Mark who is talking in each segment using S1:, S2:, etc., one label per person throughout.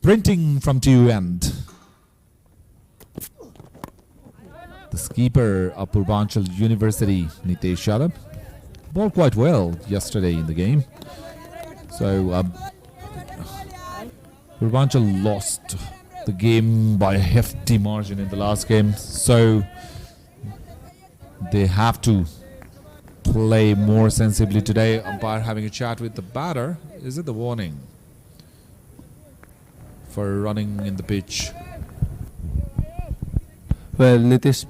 S1: Printing from TU end. The skipper of Purbanchal University, Nitesh Yadav, bowled quite well yesterday in the game. So Purbanchal lost the game by a hefty margin in the last game. So they have to play more sensibly today. Umpire having a chat with the batter. Is it the warning for running in the pitch?
S2: Well, Nitesh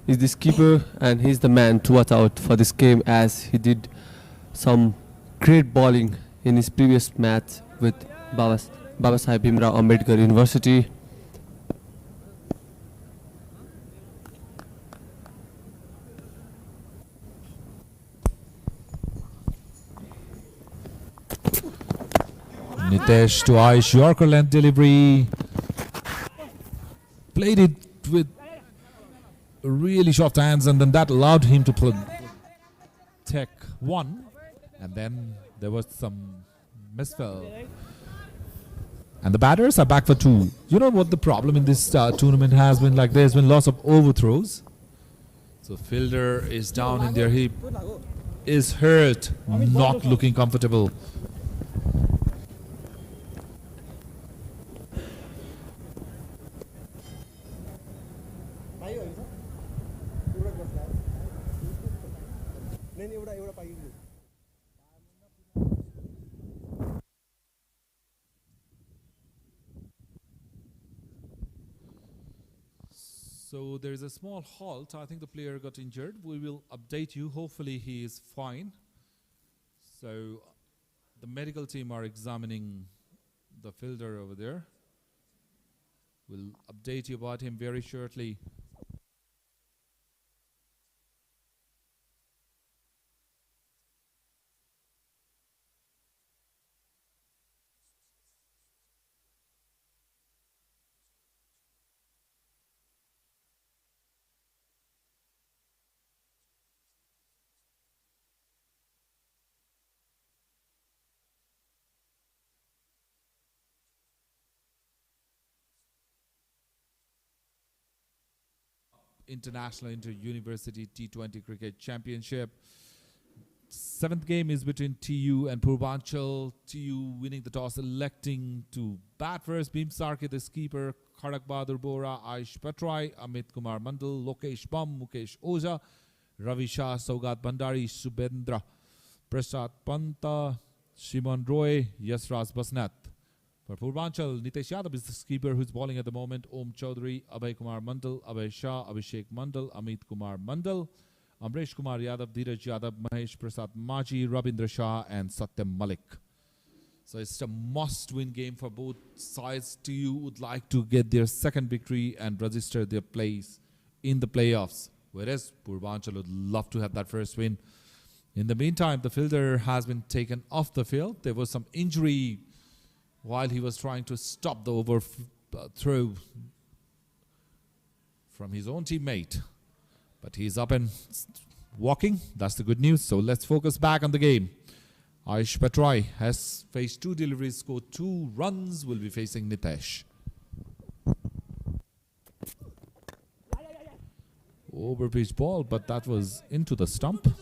S2: is the skipper and he's the man to watch out for this game, as he did some great bowling in his previous match with Babasaheb Bhimrao Ambedkar University.
S1: Nitesh to Aaish, Yorker length delivery. Played it with really soft hands, and then that allowed him to play tech one, and then there was some misfell. And the batters are back for two. You know what the problem in this tournament has been? Like, there's been lots of overthrows. So fielder is down in their heap, is hurt, not looking comfortable. So there is a small halt. I think the player got injured. We will update you. Hopefully he is fine. So the medical team are examining the fielder over there. We'll update you about him very shortly. International Inter-University T20 Cricket Championship. 7th game is between TU and Purbanchal. TU winning the toss, electing to bat first. Bhim Sarke, the skipper. Khadak Bahadur Bora, Aaish Battrai, Amit Kumar Mandal, Lokesh Bam, Mukesh Oza, Ravi Shah, Saugat Bandari, Subendra, Prasad Panta, Shimon Roy, Yasraj Basnat. For Purbanchal, Nitesh Yadav is the skipper who's bowling at the moment. Om Chaudhary, Abhay Kumar Mandal, Abhay Shah, Abhishek Mandal, Amit Kumar Mandal, Amresh Kumar Yadav, Dheeraj Yadav, Mahesh Prasad Maji, Rabindra Shah and Satyam Malik. So it's a must-win game for both sides. TU would like to get their second victory and register their place in the playoffs, whereas Purbanchal would love to have that first win. In the meantime, the fielder has been taken off the field. There was some injury while he was trying to stop the overthrow from his own teammate. But he's up and walking. That's the good news. So let's focus back on the game. Aaish Battrai has faced 2 deliveries, scored 2 runs, will be facing Nitesh. Over-pitch ball, but that was into the stump.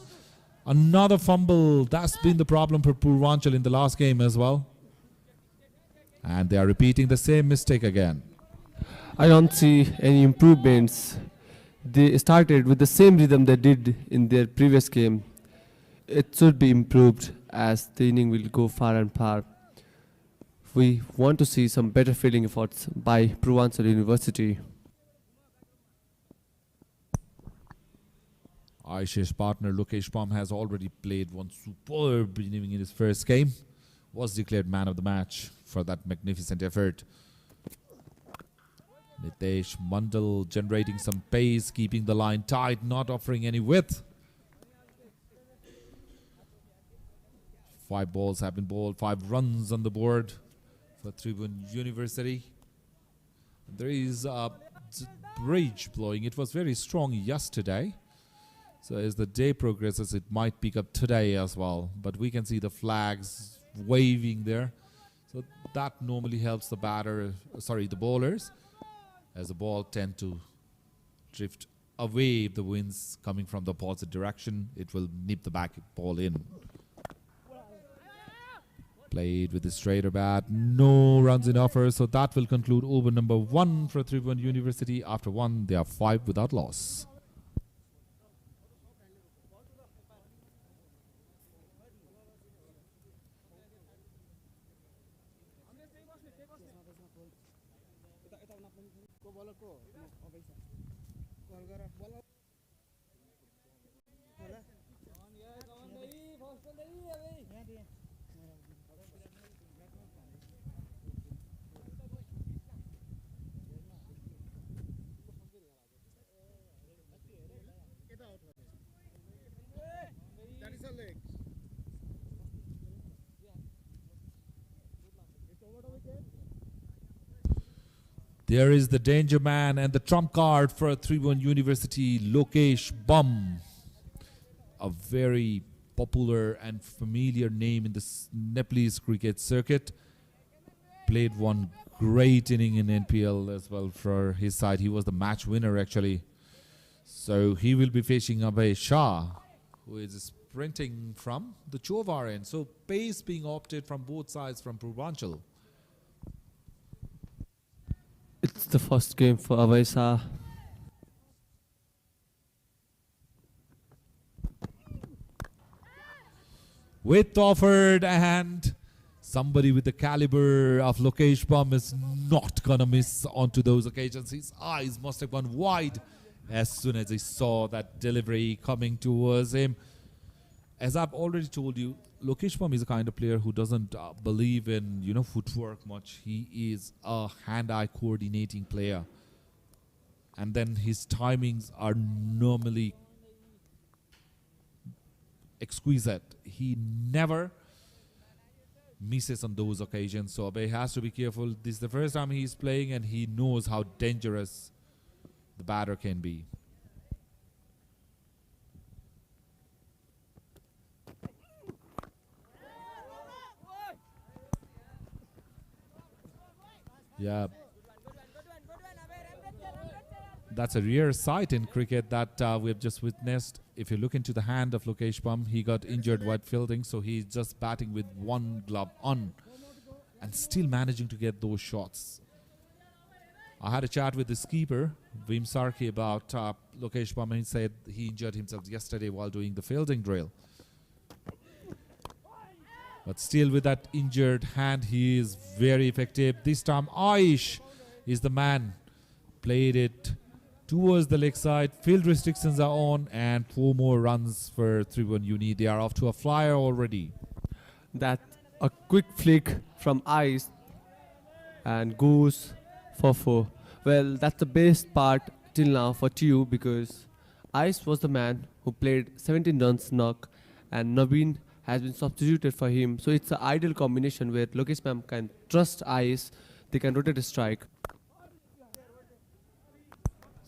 S1: Another fumble. That's been the problem for Purbanchal in the last game as well. And they are repeating the same mistake again.
S2: I don't see any improvements. They started with the same rhythm they did in their previous game. It should be improved as the inning will go far and far. We want to see some better fielding efforts by Purbanchal University.
S1: Aish's partner Lokesh Bam has already played one superb inning in his first game. Was declared man of the match for that magnificent effort. Nitesh Mandal generating some pace, keeping the line tight, not offering any width. 5 balls have been bowled, 5 runs on the board for Tribhuvan University. There is a breeze blowing. It was very strong yesterday. So as the day progresses, it might pick up today as well. But we can see the flags waving there. So that normally helps the the bowlers, as the ball tend to drift away. If the wind's coming from the opposite direction, it will nip the back ball in. Played with the straighter bat, no runs in offer, so that will conclude over number 1 for Tribhuvan University. After 1, they are 5 without loss. There is the danger man and the trump card for Tribhuvan University, Lokesh Bam. A very popular and familiar name in the Nepalese cricket circuit. Played one great inning in NPL as well for his side. He was the match winner actually. So he will be facing Aaish, who is sprinting from the Chovar end. So pace being opted from both sides from Purbanchal.
S2: It's the first game for Aaish.
S1: Width offered, and somebody with the caliber of Lokesh Bam is not gonna miss onto those occasions. His eyes must have gone wide as soon as he saw that delivery coming towards him. As I've already told you, Lokesh Bam is a kind of player who doesn't believe in footwork much. He is a hand-eye coordinating player, and then his timings are normally exquisite. He never misses on those occasions, so Abe has to be careful. This is the first time he's playing, and he knows how dangerous the batter can be. Yeah, that's a rare sight in cricket that we have just witnessed. If you look into the hand of Lokesh Bam, he got injured while fielding, so he's just batting with one glove on and still managing to get those shots. I had a chat with the skipper, Vim Sarki, about Lokesh Bam, and he said he injured himself yesterday while doing the fielding drill. But still, with that injured hand, he is very effective. This time, Aaish is the man. Played it towards the leg side. Field restrictions are on, and 4 more runs for Tribhuvan Uni. They are off to a flyer already.
S2: That a quick flick from Aaish and goes for 4. Well, that's the best part till now for TU, because Aaish was the man who played 17 runs knock, and Naveen has been substituted for him. So it's an ideal combination where Lokesh Bam can trust Aaish. They can rotate a strike.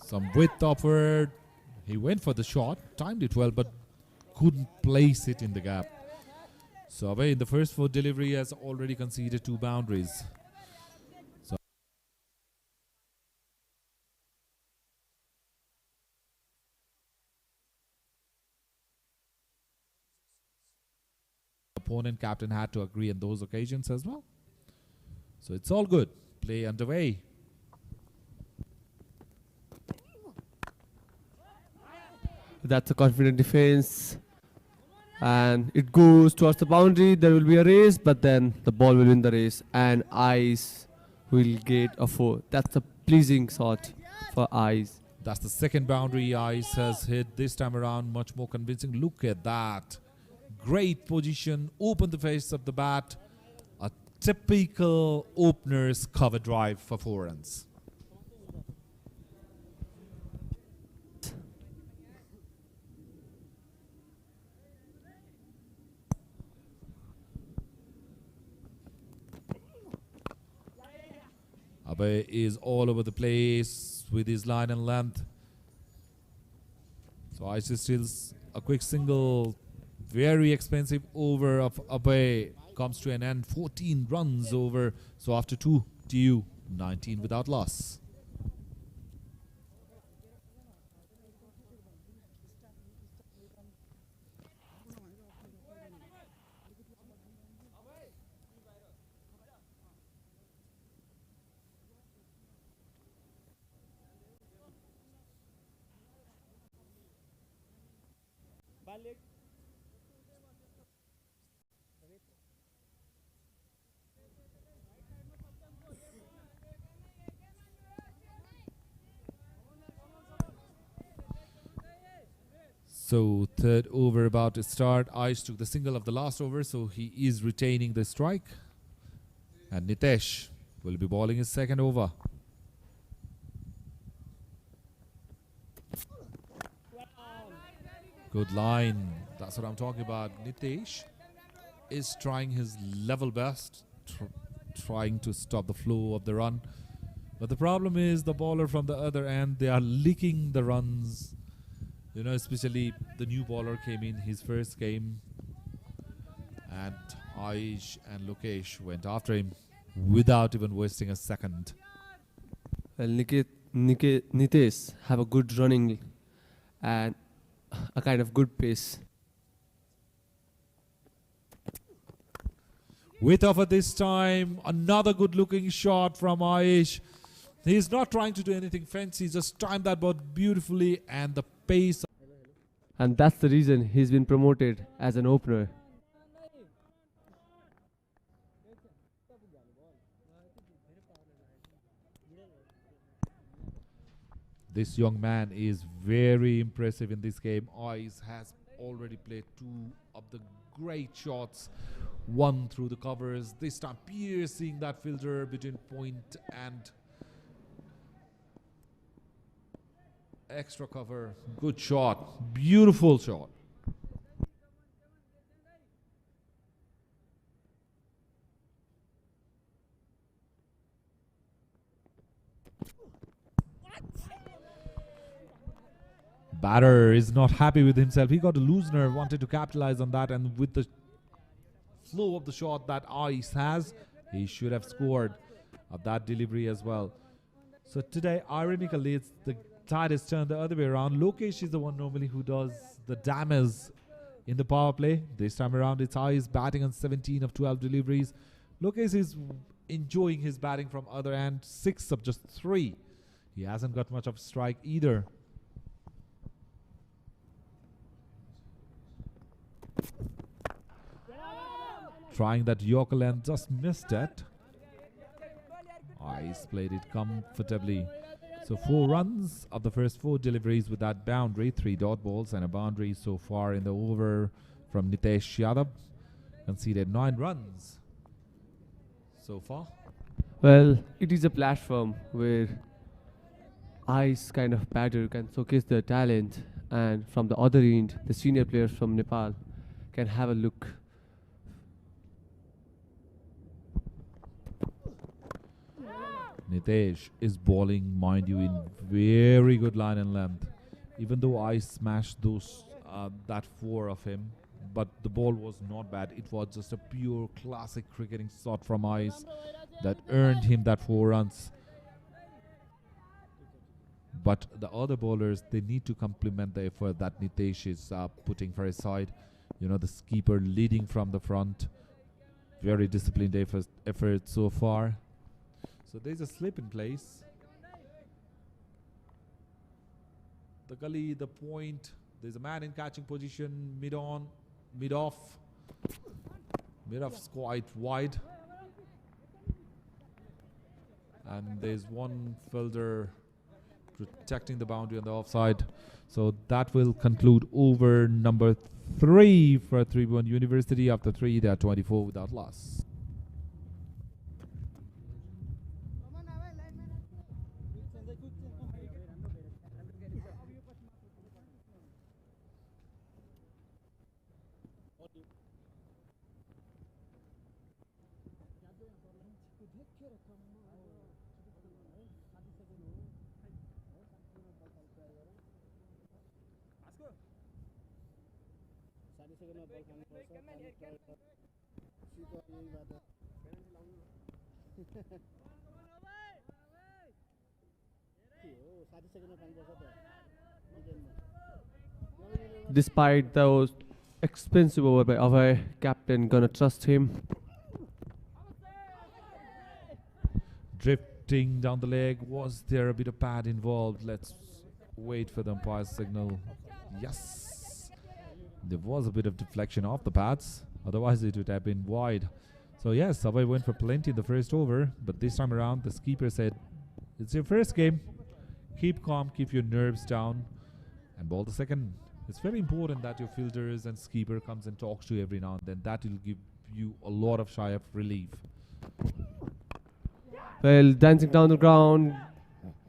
S1: Some width offered. He went for the shot, timed it well, but couldn't place it in the gap. So Abe in the first 4 delivery has already conceded 2 boundaries. So opponent captain had to agree on those occasions as well. So it's all good. Play underway.
S2: That's a confident defense, and it goes towards the boundary. There will be a race, but then the ball will win the race, and Aaish will get a 4. That's a pleasing shot for Aaish.
S1: That's the second boundary Aaish has hit this time around, much more convincing. Look at that. Great position, open the face of the bat. A typical opener's cover drive for 4 runs. Abe is all over the place with his line and length. So Aaish steals a quick single. Very expensive over of Abe. comes to an end. 14 runs over. So after 2, TU 19 without loss. So third over about to start. Aaish took the single of the last over, so he is retaining the strike. And Nitesh will be bowling his second over. Good line. That's what I'm talking about. Nitesh is trying his level best, trying to stop the flow of the run. But the problem is the bowler from the other end, they are leaking the runs. You know, especially the new bowler came in his first game. And Aaish and Lokesh went after him without even wasting a second.
S2: Well, Nitesh have a good running and a kind of good pace.
S1: With over this time, another good looking shot from Aaish. He's not trying to do anything fancy, just timed that ball beautifully, and the pace.
S2: And that's the reason he's been promoted as an opener.
S1: This young man is very impressive in this game. Aaish has already played 2 of the great shots. One through the covers. This time piercing that filter between point and extra cover. Good shot. Beautiful shot. Batter is not happy with himself. He got a loosener, wanted to capitalize on that, and with the flow of the shot that Aaish has, he should have scored of that delivery as well. So today, ironically, it's the tide has turned the other way around. Lokesh is the one normally who does the damage in the power play. This time around, it's Aaish batting on 17 of 12 deliveries. Lokesh is enjoying his batting from other end, 6 of just 3. He hasn't got much of a strike either. Trying that Yorker length, just missed it. Aaish played it comfortably. So 4 runs of the first 4 deliveries with that boundary, 3 dot balls and a boundary so far in the over from Nitesh Yadav. Conceded 9 runs so far.
S2: Well, it is a platform where Aaish kind of batter can showcase their talent, and from the other end, the senior players from Nepal can have a look.
S1: Nitesh is bowling, mind you, in very good line and length. Even though I smashed those that 4 of him, but the ball was not bad. It was just a pure classic cricketing shot from Aaish that earned him that 4 runs. But the other bowlers, they need to complement the effort that Nitesh is putting for his side. You know, the skipper leading from the front. Very disciplined effort so far. So there's a slip in place. The gully, the point. There's a man in catching position, mid-on, mid-off. Mid-off's quite wide. And there's one fielder protecting the boundary on the offside. So that will conclude over number 3 for Tribhuvan University. After 3, they are 24 without loss.
S2: Despite those expensive over by Abhay, captain gonna trust him.
S1: Drifting down the leg. Was there a bit of pad involved? Let's wait for the umpire's signal. Yes. There was a bit of deflection off the pads. Otherwise, it would have been wide. So, yes, Abhay went for plenty in the first over. But this time around, the keeper said, it's your first game. Keep calm, keep your nerves down, and ball the second. It's very important that your fielders and skipper comes and talks to you every now and then. That will give you a lot of shy of relief.
S2: Well, dancing down the ground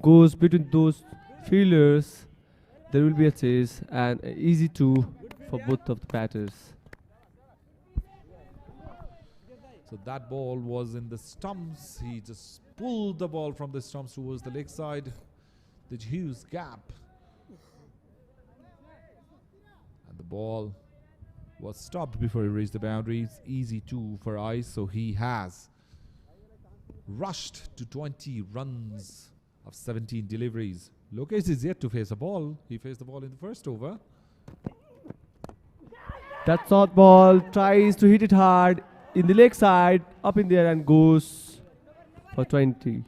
S2: goes between those fielders. There will be a chase and an easy two for both of the batters.
S1: So that ball was in the stumps. He just pulled the ball from the stumps towards the leg side. The huge gap. And the ball was stopped before he reached the boundaries. Easy two for Aaish. So he has rushed to 20 runs of 17 deliveries. Lokesh is yet to face a ball. He faced the ball in the first over.
S2: That short ball tries to hit it hard in the leg side, up in there and goes for 20.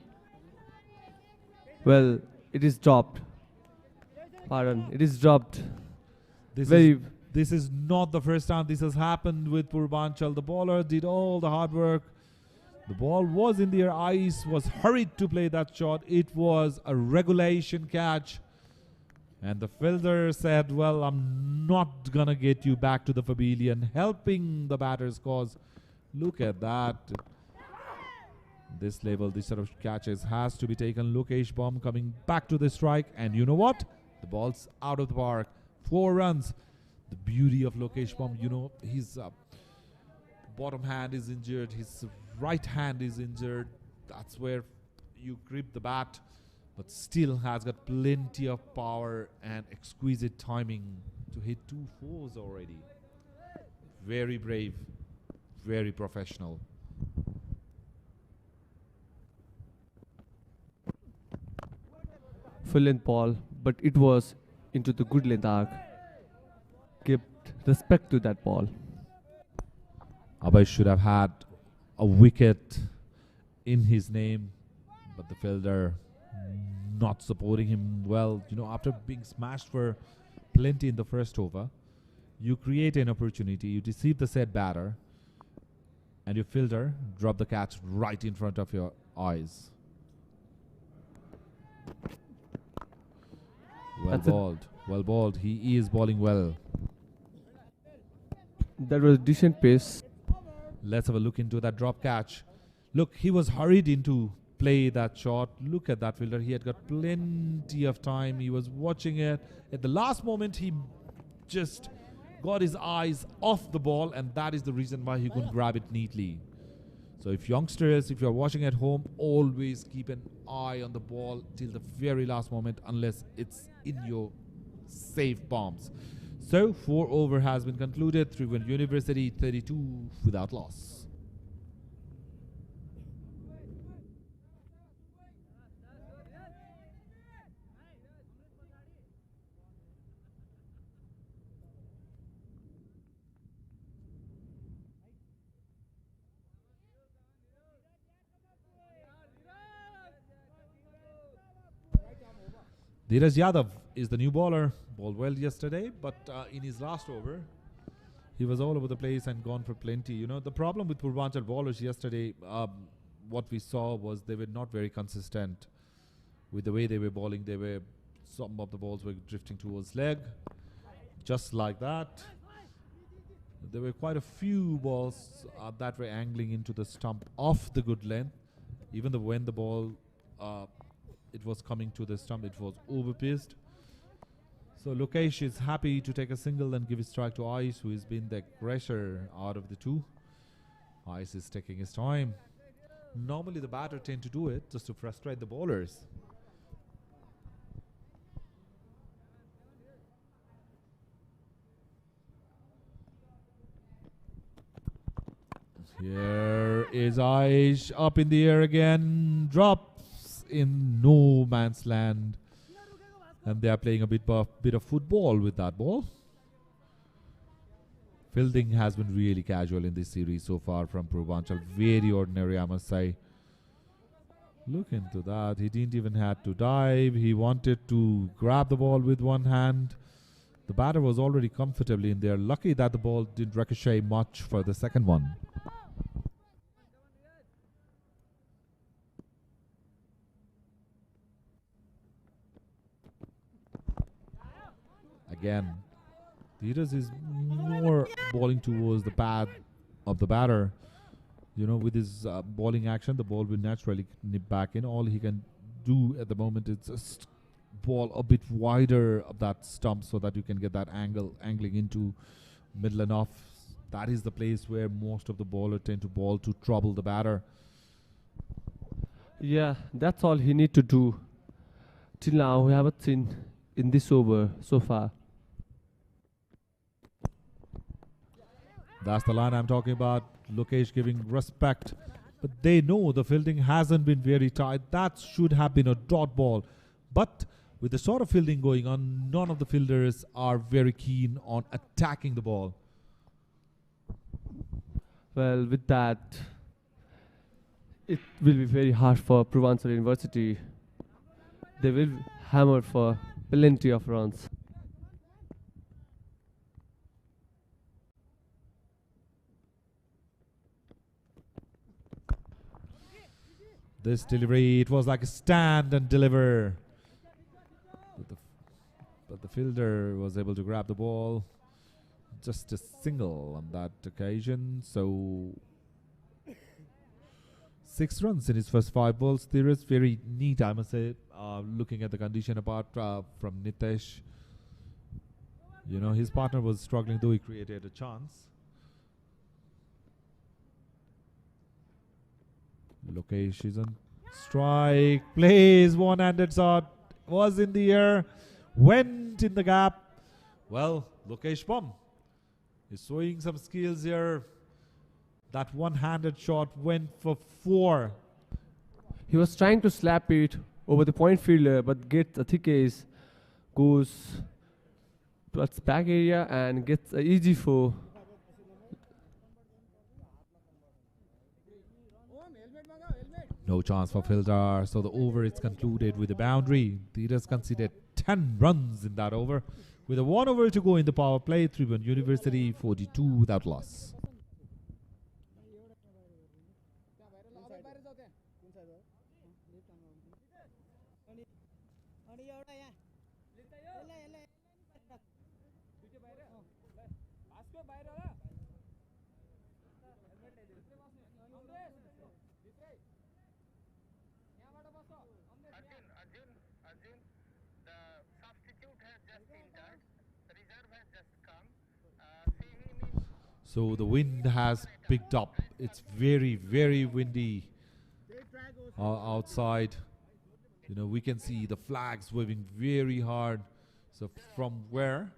S2: Well, it is dropped. Pardon, it is dropped.
S1: This is not the first time this has happened with Purbanchal. The bowler did all the hard work. The ball was in the air. Aaish was hurried to play that shot. It was a regulation catch. And the fielder said, well, I'm not going to get you back to the pavilion, helping the batter's cause. Look at that. This level, this sort of catches has to be taken. Lokesh Bam coming back to the strike. And you know what? The ball's out of the park. 4 runs. The beauty of Lokesh Bam, you know, his bottom hand is injured. His right hand is injured. That's where you grip the bat. But still has got plenty of power and exquisite timing to hit 2 4s already. Very brave. Very professional.
S2: Full length ball, but it was into the good length arc. Give respect to that ball.
S1: Abhay should have had a wicket in his name, but the fielder not supporting him well. You know, after being smashed for plenty in the first over, you create an opportunity, you deceive the said batter, and your fielder drop the catch right in front of your eyes. Well bowled. Well bowled. He is bowling well.
S2: That was a decent pace.
S1: Let's have a look into that drop catch. Look, he was hurried into play that shot. Look at that fielder. He had got plenty of time. He was watching it. At the last moment, he just got his eyes off the ball, and that is the reason why he couldn't grab it neatly. So if youngsters, if you're watching at home, always keep an eye on the ball till the very last moment, unless it's in your safe palms. So 4 over has been concluded. Trivandrum University 32 without loss. Dheeraj Yadav is the new bowler. Bowled well yesterday, but in his last over, he was all over the place and gone for plenty. You know, the problem with Purbanchal bowlers yesterday, what we saw was they were not very consistent with the way they were bowling. Some of the balls were drifting towards leg, just like that. There were quite a few balls that were angling into the stump off the good length. Even though when the ball it was coming to the stump, it was over-pitched. So Lokesh is happy to take a single and give his strike to Aaish, who has been the aggressor out of the two. Aaish is taking his time. Normally the batter tend to do it just to frustrate the bowlers. Here is Aaish up in the air again. Drops in no man's land. And they are playing a bit of football with that ball. Fielding has been really casual in this series so far from Purbanchal. Very ordinary, I must say. Look into that. He didn't even have to dive. He wanted to grab the ball with one hand. The batter was already comfortably in there. Lucky that the ball didn't ricochet much for the second one. Again, Dheeraj is more bowling towards the pad of the batter. You know, with his bowling action, the ball will naturally nip back in. All he can do at the moment is just ball a bit wider of that stump so that you can get that angling into middle and off. That is the place where most of the bowlers tend to bowl to trouble the batter.
S2: Yeah, that's all he need to do. Till now, we haven't seen in this over so far.
S1: That's the line I'm talking about. Lokesh giving respect. But they know the fielding hasn't been very tight. That should have been a dot ball. But with the sort of fielding going on, none of the fielders are very keen on attacking the ball.
S2: Well, with that, it will be very hard for Purbanchal University. They will hammer for plenty of runs.
S1: This delivery, it was like a stand and deliver. But the fielder was able to grab the ball. Just a single on that occasion. So 6 runs in his first 5 balls. There is very neat, I must say, looking at the condition apart from Nitesh. You know, his partner was struggling, though he created a chance. Lokesh is on strike. Plays one-handed shot. Was in the air. Went in the gap. Well, Lokesh Bam is showing some skills here. That one-handed shot went for 4.
S2: He was trying to slap it over the point fielder, but gets a thick ace, goes towards back area and gets an easy 4.
S1: No chance for fielder, so the over is concluded with a boundary. Dheeraj conceded 10 runs in that over. With a 1 over to go in the power play, Tribhuvan University 42 without loss. So the wind has picked up. It's very, very windy outside. You know, we can see the flags waving very hard. So from where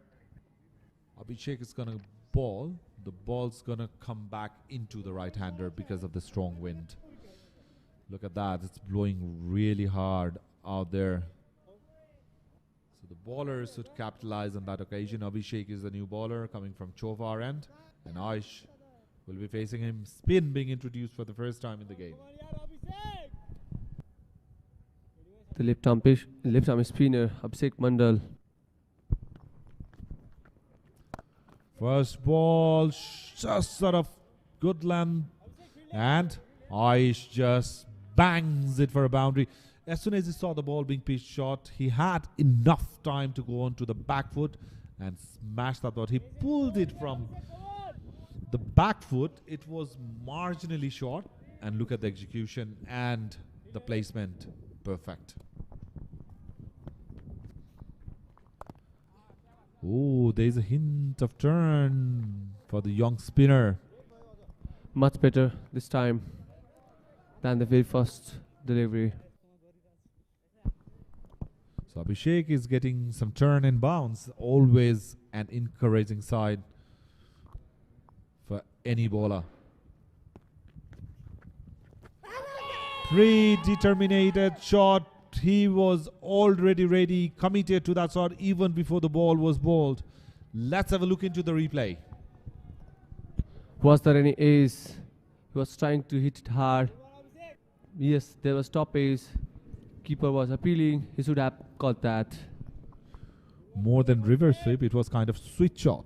S1: Abhishek is going to ball, the ball's going to come back into the right-hander because of the strong wind. Look at that. It's blowing really hard out there. So the bowlers should capitalize on that occasion. Abhishek is the new bowler coming from Chofar end. And Aaish will be facing him. Spin being introduced for the first time in the game.
S2: The left arm spinner, Abhishek Mandal.
S1: First ball, just sort of good length. And Aaish just bangs it for a boundary. As soon as he saw the ball being pitched short, he had enough time to go on to the back foot and smash that ball. He pulled it from the back foot. It was marginally short, and look at the execution and the placement. Perfect. Oh, there's a hint of turn for the young spinner.
S2: Much better this time than the very first delivery.
S1: So Abhishek is getting some turn and bounce. Always an encouraging side for any bowler. Predetermined shot. He was already ready, committed to that shot even before the ball was bowled. Let's have a look into the replay.
S2: Was there any ace? He was trying to hit it hard. Yes, there was top ace. Keeper was appealing. He should have got that.
S1: More than reverse sweep, it was kind of switch shot.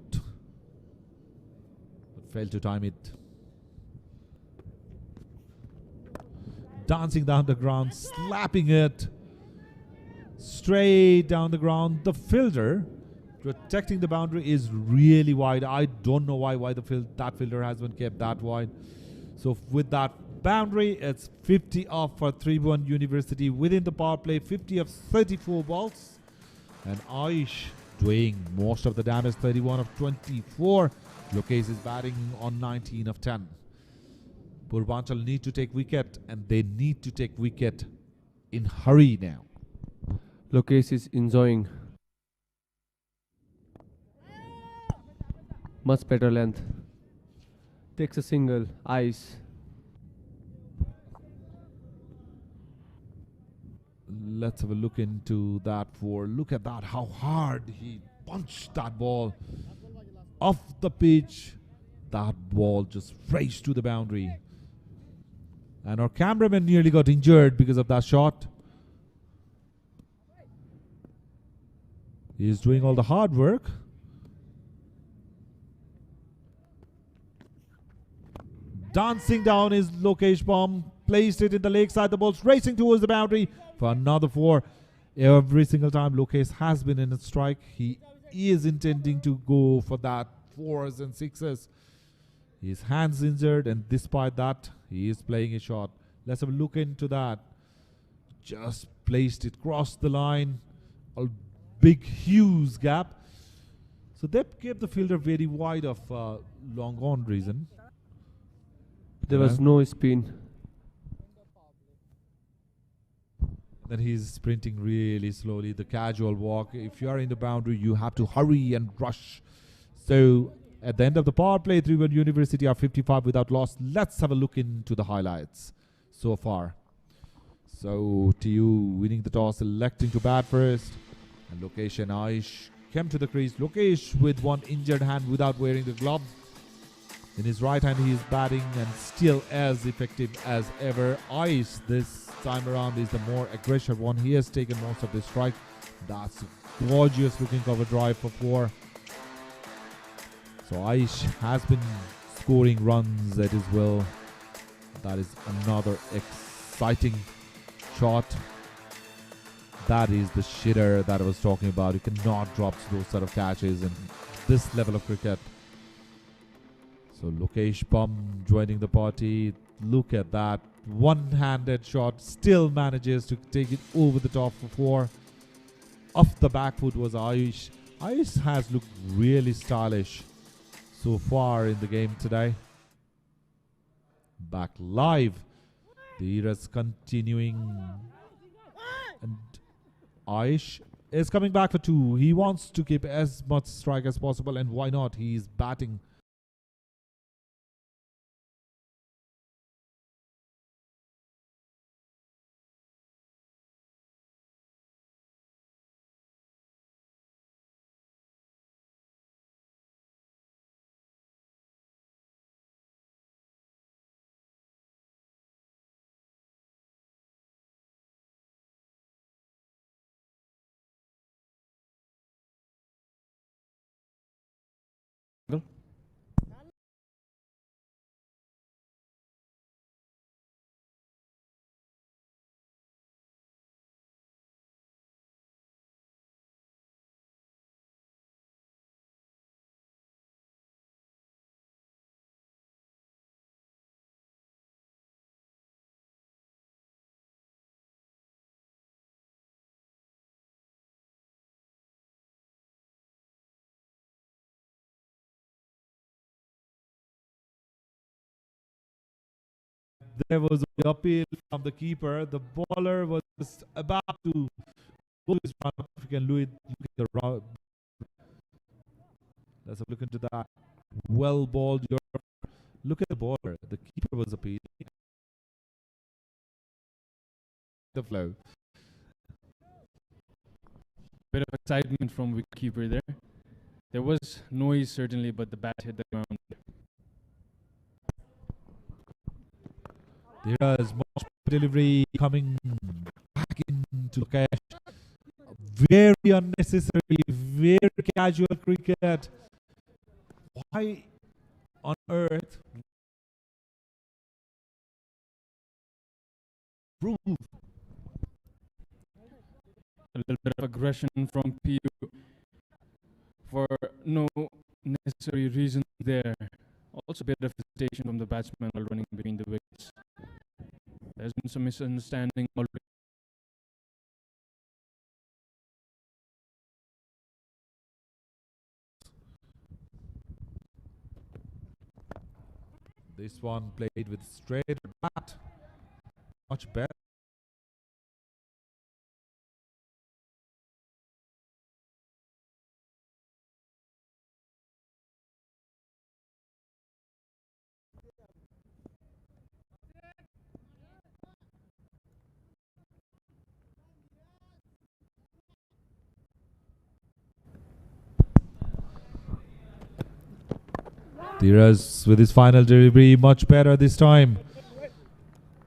S1: But failed to time it. Dancing down the ground, slapping it straight down the ground. The fielder protecting the boundary is really wide. I don't know why that fielder has been kept that wide. So with that boundary, it's 50 off for Tribhuvan University within the power play. 50 of 34 balls, and Aaish doing most of the damage. 31 of 24. Lokesh is batting on 19 of 10. Purbanchal need to take wicket, and they need to take wicket in hurry now.
S2: Lokesh is enjoying. Much better length. Takes a single. Aaish.
S1: Let's have a look into that for. Look at that, how hard he punched that ball off the pitch. That ball just raced to the boundary. And our cameraman nearly got injured because of that shot. He's doing all the hard work. Dancing down is Lokesh Bam. Placed it in the leg side. The ball's racing towards the boundary for another 4. Every single time Lokesh has been in a strike, he is intending to go for that 4s and 6s. His hand's injured, and despite that, he is playing a shot. Let's have a look into that. Just placed it, crossed the line. A big, huge gap. So that kept the fielder very wide of long on reason.
S2: There was no spin.
S1: Then he's sprinting really slowly, the casual walk. If you are in the boundary, you have to hurry and rush. So at the end of the power play, Tribhuvan University are 55 without loss. Let's have a look into the highlights so far. So TU winning the toss, electing to bat first. And Lokesh and Aaish came to the crease. Lokesh with one injured hand without wearing the glove. In his right hand, he is batting and still as effective as ever. Aaish this time around is the more aggressive one. He has taken most of the strike. That's a gorgeous looking cover drive for 4. So Aaish has been scoring runs at his will. That is another exciting shot. That is the shitter that I was talking about. You cannot drop those sort of catches in this level of cricket. So Lokesh Bam joining the party. Look at that. One-handed shot. Still manages to take it over the top for 4. Off the back foot was Aaish. Aaish has looked really stylish so far in the game today. Back live. The era's continuing. And Aaish is coming back for 2. He wants to keep as much strike as possible, and why not? He is batting. There was an appeal from the keeper. The bowler was about to go his run. If you can look at the round. Let's have a look into that. Well bowled. Look at the bowler. The keeper was appealing. the flow.
S3: Bit of excitement from wicketkeeper there. There was noise certainly, but the bat hit the ground.
S1: There is much delivery coming back into Lokesh. Very unnecessary, very casual cricket. Why on earth prove?
S3: A little bit of aggression from PU for no necessary reason there. Also a bit of hesitation from the batsman while running between the wickets. There's been some misunderstanding already.
S1: This one played with straight bat. Much better. Dheeraj with his final delivery much better this time.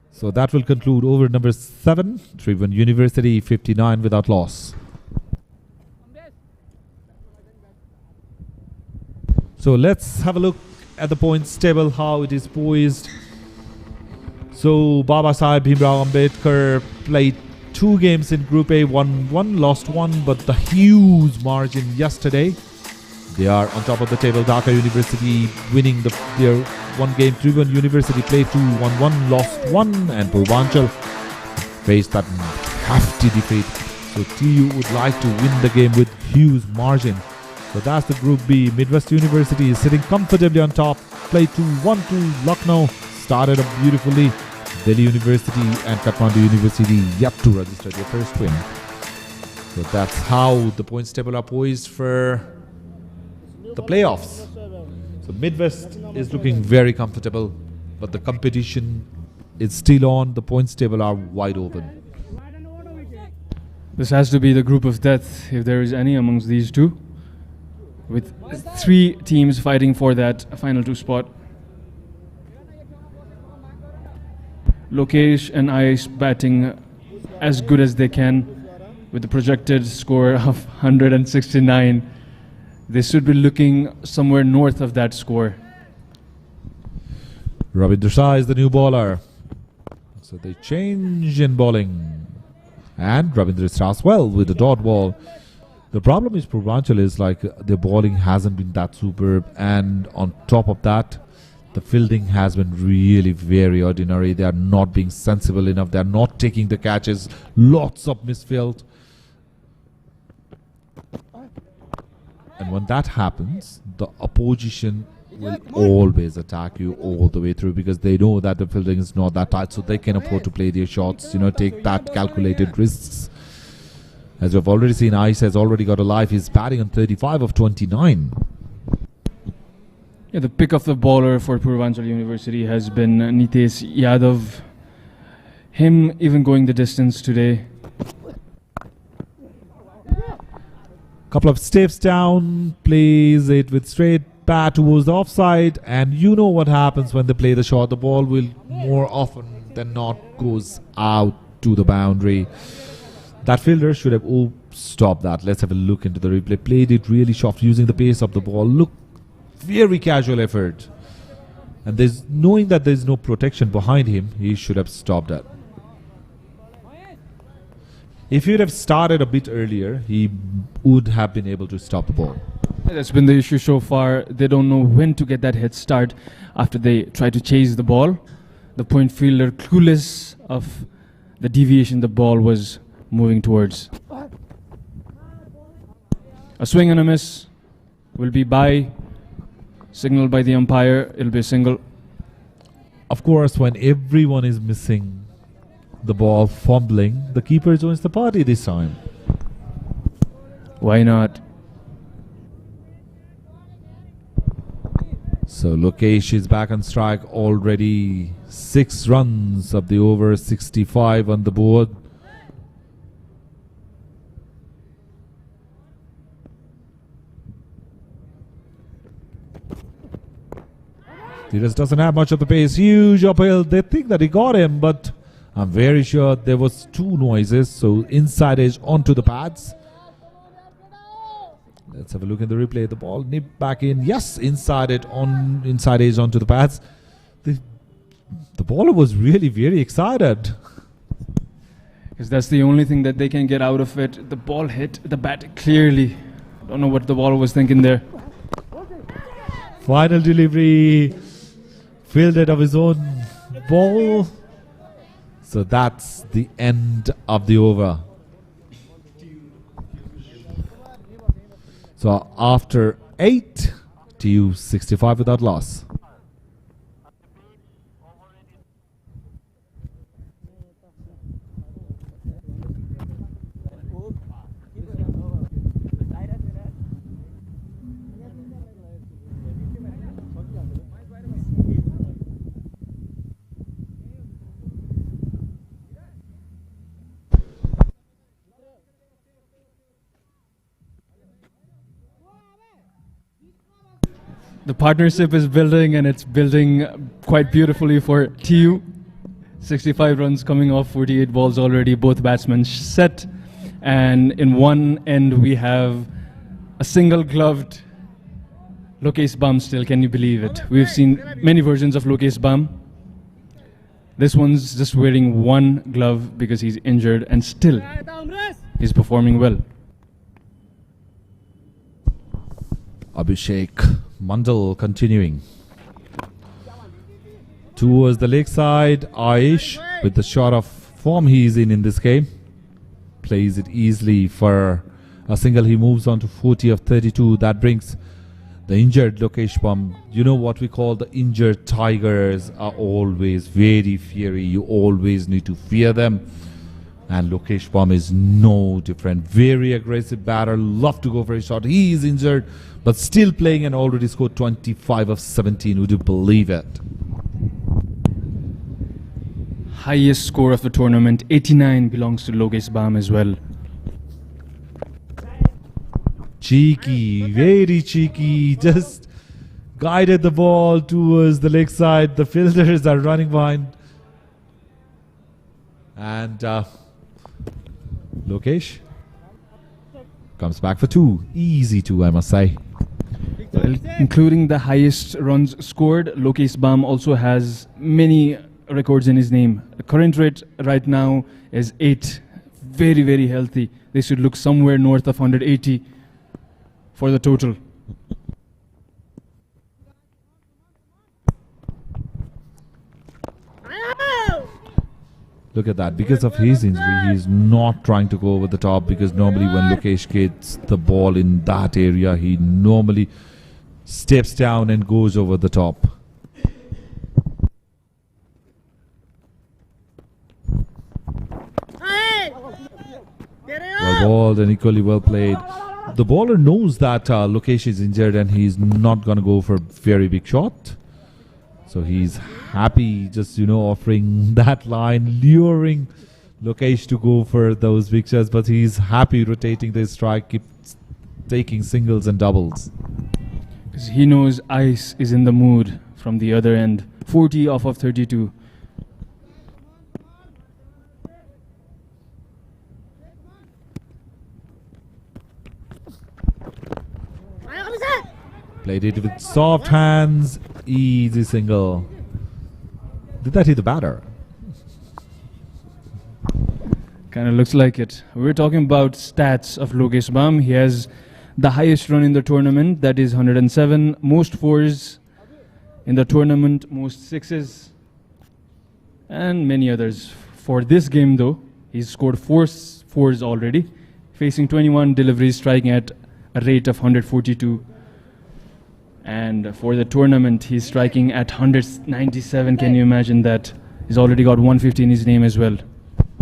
S1: So that will conclude over number 7. Tribhuvan University 59 without loss. So let's have a look at the points table, how it is poised. So Babasaheb Bhimrao Ambedkar played 2 games in Group A, won 1, lost 1, but the huge margin yesterday. They are on top of the table. Dhaka University winning their 1 game. Tribhuvan University played 2, won 1, lost 1, and Purbanchal faced that hefty defeat. So TU would like to win the game with huge margin. So that's the Group B. Midwest University is sitting comfortably on top. Played 2-1 to Lucknow. Started up beautifully. Delhi University and Kathmandu University yet to register their first win. So that's how the points table are poised for the playoffs. So Midwest is looking very comfortable, but the competition is still on. The points table are wide open.
S3: This has to be the group of death, if there is any amongst these two, with 3 teams fighting for that final 2 spot. Lokesh and Aaish batting as good as they can with the projected score of 169. They should be looking somewhere north of that score.
S1: Ravindra Shah is the new bowler. So they change in bowling. And Ravindra starts well with the dot ball. The problem is Purbanchal is like their bowling hasn't been that superb, and on top of that, the fielding has been really very ordinary. They are not being sensible enough. They are not taking the catches. Lots of misfield. And when that happens, the opposition will always attack you all the way through, because they know that the fielding is not that tight, so they can afford to play their shots, take that calculated risks. As we've already seen, Aaish has already got a life. He's batting on 35 of 29.
S3: Yeah, the pick of the bowler for Purbanchal University has been Nitesh Yadav. Him even going the distance today.
S1: Couple of steps down, plays it with straight bat towards the offside, and you know what happens when they play the shot. The ball will more often than not goes out to the boundary. That fielder should have stopped that. Let's have a look into the replay. Played it really soft using the pace of the ball. Look, very casual effort. And knowing that there's no protection behind him, he should have stopped that. If he would have started a bit earlier, he would have been able to stop the ball.
S3: That's been the issue so far. They don't know when to get that head start after they try to chase the ball. The point fielder clueless of the deviation the ball was moving towards. A swing and a miss will be by. Signaled by the umpire, it'll be a single.
S1: Of course, when everyone is missing the ball, fumbling, the keeper joins the party this time.
S3: Why not?
S1: So Lokesh is back on strike already. 6 runs of the over, 65 on the board. Dheeraj doesn't have much of the pace. Huge uphill. They think that he got him, but I'm very sure there was two noises. So inside edge onto the pads. Let's have a look at the replay. The ball nipped back in. Yes, inside edge onto the pads. The bowler was really very excited.
S3: Because that's the only thing that they can get out of it. The ball hit the bat clearly. Don't know what the bowler was thinking there.
S1: Final delivery. Fielded of his own ball. So that's the end of the over. So after 8, TU 65 without loss.
S3: The partnership is building, and it's building quite beautifully for TU. 65 runs coming off 48 balls already, both batsmen set. And in one end we have a single gloved Lokesh Bam still, can you believe it? We've seen many versions of Lokesh Bam. This one's just wearing one glove because he's injured, and still he's performing well.
S1: Abhishek Mandal continuing. Towards the leg side, Aaish, with the shot of form he is in this game, plays it easily for a single. He moves on to 40 of 32. That brings the injured Lokesh Bam. You know what we call the injured tigers are always very fiery. You always need to fear them. And Lokesh Bam is no different. Very aggressive batter. Love to go for a shot. He is injured, but still playing and already scored 25 of 17. Would you believe it?
S3: Highest score of the tournament, 89, belongs to Lokesh Bam as well.
S1: Cheeky, very cheeky. Just guided the ball towards the leg side. The fielders are running behind. And Lokesh comes back for 2. Easy 2, I must say.
S3: Well, including the highest runs scored, Lokesh Bam also has many records in his name. The current rate right now is 8. Very, very healthy. They should look somewhere north of 180 for the total.
S1: Look at that. Because of his injury, he is not trying to go over the top, because normally when Lokesh gets the ball in that area, he normally steps down and goes over the top. Well balled and equally well played. The bowler knows that Lokesh is injured and he's not going to go for a very big shot. So he's happy just, offering that line, luring Lokesh to go for those big shots. But he's happy rotating the strike, keeps taking singles and doubles.
S3: Because he knows Aaish is in the mood from the other end. 40 off of 32.
S1: Played it with soft hands. Easy single. Did that hit the batter?
S3: Kind of looks like it. We're talking about stats of Lokesh Bam. He has the highest run in the tournament, that is 107. Most 4s in the tournament, most 6s, and many others. For this game though, he's scored 4 4s already, facing 21 deliveries, striking at a rate of 142. And for the tournament, he's striking at 197. Can you imagine that? He's already got 150 in his name as well.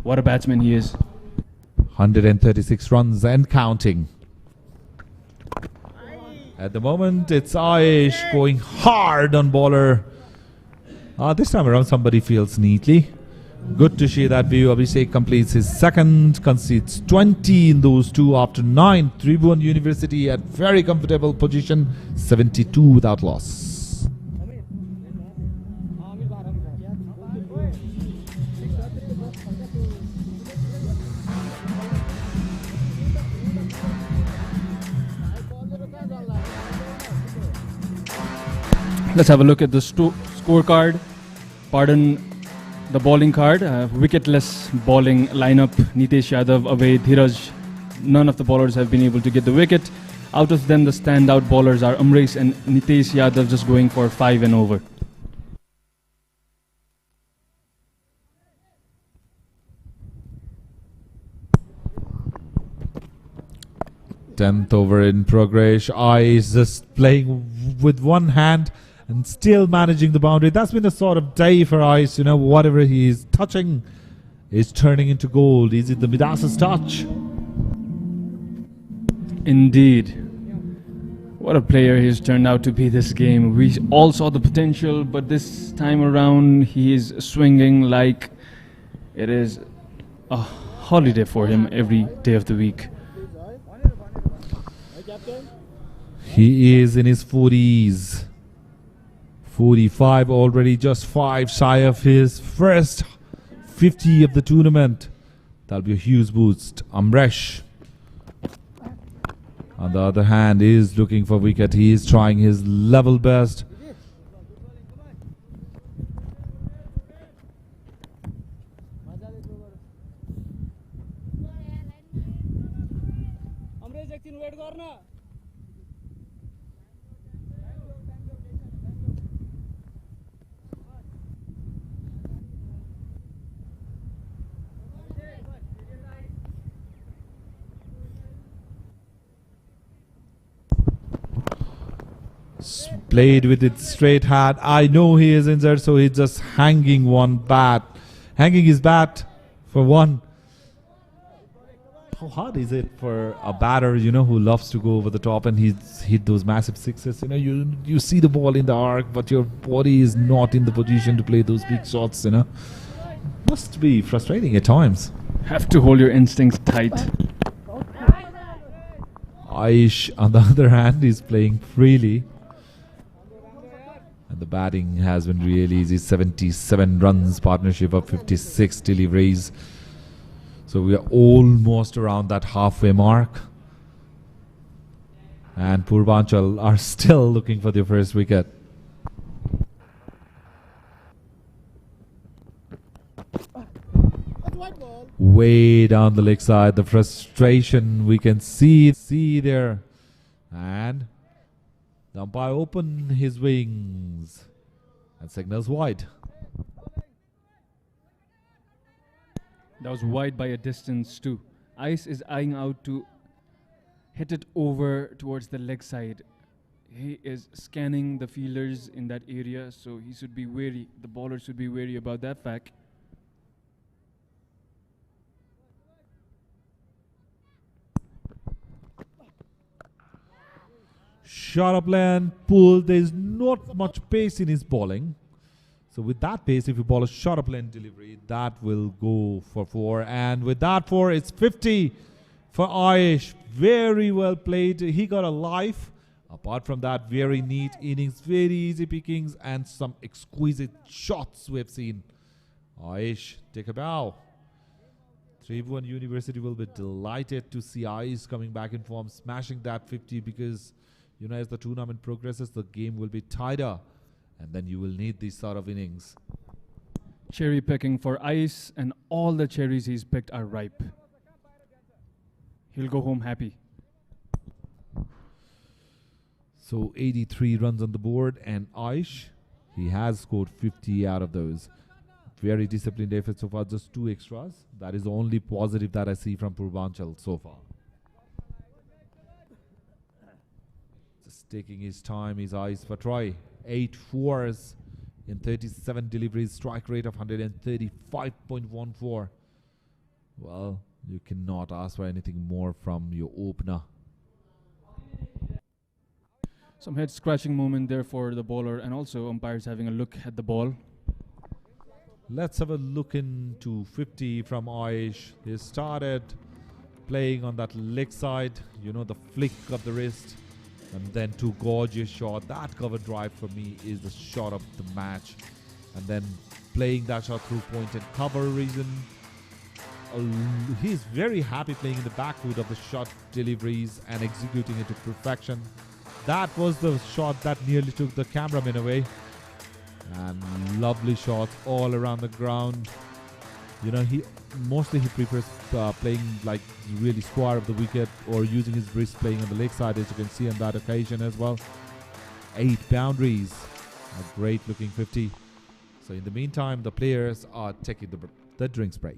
S3: What a batsman he is.
S1: 136 runs and counting. At the moment, it's Aaish going hard on bowler. This time around, somebody fields neatly. Good to see that view. Abhishek completes his second, concedes 20 in those 2 after 9. Tribhuvan University at very comfortable position, 72 without loss.
S3: Let's have a look at the scorecard. Pardon the bowling card. Wicketless bowling lineup. Nitesh Yadav away, Dhiraj. None of the bowlers have been able to get the wicket. Out of them, the standout bowlers are Amresh and Nitesh Yadav just going for 5 and over.
S1: Tenth over in progress. Aaish just playing with one hand and still managing the boundary. That's been a sort of day for Aaish. You know, whatever he's touching is turning into gold. Is it the Midas's touch?
S3: Indeed. What a player he's turned out to be this game. We all saw the potential, but this time around he is swinging like it is a holiday for him every day of the week.
S1: He is in his 40s. 45 already, just 5 shy of his first 50 of the tournament. That'll be a huge boost. Amresh, on the other hand, is looking for wicket. He is trying his level best. Played with it straight hand. I know he is injured, so he's just hanging his bat for one. How hard is it for a batter, you know, who loves to go over the top and he's hit those massive sixes? You know, you see the ball in the arc, but your body is not in the position to play those big shots, you know. Must be frustrating at times.
S3: Have to hold your instincts tight.
S1: Aaish, on the other hand, is playing freely. And the batting has been really easy. 77 runs, partnership of 56 deliveries. So we are almost around that halfway mark. And Purbanchal are still looking for their first wicket. Way down the leg side, the frustration we can see there. And the umpire open his wings and signals wide.
S3: That was wide by a distance too. Aaish is eyeing out to hit it over towards the leg side. He is scanning the fielders in that area, so he should be wary. The bowler should be wary about that fact.
S1: Shot up land, pull. There's not much pace in his bowling. So with that pace, if you bowl a shot up land delivery, that will go for 4. And with that 4, it's 50 for Aaish. Very well played. He got a life. Apart from that, very neat innings, very easy pickings, and some exquisite shots we have seen. Aaish, take a bow. Tribhuvan University will be delighted to see Aaish coming back in form, smashing that 50, because you know, as the tournament progresses, the game will be tighter, and then you will need these sort of innings.
S3: Cherry picking for Aaish, and all the cherries he's picked are ripe. He'll go home happy.
S1: So 83 runs on the board, and Aaish, he has scored 50 out of those. Very disciplined effort so far, just 2 extras. That is the only positive that I see from Purbanchal so far. Just taking his time is Aaish Battrai. 8 fours in 37 deliveries, strike rate of 135.14. Well, you cannot ask for anything more from your opener.
S3: Some head scratching moment there for the bowler, and also umpires having a look at the ball.
S1: Let's have a look into 50 from Aaish. He started playing on that leg side, you know, the flick of the wrist, and then 2 gorgeous shots. That cover drive for me is the shot of the match. And then playing that shot through point and cover reason. He's very happy playing in the back foot of the shot deliveries and executing it to perfection. That was the shot that nearly took the cameraman away. And lovely shots all around the ground. You know, he prefers playing like really square of the wicket or using his wrist playing on the leg side, as you can see on that occasion as well. 8 boundaries. A great looking 50. So in the meantime, the players are taking the drinks break.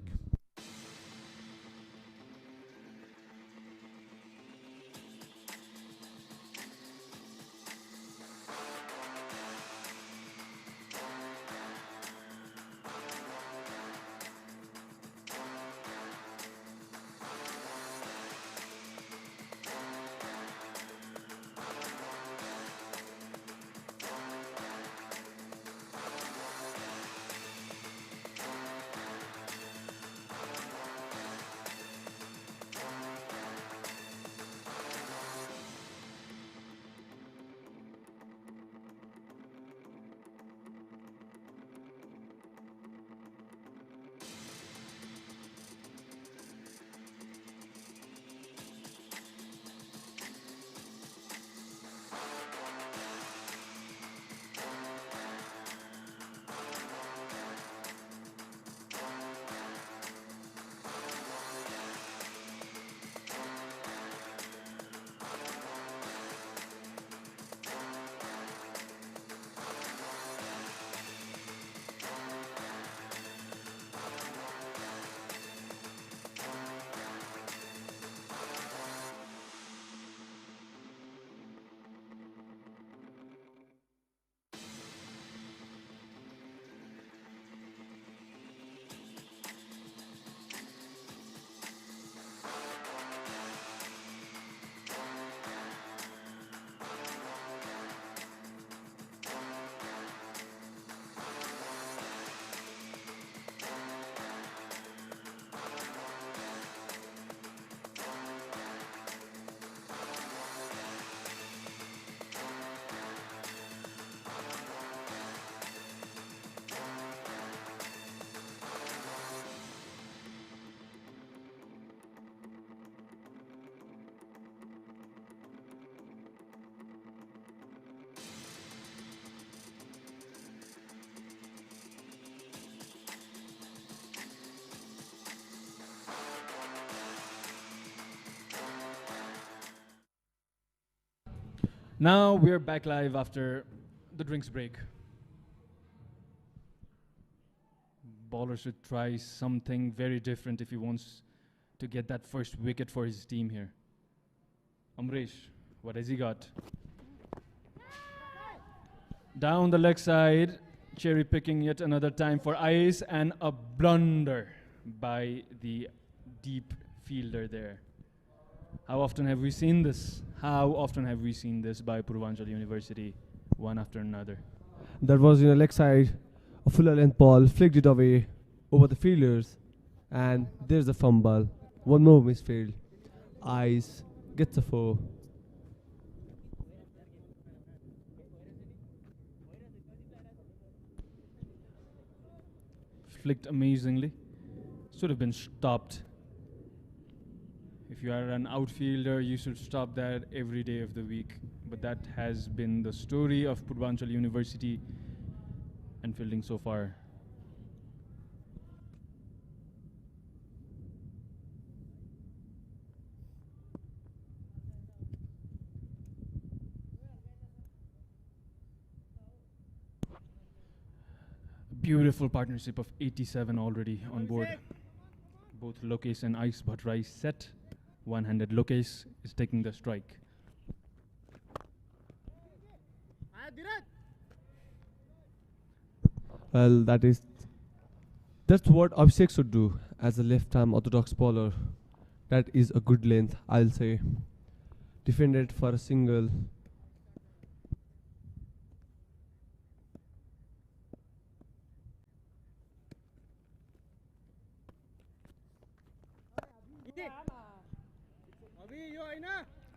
S3: Now we're back live after the drinks break. Bowler should try something very different if he wants to get that first wicket for his team here. Amresh, what has he got? Down the leg side, cherry picking yet another time for Aaish, and a blunder by the deep fielder there. How often have we seen this? How often have we seen this by Purbanchal University, one after another?
S2: That was in a leg side, a fuller length ball, flicked it away over the fielders, and there's a fumble. One more misfield. Aaish gets a 4.
S3: Flicked amazingly. Should have been stopped. If you are an outfielder, you should stop that every day of the week. But that has been the story of Purbanchal University and fielding so far. Beautiful partnership of 87 already on board. Both Lokesh and Aaish Battrai set. One-handed Lokesh is taking the strike.
S2: Well, that's what Abhishek should do as a left-arm orthodox bowler. That is a good length, I'll say. Defended for a single.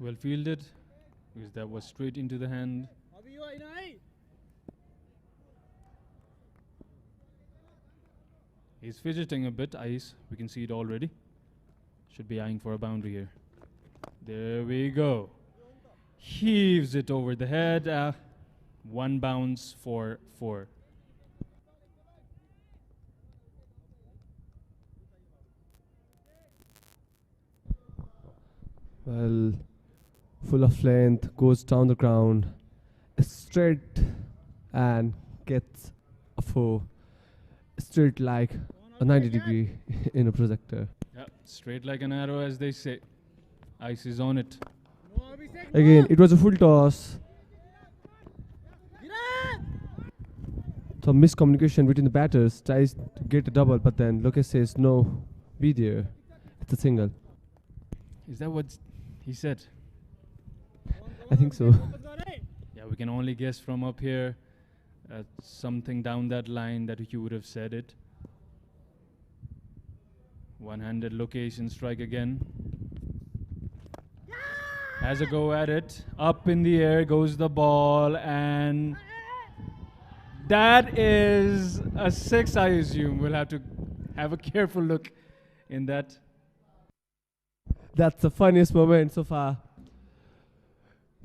S3: Well fielded, because that was straight into the hand. He's fidgeting a bit, Aaish. We can see it already. Should be eyeing for a boundary here. There we go. Heaves it over the head. One bounce for 4.
S2: Well, full of length, goes down the ground, straight, and gets a 4. Straight like a 90-degree in a projector.
S3: Yep, straight like an arrow, as they say. Aaish is on it.
S2: Again, it was a full toss. Some miscommunication between the batters. Tries to get a double, but then Lokesh says, no, be there. It's a single.
S3: Is that what he said?
S2: I think so.
S3: Yeah, we can only guess from up here. Something down that line that you would have said it. One-handed location strike again. Has a go at it. Up in the air goes the ball, and that is a 6, I assume. We'll have to have a careful look in that.
S2: That's the funniest moment so far.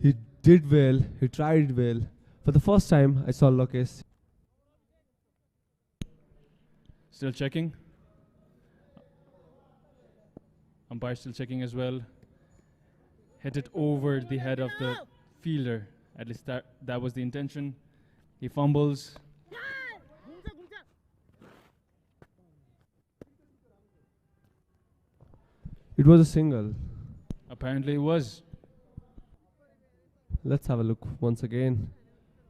S2: He did well. He tried well. For the first time, I saw Lokesh.
S3: Still checking. Umpire still checking as well. Hit it over the head of the fielder. At least that was the intention. He fumbles.
S2: It was a single.
S3: Apparently it was.
S2: Let's have a look once again.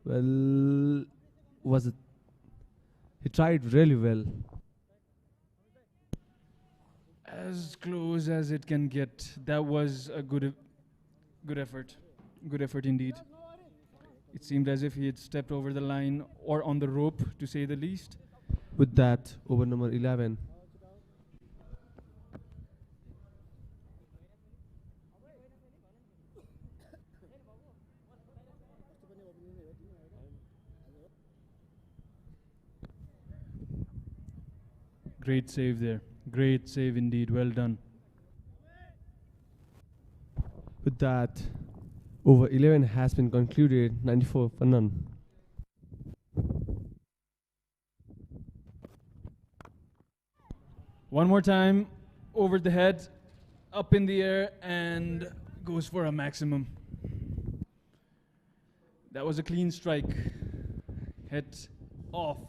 S2: Well, was it? He tried really well.
S3: As close as it can get. That was a good effort. Good effort indeed. It seemed as if he had stepped over the line or on the rope, to say the least.
S2: With that, over number 11.
S3: Great save there. Great save indeed. Well done.
S2: With that, over 11 has been concluded, 94 for none.
S3: One more time, over the head, up in the air, and goes for a maximum. That was a clean strike. Hit off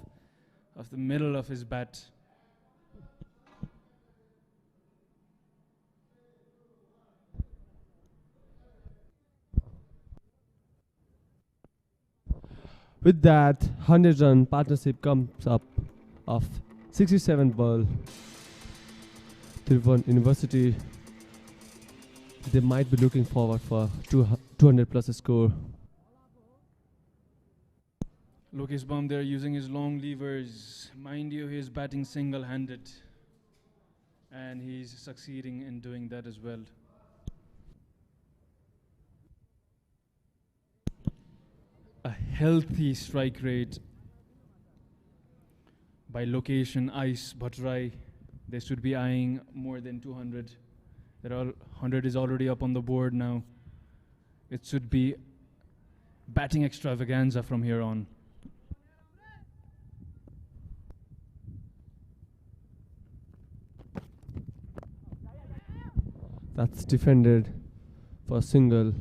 S3: of the middle of his bat.
S2: With that, 100-run partnership comes up of 67 ball. Tribhuvan University, they might be looking forward for 200 plus a score.
S3: Lokesh Bam there using his long levers. Mind you, he's batting single-handed. And he's succeeding in doing that as well. A healthy strike rate by location Aaish Battrai. They should be eyeing more than 200. 100 is already up on the board now. It should be batting extravaganza from here on.
S2: That's defended for a single.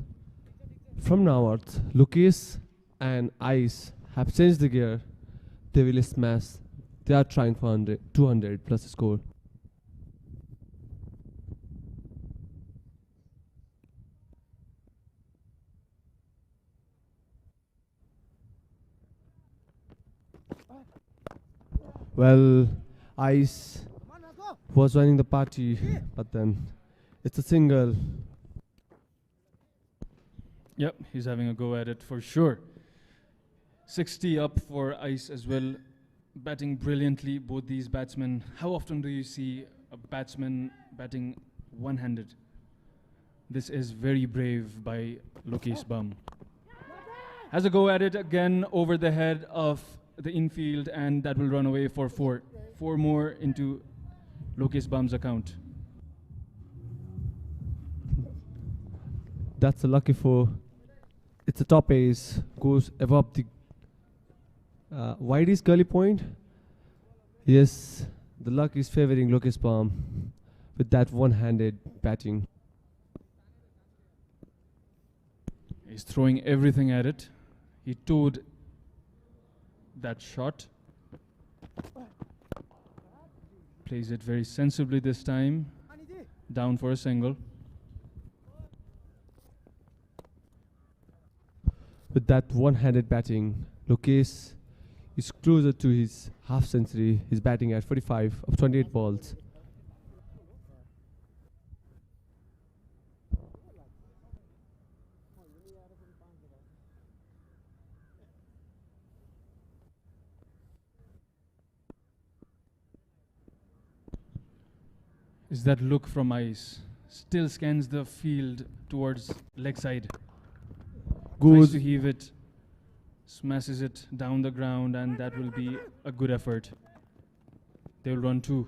S2: From now on, Lokesh and Aaish have changed the gear. They will smash. They are trying for 200 plus a score. Well, Aaish was joining the party, but then it's a single.
S3: Yep, he's having a go at it for sure. 60 up for Aaish as well. Batting brilliantly, both these batsmen. How often do you see a batsman batting one-handed? This is very brave by Lokesh Bam. Has a go at it again over the head of the infield, and that will run away for 4. 4 more into Lokesh Bam's account.
S2: That's a lucky 4. It's a top ace, goes above the wide is curly point. Yes, the luck is favoring Lokesh Bam with that one-handed batting.
S3: He's throwing everything at it. He towed that shot. Plays it very sensibly this time. Down for a single.
S2: With that one-handed batting, Lokesh is closer to his half century. He's batting at 45 of 28 balls.
S3: Is that look from Aaish? Still scans the field towards leg side. Tries
S2: Goes
S3: to heave it, smashes it down the ground, and that will be a good effort. They will run two.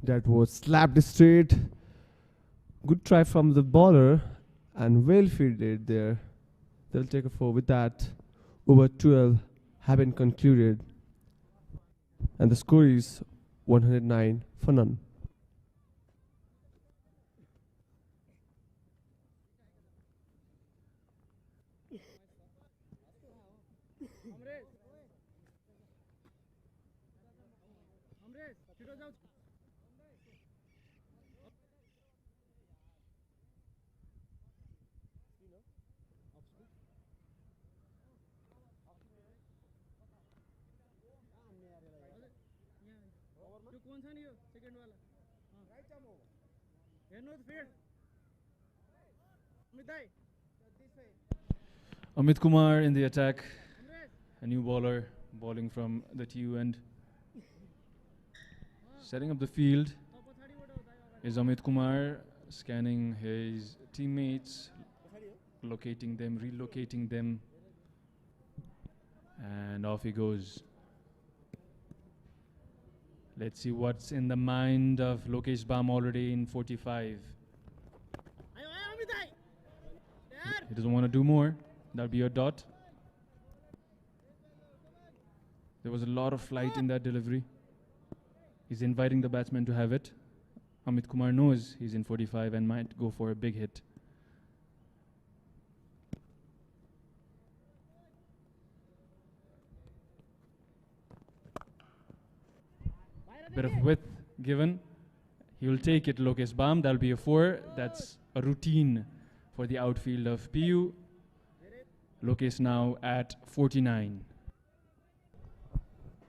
S2: that was slapped straight. Good try from the bowler and well fielded there. They'll take a 4 with that. Over 12 have been concluded. And the score is 109 for none.
S3: Amit Kumar in the attack, a new bowler bowling from the TU end. Setting up the field is Amit Kumar, scanning his teammates, locating them, relocating them, and off he goes. Let's see what's in the mind of Lokesh Bam already in 45. He doesn't want to do more. That'll be a dot. There was a lot of flight in that delivery. He's inviting the batsman to have it. Amit Kumar knows he's in 45 and might go for a big hit. Bit of width given. He will take it, Lokesh Bam. That'll be a 4. That's a routine for the outfield of PU. Lokesh now at 49.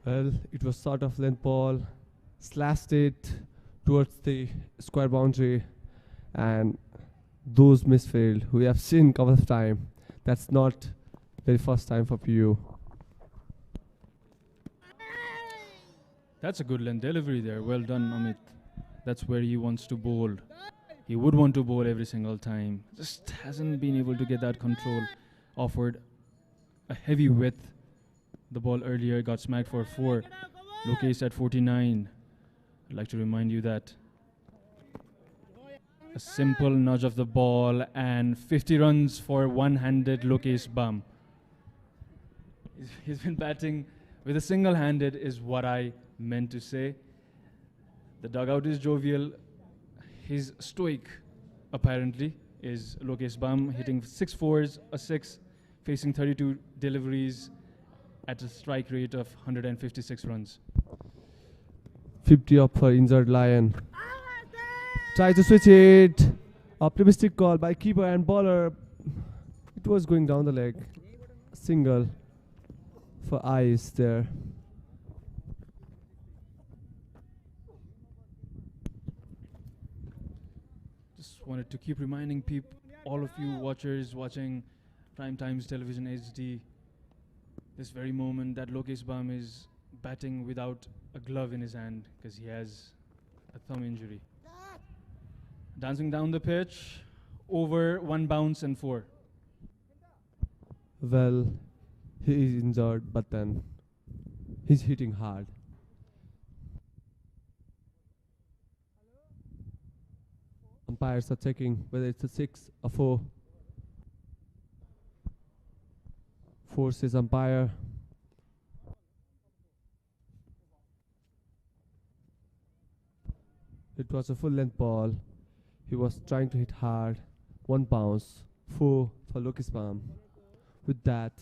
S2: Well, it was sort of length ball, slashed it towards the square boundary, and those misfield we have seen a couple of times. That's not very first time for PU.
S3: That's a good length delivery there. Well done, Amit. That's where he wants to bowl. He would want to bowl every single time. Just hasn't been able to get that control. Offered a heavy width. The ball earlier got smacked for 4. Lokesh at 49. I'd like to remind you that a simple nudge of the ball and 50 runs for one-handed Lokesh Bam. He's been batting with a single-handed is what I meant to say. The dugout is jovial. He's stoic, apparently, is Lokesh Bam, hitting 6 fours, a 6, facing 32 deliveries at a strike rate of 156 runs.
S2: 50 up for injured Lion. Try to switch it. Optimistic call by keeper and bowler. It was going down the leg. Single for Aaish there.
S3: Just wanted to keep reminding all of you watchers watching Prime Times Television HD, this very moment that Lokesh Bam is batting without a glove in his hand because he has a thumb injury. Dancing down the pitch, over 1 bounce and 4.
S2: Well, he is injured, but then he's hitting hard. Umpires are checking whether it's a 6 or 4. 4 says umpire. It was a full length ball. He was trying to hit hard. 1 bounce. 4 for Lokesh Bam. With that,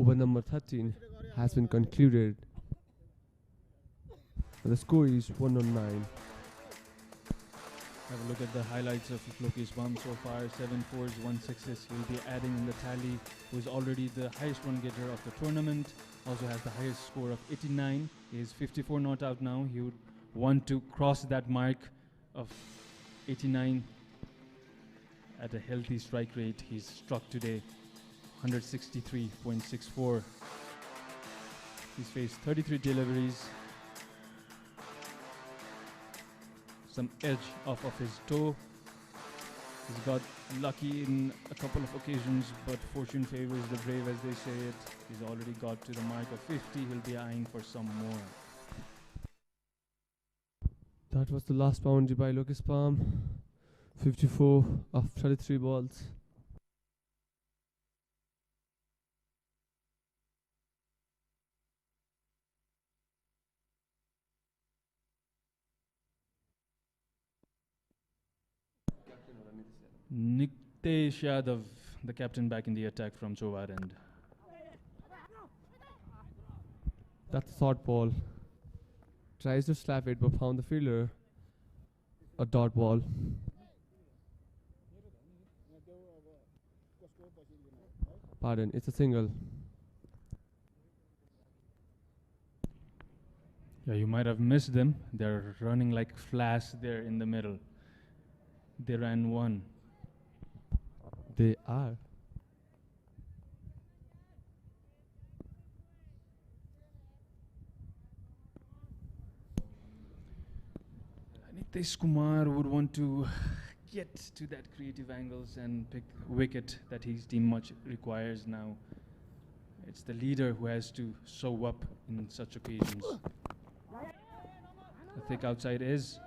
S2: over number 13 has been concluded. And the score is 109.
S3: Have a look at the highlights of Lokesh Bam so far. 7 fours, 1 sixes. He'll be adding in the tally, who is already the highest run getter of the tournament. Also has the highest score of 89. He is 54 not out now. He would want to cross that mark of 89 at a healthy strike rate. He's struck today 163.64. He's faced 33 deliveries. Some edge off of his toe. He's got lucky in a couple of occasions, but fortune favors the brave, as they say it. He's already got to the mark of 50. He'll be eyeing for some more.
S2: That was the last boundary by Lokesh Bam. 54 of 33 balls.
S3: Nitesh Yadav, the captain, back in the attack from Chovar end.
S2: That's a short ball. Tries to slap it but found the fielder. A dot ball. Pardon, it's a single.
S3: Yeah, you might have missed them. They're running like flash there in the middle. They ran 1.
S2: They are.
S3: Nitesh Kumar would want to get to that creative angles and pick wicket that his team much requires now. It's the leader who has to show up in such occasions. The thick outside is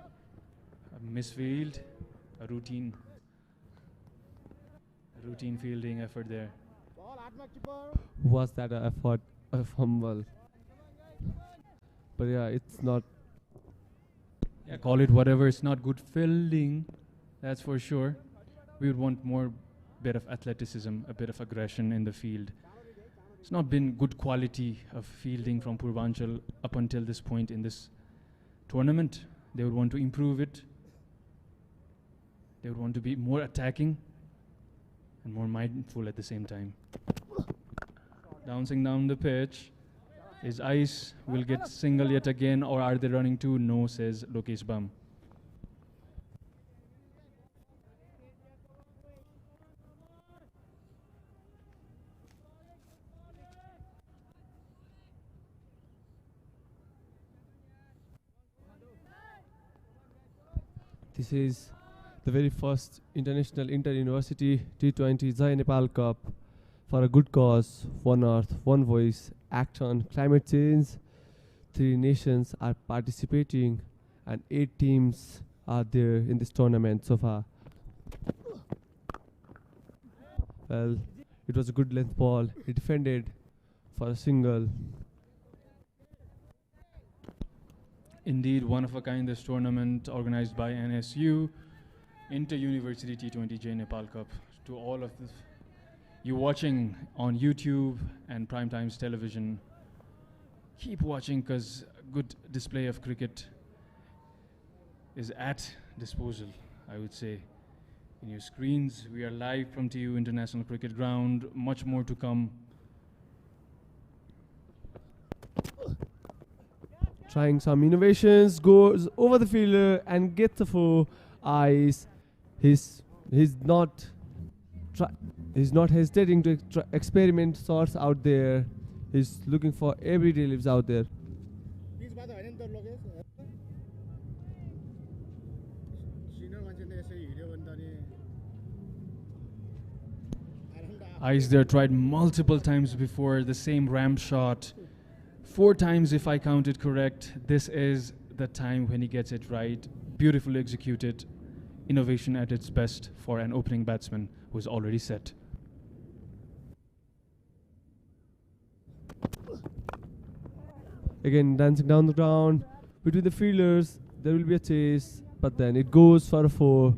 S3: a misfield, a routine fielding effort there.
S2: Was that an effort? A fumble? But yeah, it's not.
S3: Yeah, call it whatever. It's not good fielding, that's for sure. We would want more bit of athleticism, a bit of aggression in the field. It's not been good quality of fielding from Purbanchal up until this point in this tournament. They would want to improve it. They would want to be more attacking and more mindful at the same time. Bouncing down the pitch. Is Aaish will get single yet again, or are they running 2? No, says Lokesh Bam.
S2: This is the very first international inter-university T20 Zai Nepal Cup for a good cause. One Earth, One Voice, act on climate change. 3 nations are participating and 8 teams are there in this tournament so far. Well, it was a good length ball. It defended for a single.
S3: Indeed, one of a kind this tournament organized by NSU, Inter-University T20 J Nepal Cup. To all of you watching on YouTube and Prime Times Television, keep watching because a good display of cricket is at disposal, I would say, in your screens. We are live from TU International Cricket Ground. Much more to come.
S2: Trying some innovations, goes over the fielder and gets the 4. Aaish. He's not hesitating to experiment shots out there. He's looking for everyday lives out there.
S3: Aaish there tried multiple times before the same ramp shot. 4 times if I counted correct. This is the time when he gets it right. Beautifully executed innovation at its best for an opening batsman who is already set.
S2: Again, dancing down the ground. Between the fielders, there will be a chase, but then it goes for a 4.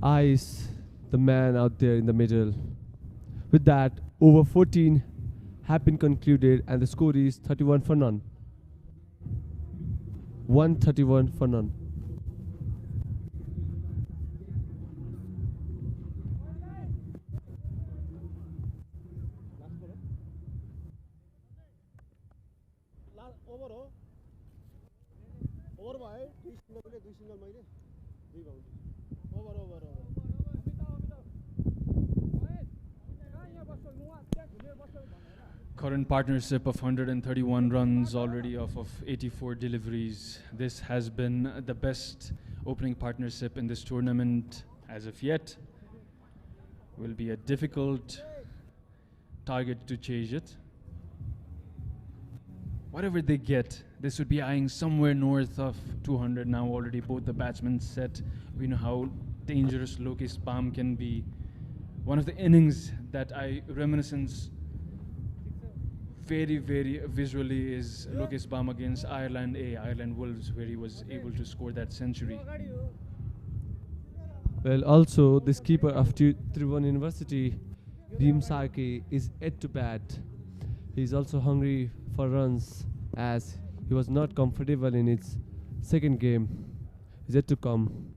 S2: Aaish, the man out there in the middle. With that, over 14 have been concluded and the score is 31 for none. 131 for none.
S3: Current partnership of 131 runs already off of 84 deliveries. This has been the best opening partnership in this tournament as of yet. Will be a difficult target to chase it. Whatever they get, this would be eyeing somewhere north of 200 now already. Both the batsmen set. We know how dangerous Lokesh Bam can be. One of the innings that I reminiscence very, very visually is Lokesh Bam against Ireland Wolves, where he was able to score that century.
S2: Well, also, this keeper of Tribhuvan University, Bhim Sarke, is yet to bat. He's also hungry for runs as he was not comfortable in his second game. He's yet to come.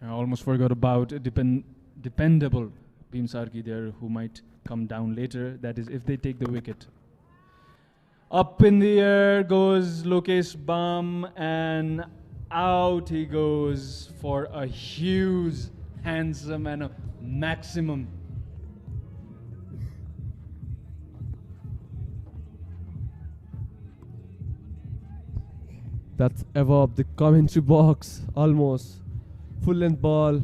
S3: I almost forgot about dependable Bhim Sarke there, who might come down later. That is, if they take the wicket. Up in the air goes Lokesh Bam, and out he goes for a huge, handsome, and a maximum.
S2: That's above the commentary box, almost. Full length ball,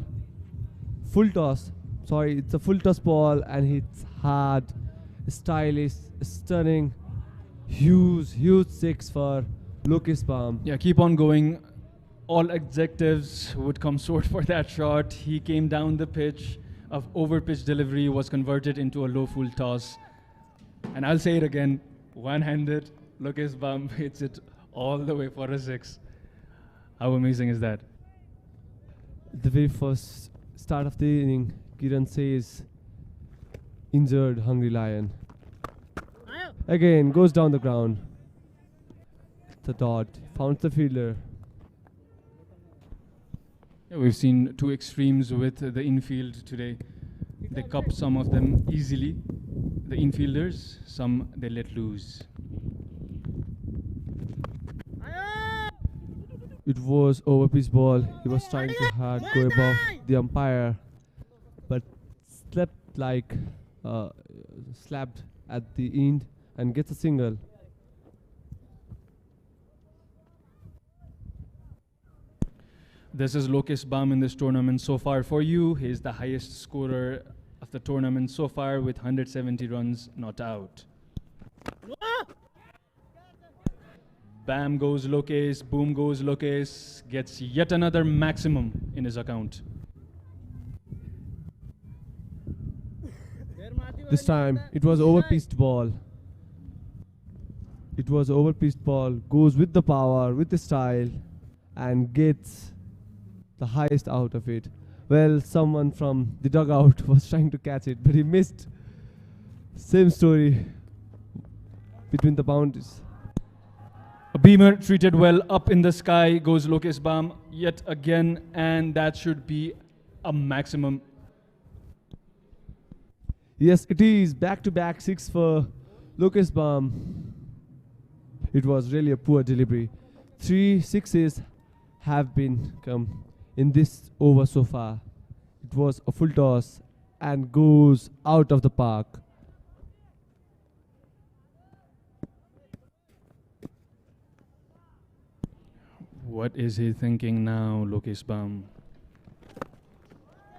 S2: full toss. Sorry, it's a full toss ball and it's hard, stylish, stunning. Huge 6 for Lokesh Bam.
S3: Yeah, keep on going. All adjectives would come short for that shot. He came down the pitch of over pitch delivery, was converted into a low full toss. And I'll say it again, one-handed, Lokesh Bam hits it all the way for a 6. How amazing is that?
S2: The very first start of the inning, Kiran says, injured Hungry Lion. Again, goes down the ground. The dot found the fielder.
S3: Yeah, we've seen two extremes with the infield today. They cup some of them easily. The infielders, some they let loose.
S2: It was over pitch ball. He was trying to hard go above the umpire, but slapped at the end and gets a single.
S3: This is Lokesh Bam in this tournament so far. For you, he is the highest scorer of the tournament so far with 170 runs not out. Bam goes Lokesh, boom goes Lokesh, gets yet another maximum in his account.
S2: This time, it was over-pitched ball. It was over-pitched ball, goes with the power, with the style, and gets the highest out of it. Well, someone from the dugout was trying to catch it, but he missed. Same story between the boundaries.
S3: A beamer treated well, up in the sky goes Lokesh Bam yet again, and that should be a maximum.
S2: Yes, it is back-to-back 6 for Lokesh Bam. It was really a poor delivery. 3 6s have been come in this over so far. It was a full toss and goes out of the park.
S3: What is he thinking now, Lokesh Bam?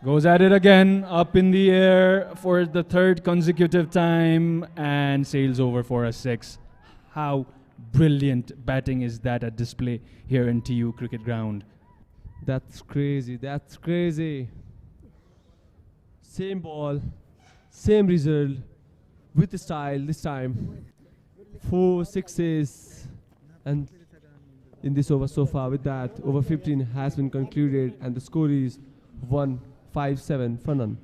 S3: Goes at it again, up in the air for the third consecutive time, and sails over for a 6. How brilliant batting is that at display here in TU Cricket Ground?
S2: That's crazy. That's crazy. Same ball, same result, with style this time. 4 6s, and in this over so far. With that, over 15 has been concluded, and the score is 1-5-7 for none.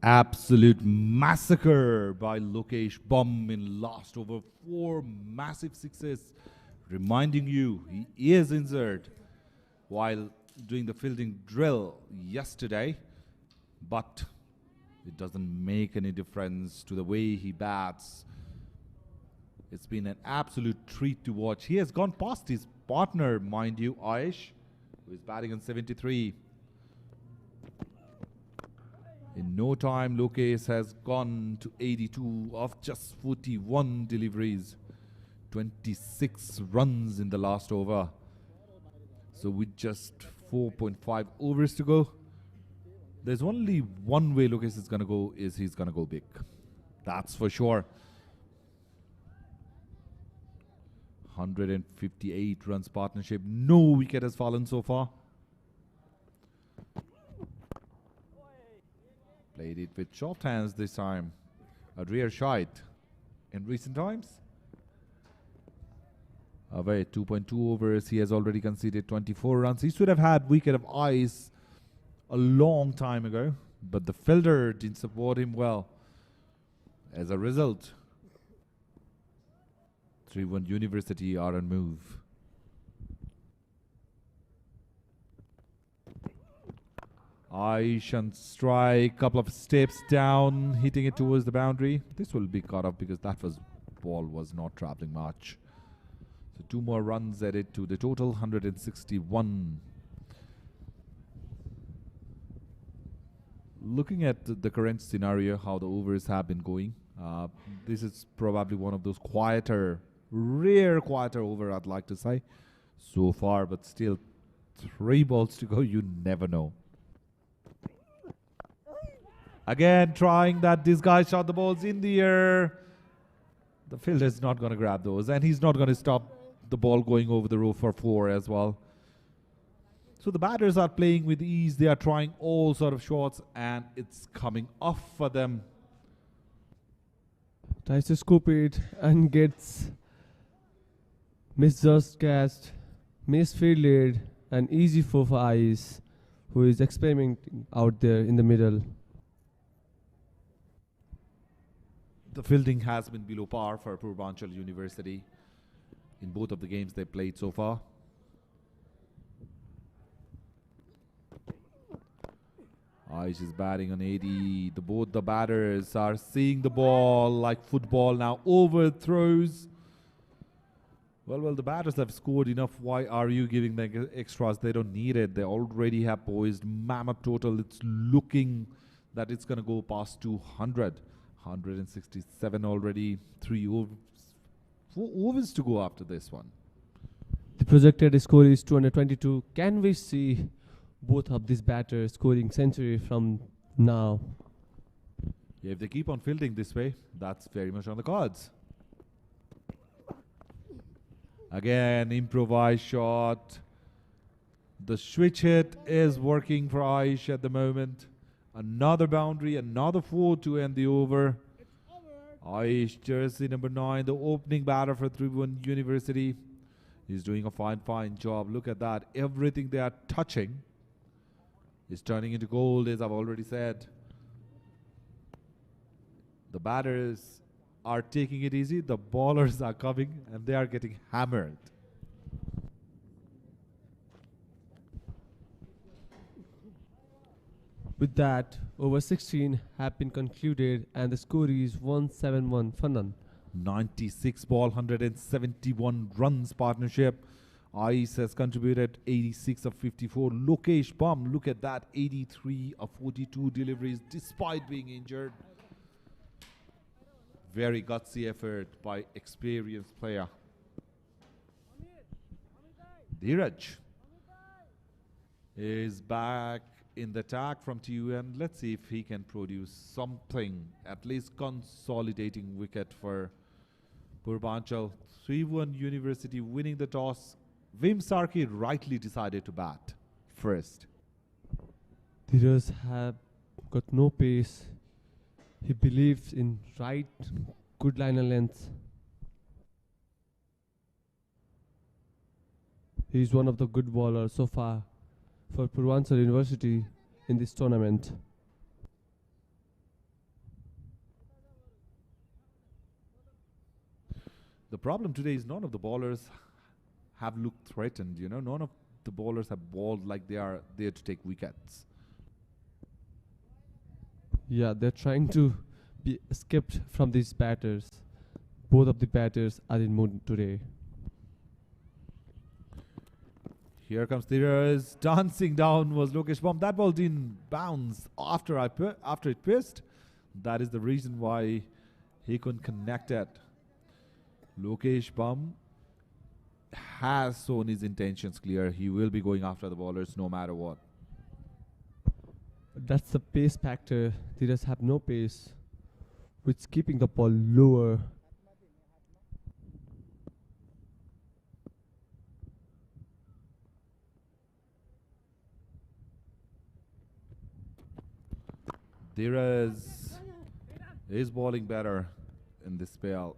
S1: Absolute massacre by Lokesh Bam in last over. 4 massive sixes, reminding you he is injured while doing the fielding drill yesterday, but it doesn't make any difference to the way he bats. It's been an absolute treat to watch. He has gone past his partner, mind you, Aaish, who is batting on 73. In no time, Lokesh has gone to 82 of just 41 deliveries. 26 runs in the last over. So with just 4.5 overs to go, there's only one way Lokesh is going to go, is he's going to go big. That's for sure. 158 runs partnership. No wicket has fallen so far. Played it with soft hands this time. A rare sight in recent times. Away 2.2 overs. He has already conceded 24 runs. He should have had wicket of ice a long time ago, but the fielder didn't support him well. As a result, 3-1 University are on move. Aaish on strike, couple of steps down, hitting it towards the boundary. This will be caught up because that ball was not traveling much. So 2 more runs added to the total, 161. Looking at the current scenario, how the overs have been going, this is probably one of those rare quieter over, I'd like to say, so far, but still 3 balls to go, you never know. Again, trying that disguise shot, the ball's in the air. The fielder's not going to grab those, and he's not going to stop the ball going over the row for 4 as well. So the batters are playing with ease. They are trying all sort of shots, and it's coming off for them.
S2: Tries to scoop it and gets misjudged cast, misfielded, and easy for Aaish, who is experimenting out there in the middle.
S1: The fielding has been below par for Purbanchal University in both of the games they played so far. Aaish is batting on 80. Both the batters are seeing the ball like football now. Overthrows. Well, the batters have scored enough. Why are you giving them extras? They don't need it. They already have poised mammoth total. It's looking that it's going to go past 200. 167 already. 3 overs. 4 overs to go after this one.
S2: The projected score is 222. Can we see both of these batters scoring century from now?
S1: Yeah, if they keep on fielding this way, that's very much on the cards. Again, improvised shot. The switch hit is working for Aaish at the moment. Another boundary, another 4 to end the over. Aaish, jersey number 9, the opening batter for 3-1 University. He's doing a fine job. Look at that. Everything they are touching is turning into gold, as I've already said. The batters are taking it easy. The bowlers are coming and they are getting hammered.
S2: With that, over 16 have been concluded, and the score is 171 for none.
S1: 96 ball, 171 runs partnership. Aaish has contributed 86 of 54. Lokesh Bam, look at that, 83 of 42 deliveries despite being injured. Very gutsy effort by experienced player. Dheeraj. is back in the attack from TU, and let's see if he can produce something, at least consolidating wicket for Purbanchal. 3-1 University winning the toss. Vim Sarki rightly decided to bat first.
S2: Dheeraj have got no pace. He believes in right, good liner length. He is one of the good bowlers so far for Purbanchal University in this tournament.
S1: The problem today is none of the bowlers have looked threatened. You know, none of the bowlers have bowled like they are there to take wickets.
S2: Yeah, they're trying to be escaped from these batters. Both of the batters are in mood today.
S1: Here comes Dheeraj. Dancing down was Lokesh Bam. That ball didn't bounce after it pierced. That is the reason why he couldn't connect it. Lokesh Bam has shown his intentions clear. He will be going after the bowlers no matter what.
S2: That's the pace factor. Dheeraj have no pace, which is keeping the ball lower.
S1: Dheeraj is bowling better in this spell.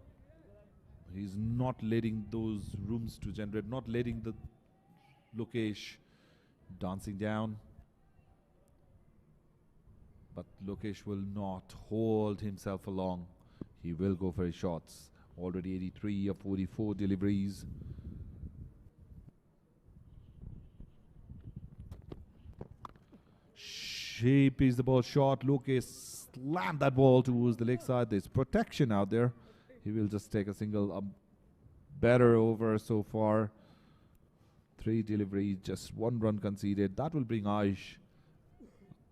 S1: He's not letting those rooms to generate, not letting the Lokesh dancing down. But Lokesh will not hold himself for long. He will go for his shots. Already 83 of 44 deliveries. Shape is the ball shot. Lokesh slammed that ball towards the leg side. There's protection out there. He will just take a single, better over so far. 3 deliveries, just 1 run conceded. That will bring Aaish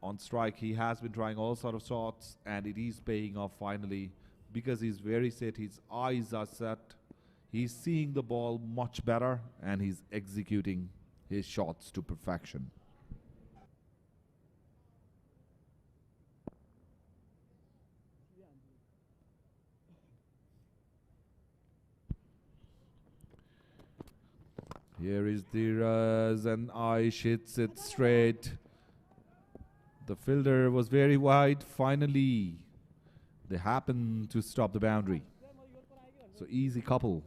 S1: on strike. He has been trying all sort of shots, and it is paying off finally because he's very set. His eyes are set. He's seeing the ball much better, and he's executing his shots to perfection. Here is Dheeraj, and Aaish hits it straight. The fielder was very wide. Finally, they happen to stop the boundary. So easy couple.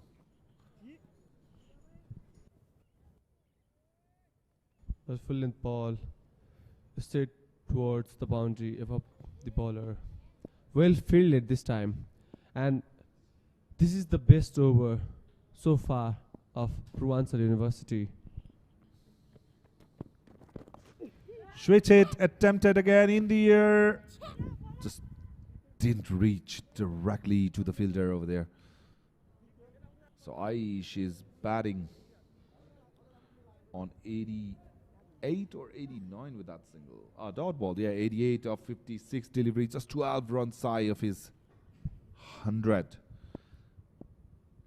S2: A full length ball straight towards the boundary of the bowler. Well fielded this time. And this is the best over so far of Purbanchal University.
S1: Switch hit attempted again in the air. Just didn't reach directly to the fielder over there. So Aaish is batting on 88 or 89 with that single. Dot ball, yeah, 88 of 56 delivery, just 12 runs shy of his 100.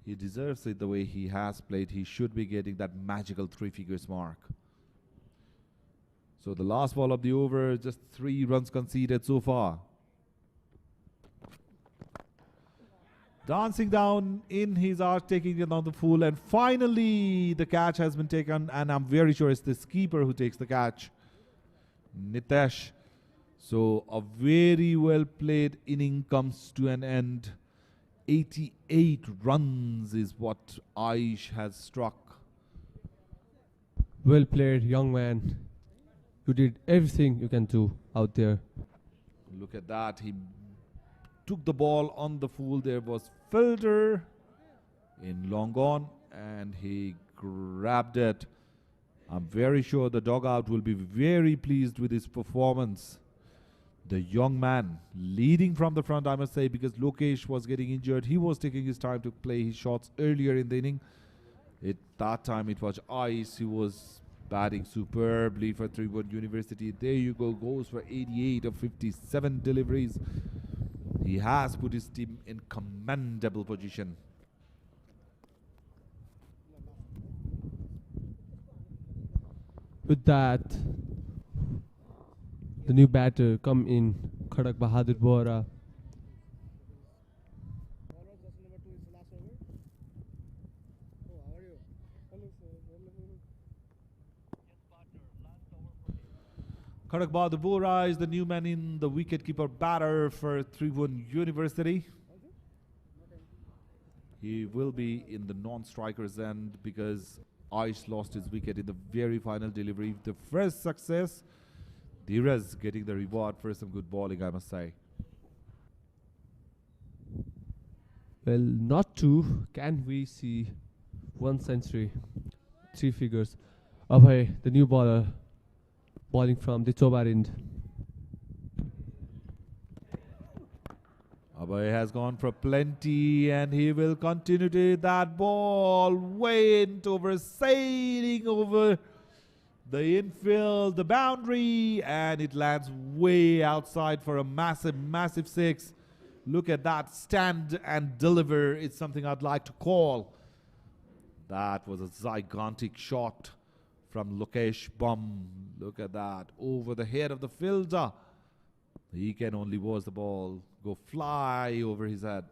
S1: He deserves it the way he has played. He should be getting that magical 3 figures mark. So the last ball of the over, just 3 runs conceded so far. Dancing down in his arc, taking it on the full, and finally the catch has been taken, and I'm very sure it's the keeper who takes the catch, Nitesh. So a very well played inning comes to an end. 88 runs is what Aaish has struck.
S2: Well played, young man. You did everything you can do out there.
S1: Look at that. He took the ball on the full. There was fielder in long on, and he grabbed it. I'm very sure the dugout will be very pleased with his performance. The young man leading from the front, I must say, because Lokesh was getting injured. He was taking his time to play his shots earlier in the inning. At that time, it was Aaish who was batting superbly for 3-1 University. There you go, goes for 88 of 57 deliveries. He has put his team in commendable position.
S2: With that, the new batter come in, Khadak Bahadur Bora.
S1: Khadak Bahadur Bora is the new man in the wicketkeeper batter for Tribhuvan University. He will be in the non-strikers end because Aaish lost his wicket in the very final delivery. The first success, Dheeraj getting the reward for some good bowling, I must say.
S2: Well, not two. Can we see 1 century? 3 figures. Abhay, the new bowler, bowling from the Chobar end.
S1: Abhay has gone for plenty and he will continue to hit that ball went over, sailing over the infield, the boundary, and it lands way outside for a massive 6. Look at that, stand and deliver. It's something I'd like to call. That was a gigantic shot from Lokesh Bam. Look at that, over the head of the fielder. He can only watch the ball go fly over his head.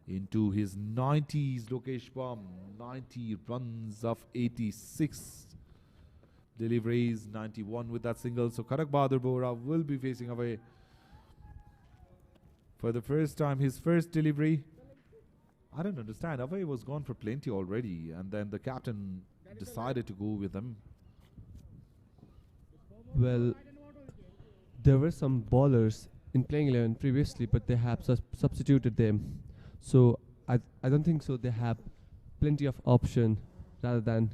S1: Into his 90s, Lokesh Bam. 90 runs of 86 deliveries, 91 with that single. So Khadak Bahadur Bora will be facing away for the first time. His first delivery. I don't understand. Away was gone for plenty already, and then the captain decided to go with him.
S2: Well, there were some bowlers in playing 11 previously, but they have substituted them. So I don't think so. They have plenty of option rather than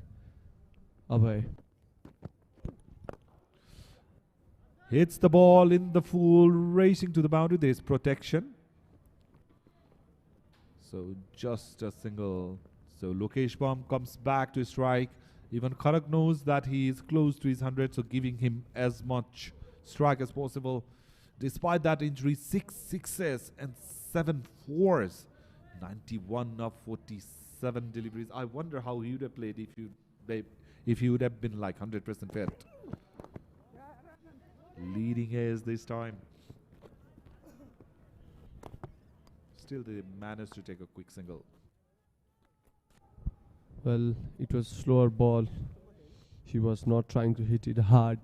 S2: Abhay.
S1: Hits the ball in the full, racing to the boundary. There is protection. So just a single. So Lokesh Bam comes back to strike. Even Khadak knows that he is close to his 100, so giving him as much strike as possible. Despite that injury, 6 sixes and 7 fours. 91 of 47 deliveries. I wonder how he would have played if he would have been like 100% fit. Leading as this time. Still they managed to take a quick single.
S2: Well, it was slower ball. He was not trying to hit it hard.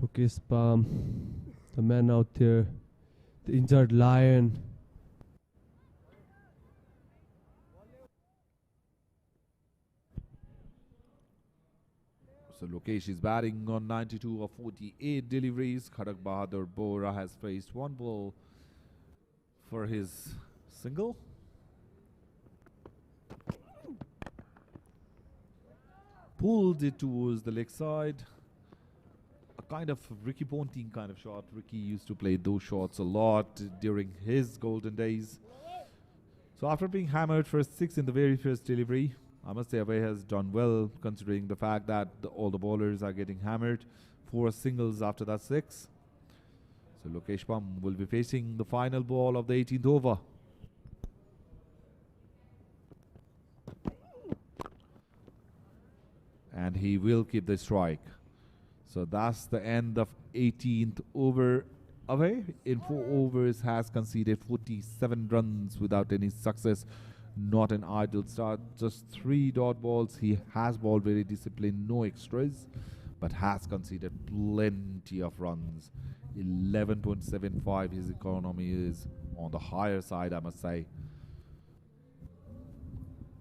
S2: Lokesh Bam, the man out there, the injured lion.
S1: So Lokesh is batting on 92 of 48 deliveries. Khadak Bahadur Bora has faced 1 ball for his single. Pulled it towards the leg side. A kind of Ricky Ponting kind of shot. Ricky used to play those shots a lot during his golden days. So after being hammered for 6 in the very first delivery, I must say Abhay has done well considering the fact that all the bowlers are getting hammered. 4 singles after that 6. So Lokesh Bam will be facing the final ball of the 18th over. And he will keep the strike. So that's the end of 18th over. Away in 4 overs has conceded 47 runs without any success. Not an ideal start, just 3 dot balls. He has bowled very disciplined, no extras, but has conceded plenty of runs. 11.75, his economy is on the higher side, I must say.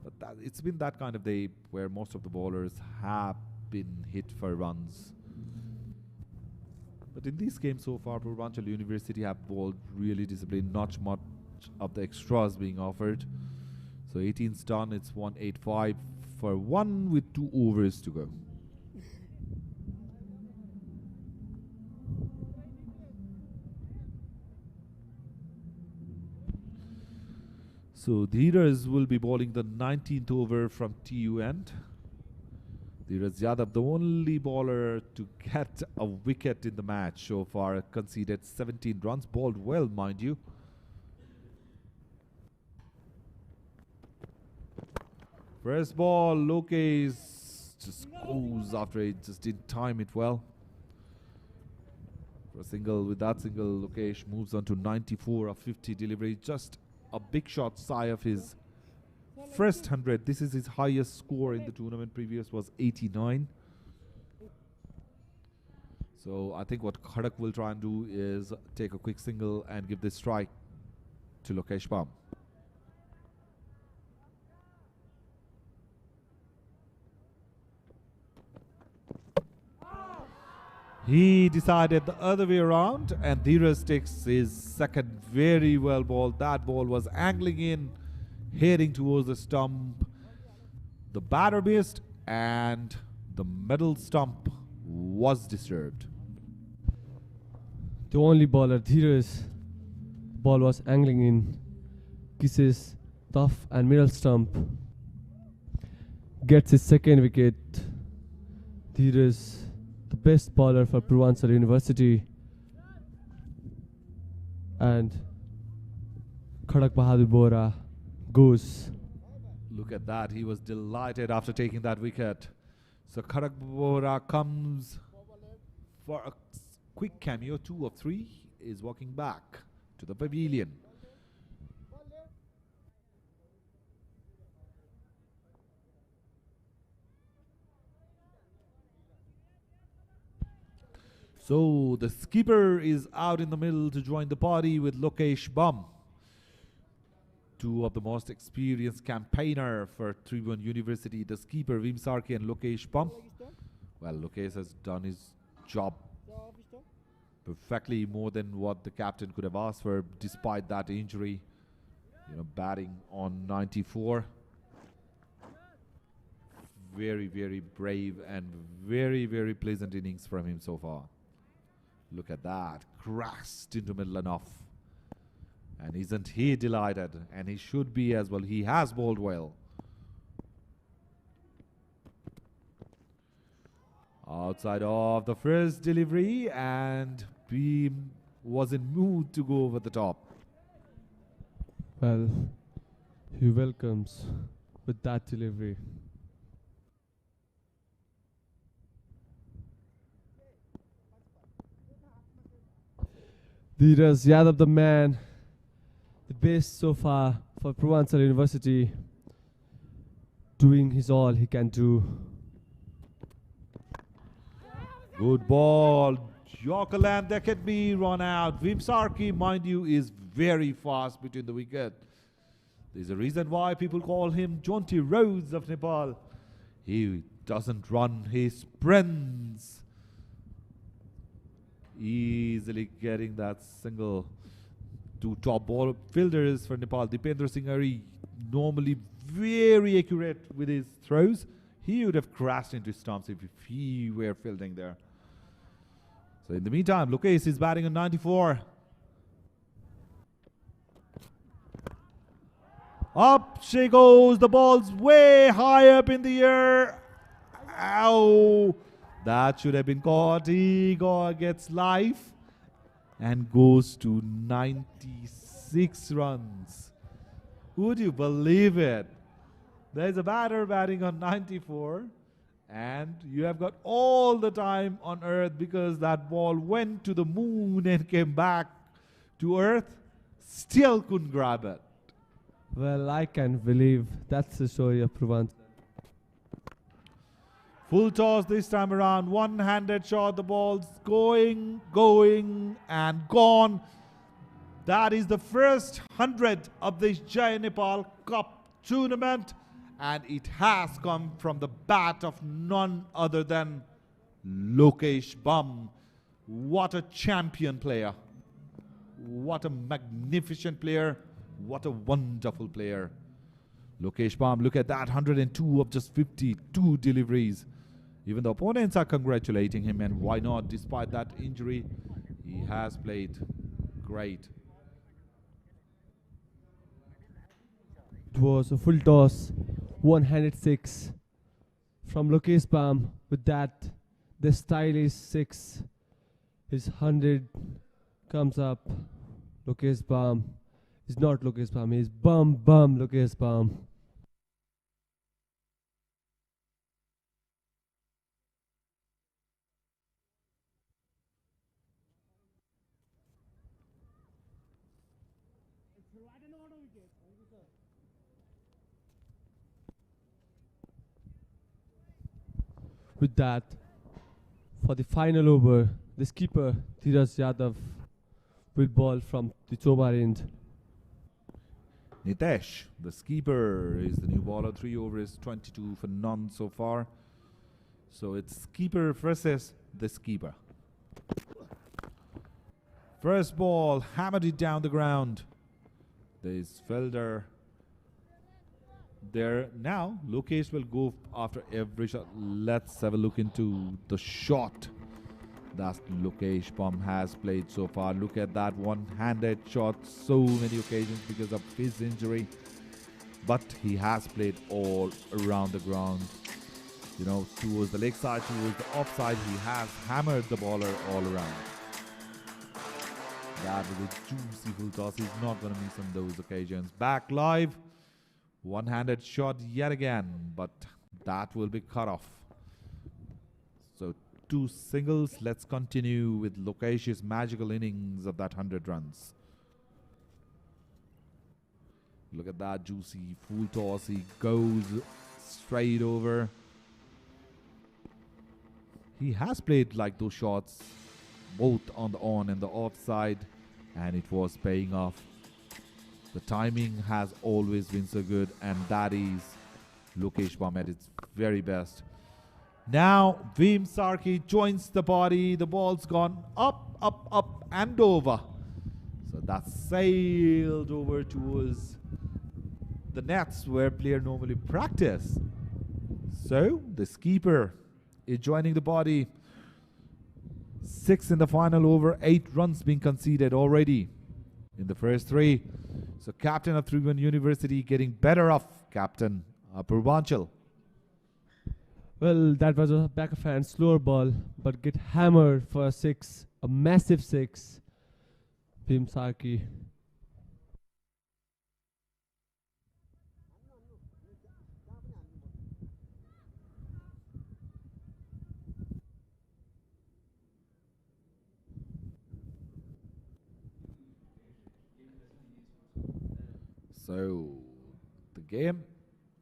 S1: But it's been that kind of day where most of the bowlers have been hit for runs. But in these games so far, Purbanchal University have bowled really disciplined, not much of the extras being offered. So 18's done, it's 185 for 1 with 2 overs to go. So Dheeraj will be bowling the 19th over from TU end. Dheeraj Yadav, the only bowler to get a wicket in the match so far, conceded 17 runs, bowled well, mind you. First ball, Lokesh just goes after it, just didn't time it well. For a single, with that single, Lokesh moves on to 94 of 50 delivery. Just a big shot shy of his first 100. This is his highest score in the tournament. Previous was 89. So I think what Khadak will try and do is take a quick single and give this strike to Lokesh Bam. He decided the other way around, and Dheeraj takes his second very well ball. That ball was angling in, heading towards the stump. The batter missed, and the middle stump was disturbed.
S2: The only bowler, Dheeraj, ball was angling in, kisses tough and middle stump. Gets his second wicket. Dheeraj, the best bowler for Purbanchal University, and Khadak Bahadur Bora goes.
S1: Look at that, he was delighted after taking that wicket. So Khadak Bora comes for a quick cameo, 2 of 3, is walking back to the pavilion. So the skipper is out in the middle to join the party with Lokesh Bam, 2 of the most experienced campaigner for Tribhuvan University. The skipper Vim Sarki and Lokesh Bam. Well, Lokesh has done his job perfectly, more than what the captain could have asked for, despite that injury. You know, batting on 94. Very, very brave and very, very pleasant innings from him so far. Look at that, crashed into middle and off. And isn't he delighted? And he should be as well. He has bowled well. Outside of the first delivery, and Beam was in mood to go over the top.
S2: Well, he welcomes with that delivery. Dheeraj Yadav, the man, the best so far for Purbanchal University, doing his all he can do.
S1: Good ball. Yorkerland, there can be run out. Vim Sarki, mind you, is very fast between the wicket. There's a reason why people call him Jaunty Rose of Nepal. He doesn't run, he sprints. Easily getting that single. 2 top ball fielders for Nepal. Dipendra Singh Ari, normally very accurate with his throws. He would have crashed into stumps if he were fielding there. So in the meantime, Lokesh is batting on 94. Up she goes. The ball's way high up in the air. Ow. That should have been caught. He gets life and goes to 96 runs. Would you believe it? There's a batter batting on 94, and you have got all the time on earth because that ball went to the moon and came back to earth. Still couldn't grab it.
S2: Well, I can't believe that's the story of Purbanchal.
S1: Full toss this time around. One-handed shot. The ball's going, and gone. That is the first 100 of this Jai Nepal Cup tournament. And it has come from the bat of none other than Lokesh Bam. What a champion player. What a magnificent player. What a wonderful player. Lokesh Bam, look at that, 102 of just 52 deliveries. Even the opponents are congratulating him, and why not? Despite that injury, he has played great.
S2: It was a full toss, one-handed 6 from Lokesh Bam. With that, the stylish 6. His 100 comes up. Lokesh Bam is not Lokesh Bam, he is Bam Lokesh Bam. With that, for the final over, the skipper Dheeraj Yadav will ball from the Chobar end.
S1: Nitesh, the skipper, is the new bowler. 3 overs, 22 for none so far. So it's skipper versus the skipper. First ball, hammered it down the ground. There's fielder there. Now, Lokesh will go after every shot. Let's have a look into the shot that Lokesh Bam has played so far. Look at that one-handed shot. So many occasions because of his injury. But he has played all around the ground. You know, towards the leg side, towards the offside. He has hammered the bowler all around. That was a juicy full toss. He's not going to miss on those occasions. Back live. One-handed shot yet again. But that will be cut off. So 2 singles. Let's continue with Lokesh's magical innings of that 100 runs. Look at that juicy full toss. He goes straight over. He has played like those shots, both on the on and the off side, and it was paying off. The timing has always been so good, and that is Lokesh Bam at its very best. Now Veem Sarki joins the body. The ball's gone up, up, up and over. So that sailed over towards the nets where player normally practice. So the skipper is joining the body. 6 in the final over, 8 runs being conceded already in the first 3. So captain of Tribhuvan University getting better off captain Purbanchal.
S2: Well, that was a backhand slower ball, but get hammered for a 6, a massive 6. Veem Sarki.
S1: So the game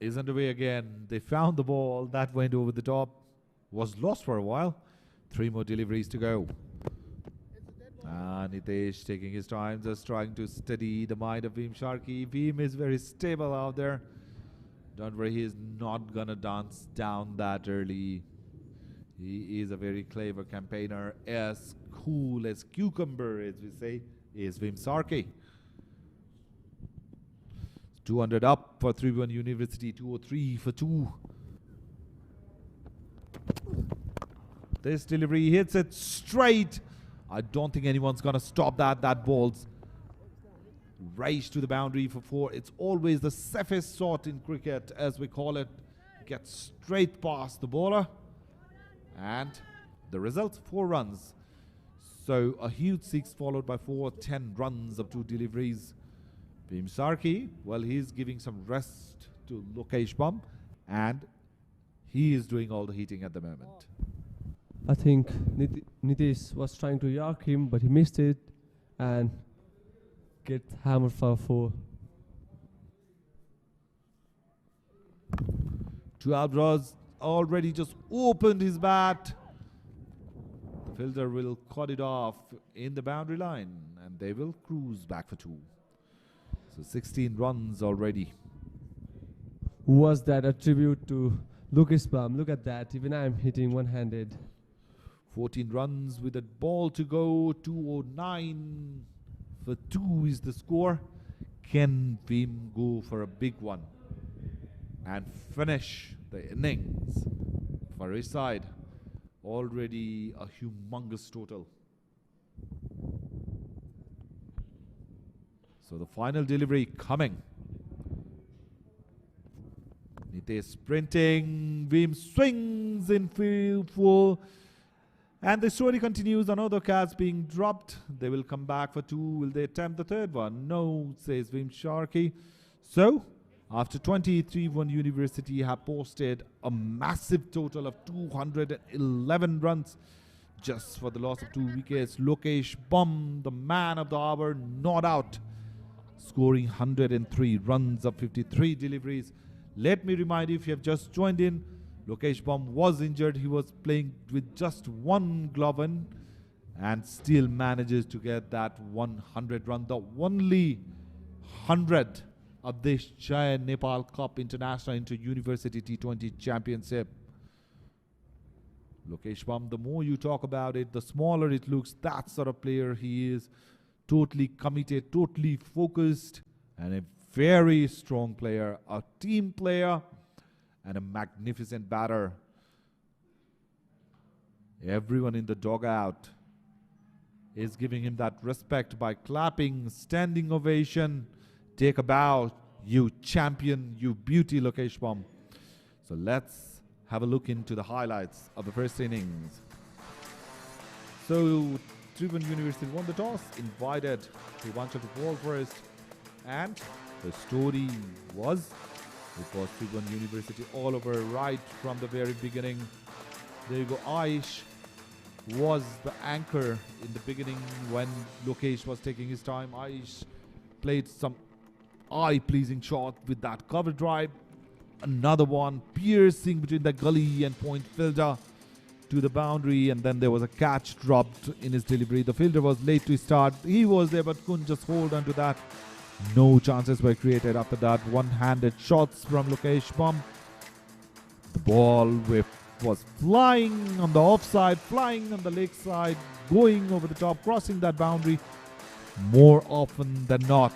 S1: is underway again. They found the ball that went over the top, was lost for a while. 3 more deliveries to go. And Nitesh taking his time, just trying to steady the mind of Veem Sarki. Veem is very stable out there. Don't worry, he is not gonna dance down that early. He is a very clever campaigner, as cool as cucumber, as we say, is Veem Sarki. 200 up for Tribhuvan University, 203 for 2. This delivery hits it straight. I don't think anyone's going to stop that. That ball's right to the boundary for 4. It's always the safest sort in cricket, as we call it. Gets straight past the bowler. And the result, 4 runs. So a huge 6 followed by 4, 10 runs of 2 deliveries. Veem Sarki, well, he's giving some rest to Lokesh Bam, and he is doing all the hitting at the moment.
S2: I think Nitish was trying to yark him, but he missed it and get hammered for 4.
S1: 12 draws already just opened his bat. The fielder will cut it off in the boundary line, and they will cruise back for 2. So 16 runs already.
S2: Was that a tribute to Lokesh Bam? Look at that, even I'm hitting one-handed.
S1: 14 runs with a ball to go. 209 for 2 is the score. Can Veem go for a big one and finish the innings for his side? Already a humongous total. So the final delivery coming. Nitesh sprinting. Veem swings in field full. And the story continues. Another catch being dropped. They will come back for 2. Will they attempt the 3rd one? No, says Veem Sarki. So, after 23, Tribhuvan University have posted a massive total of 211 runs just for the loss of 2 wickets. Lokesh Bam, the man of the hour, not out. scoring 103 runs of 53 deliveries. Let me remind you, if you have just joined in, Lokesh Bam was injured. He was playing with just one glove on and still manages to get that 100 run, the only 100 of this giant Nepal Cup International Inter-University T20 Championship. Lokesh Bam, the more you talk about it, the smaller it looks. That sort of player he is. Totally committed, totally focused, and a very strong player, a team player, and a magnificent batter. Everyone in the dugout is giving him that respect by clapping, standing ovation. Take a bow, you champion, you beauty, Lokesh Bam. So let's have a look into the highlights of the first innings. So Tribhuvan University won the toss, invited Purbanchal to bowl first, and the story was it was Tribhuvan University all over right from the very beginning. There you go. Aaish was the anchor in the beginning when Lokesh was taking his time. Aaish played some eye-pleasing shot with that cover drive. Another one piercing between the gully and point fielder to the boundary, and then there was a catch dropped in his delivery. The fielder was late to start. He was there but couldn't just hold on to that. No chances were created after that. One-handed shots from Lokesh Bam. The ball was flying on the offside, flying on the leg side, going over the top, crossing that boundary more often than not.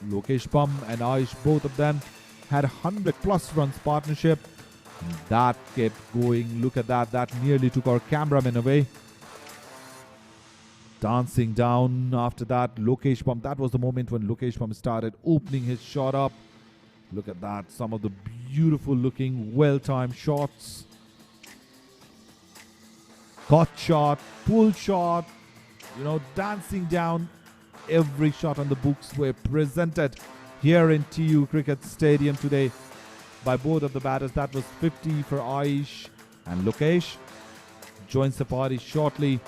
S1: Lokesh Bam and Aaish, both of them, had 100 plus runs partnership. And that kept going. Look at that. That nearly took our cameraman away. Dancing down after that. Lokesh Bam. That was the moment when Lokesh Bam started opening his shot up. Look at that. Some of the beautiful looking, well-timed shots. Cut shot, pull shot. You know, dancing down. Every shot on the books were presented here in TU Cricket Stadium today by both of the batters. That was 50 for Aaish, and Lokesh joins the party shortly.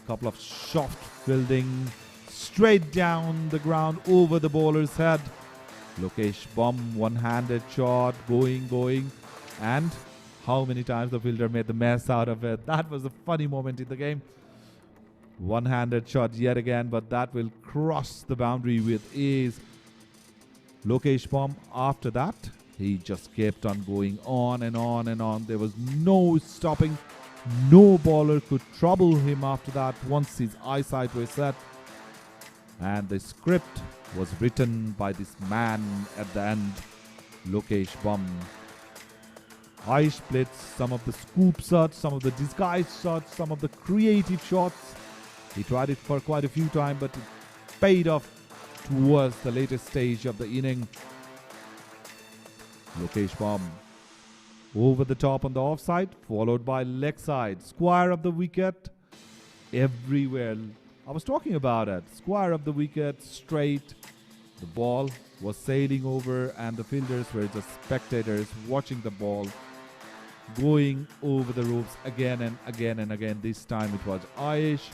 S1: A couple of soft fielding straight down the ground over the bowler's head. Lokesh Bam, one-handed shot, going, and how many times the fielder made the mess out of it. That was a funny moment in the game. One-handed shot yet again, but that will cross the boundary with ease. Lokesh Bam, after that, he just kept on going on and on and on. There was no stopping. No bowler could trouble him after that once his eyesight was set. And the script was written by this man at the end, Lokesh Bam. Aaish played some of the scoop shots, some of the disguised shots, some of the creative shots. He tried it for quite a few times, but it paid off towards the latest stage of the inning. Lokesh Bam over the top on the offside, followed by leg side. Square of the wicket everywhere. I was talking about it. Square of the wicket, straight. The ball was sailing over, and the fielders were just spectators watching the ball going over the ropes again and again and again. This time it was Aaish.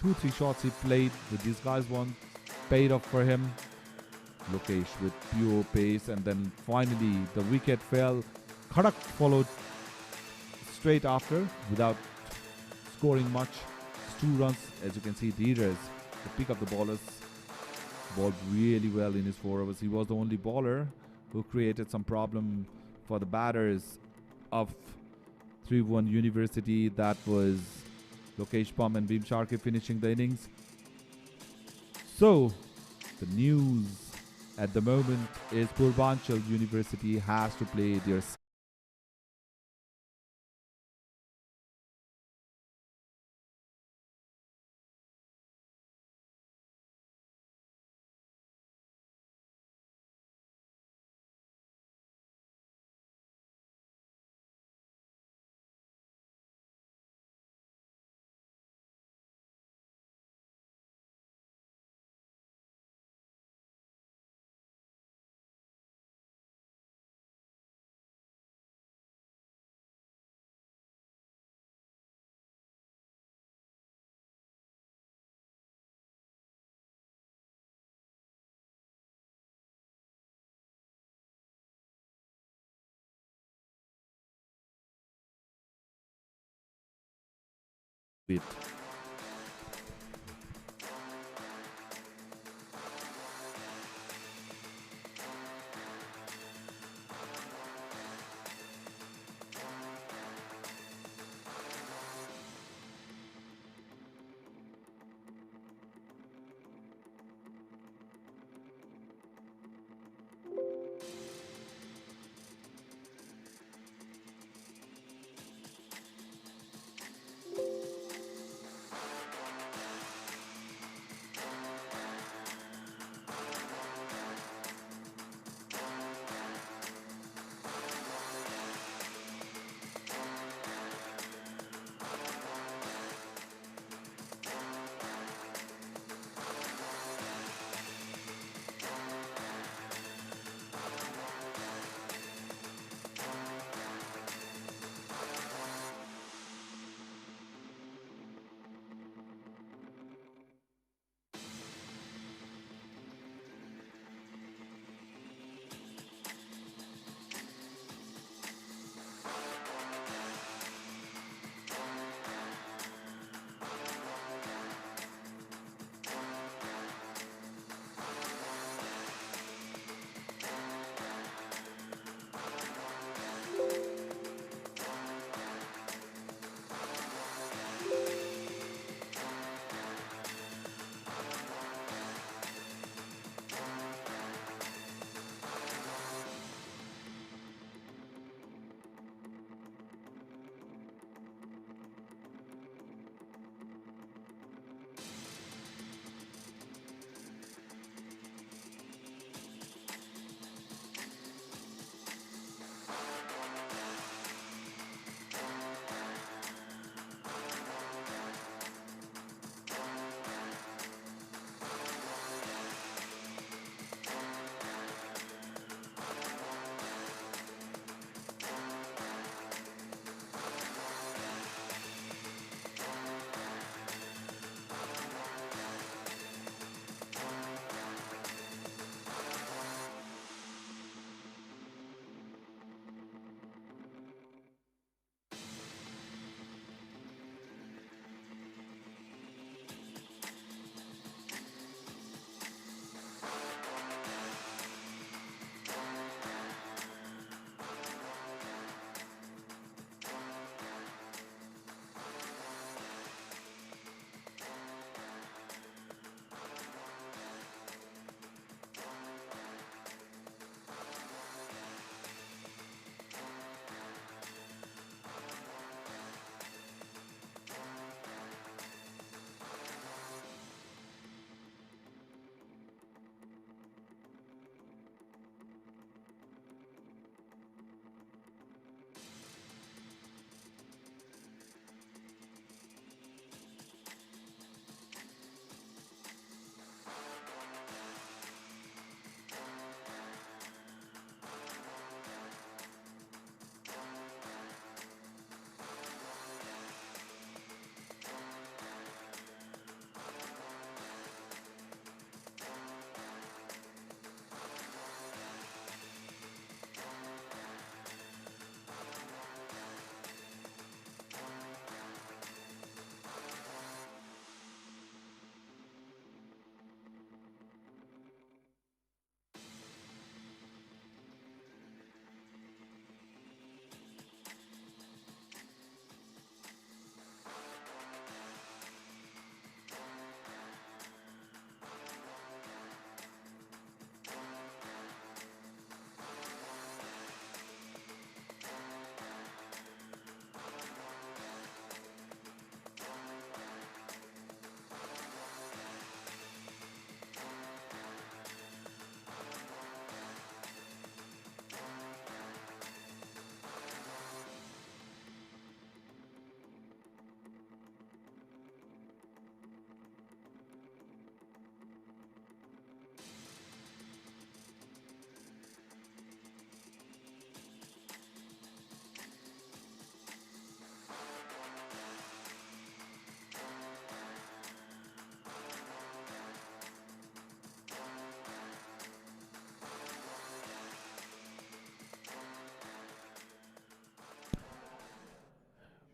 S1: 2-3 shots he played. The disguised one paid off for him. Lokesh with pure pace, and then finally the wicket fell. Khadak followed straight after without scoring much. It's 2 runs. As you can see, Dheeraj, the pick of the bowlers, bowled really well in his 4 overs. He was the only bowler who created some problem for the batters of Tribhuvan University. That was Lokesh Bam and Bhim Sharkey finishing the innings. So the news at the moment is Purbanchal University has to play their it.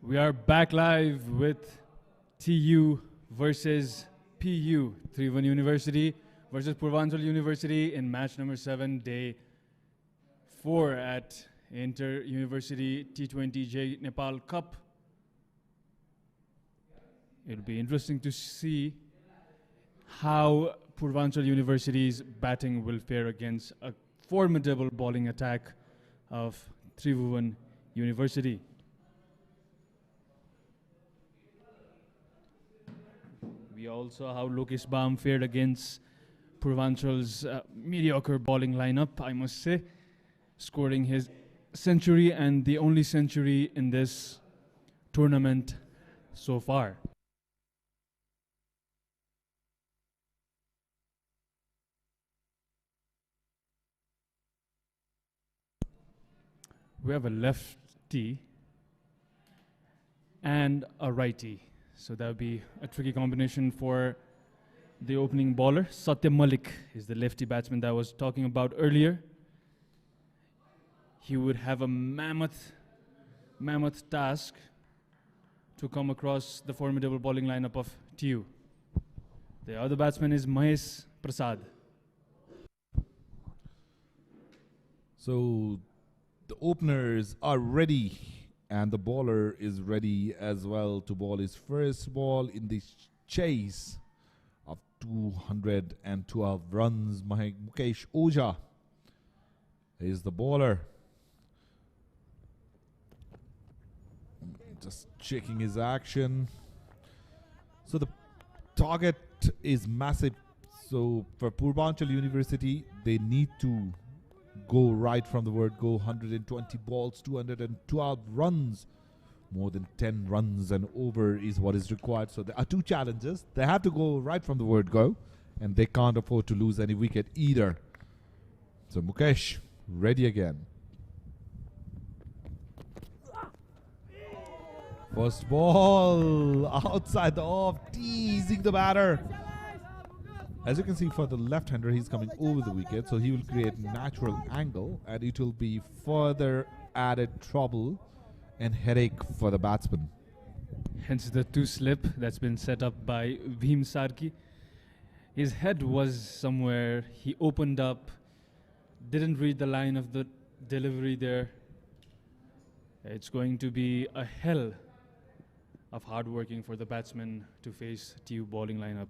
S3: We are back live with TU versus PU, Tribhuvan University versus Purbanchal University in match number 7, day 4 at Inter-University T20 J Nepal Cup. It'll be interesting to see how Purbanchal University's batting will fare against a formidable bowling attack of Tribhuvan University. We also saw how Lokesh Bam fared against Purbanchal's mediocre bowling lineup, I must say, scoring his century and the only century in this tournament so far. We have a lefty and a righty. So that would be a tricky combination for the opening bowler. Satya Malik is the lefty batsman that I was talking about earlier. He would have a mammoth task to come across the formidable bowling lineup of TU. The other batsman is Mahesh Prasad.
S1: So the openers are ready, and the bowler is ready as well to bowl his first ball in the chase of 212 runs. Mukesh Oja is the bowler. Just checking his action. So the target is massive. So for Purbanchal University, they need to go right from the word go. 120 balls, 212 runs. More than 10 runs and over is what is required. So there are two challenges. They have to go right from the word go, and they can't afford to lose any wicket either. So Mukesh, ready again. First ball outside the off, teasing the batter. As you can see, for the left-hander, he's coming over the wicket, so he will create natural angle, and it will be further added trouble and headache for the batsman.
S3: Hence the two slip that's been set up by Bhim Sarki. His head was somewhere. He opened up, didn't read the line of the delivery there. It's going to be a hell of hard working for the batsman to face TU bowling lineup.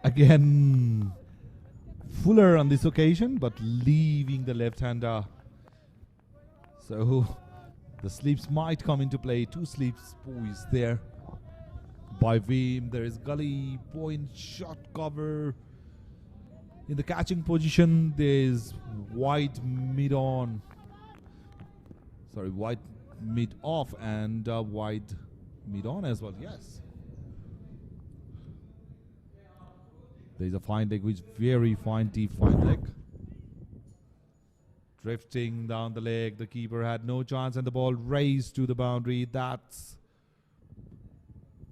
S1: Again, Fuller on this occasion, but leaving the left-hander. So the sleeps might come into play. Two sleeps poised there by Veem. There is gully, point, shot cover. In the catching position, there is wide mid-on. Sorry, wide mid-off and wide mid-on as well, yes. There is a fine leg, which is very fine, deep fine leg. Drifting down the leg, the keeper had no chance, and the ball raised to the boundary. That's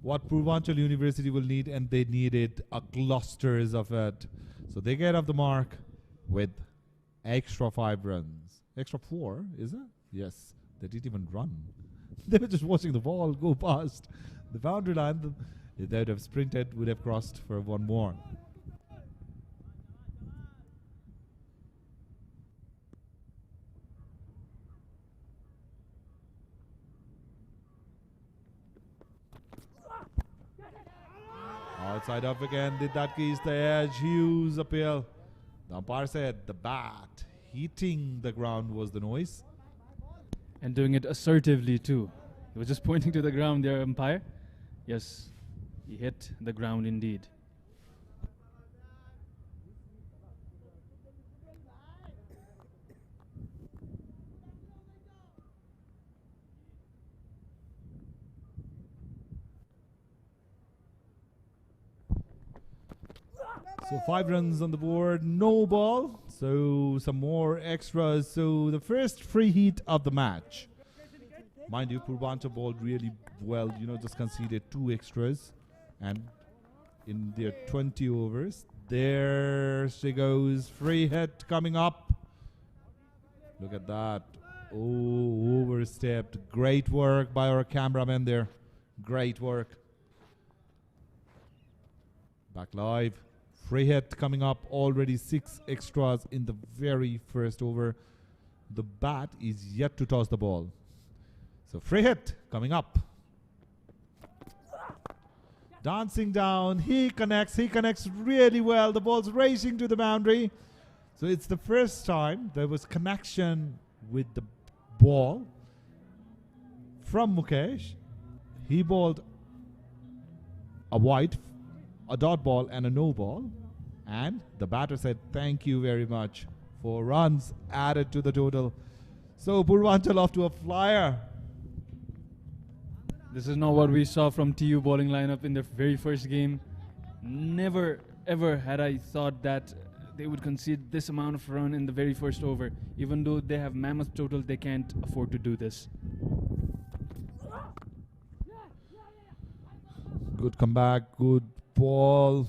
S1: what Purbanchal University will need, and they needed a clusters of it. So they get off the mark with extra 5 runs. Extra 4, is it? Yes, they didn't even run. They were just watching the ball go past the boundary line. If they would have sprinted, would have crossed for one more. Outside off again, did that keys the edge, Hughes appeal. The umpire said the bat hitting the ground was the noise.
S3: And doing it assertively too. He was just pointing to the ground there, umpire. Yes, he hit the ground indeed.
S1: So 5 runs on the board, no ball. So some more extras. So the first free hit of the match. Mind you, Purbanchal bowled really well, just conceded 2 extras. And in their 20 overs, there she goes. Free hit coming up. Look at that. Oh, overstepped. Great work by our cameraman there. Great work. Back live. Free hit coming up. Already 6 extras in the very first over. The bat is yet to toss the ball. So free hit coming up. Dancing down. He connects really well. The ball's racing to the boundary. So it's the first time there was connection with the ball from Mukesh. He bowled a white, a dot ball and a no ball. And the batter said, thank you very much. 4 runs added to the total. So Purbanchal off to a flyer.
S3: This is not what we saw from TU bowling lineup in their very first game. Never ever had I thought that they would concede this amount of run in the very first over. Even though they have mammoth total, they can't afford to do this.
S1: Good comeback, good ball.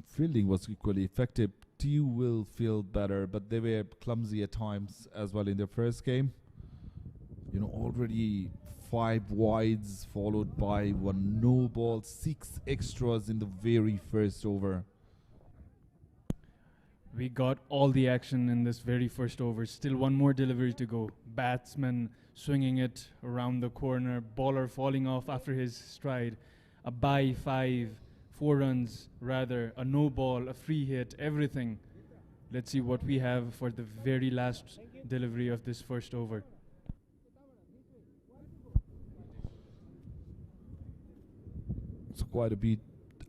S1: Fielding was equally effective. TU will feel better, but they were clumsy at times as well in their first game. You know, already 5 wides followed by 1 no ball, 6 extras in the very first over.
S3: We got all the action in this very first over. Still 1 more delivery to go. Batsman swinging it around the corner. Bowler falling off after his stride. A bye 5, 4 runs rather. A no ball, a free hit, everything. Let's see what we have for the very last delivery of this first over.
S1: So quite a bit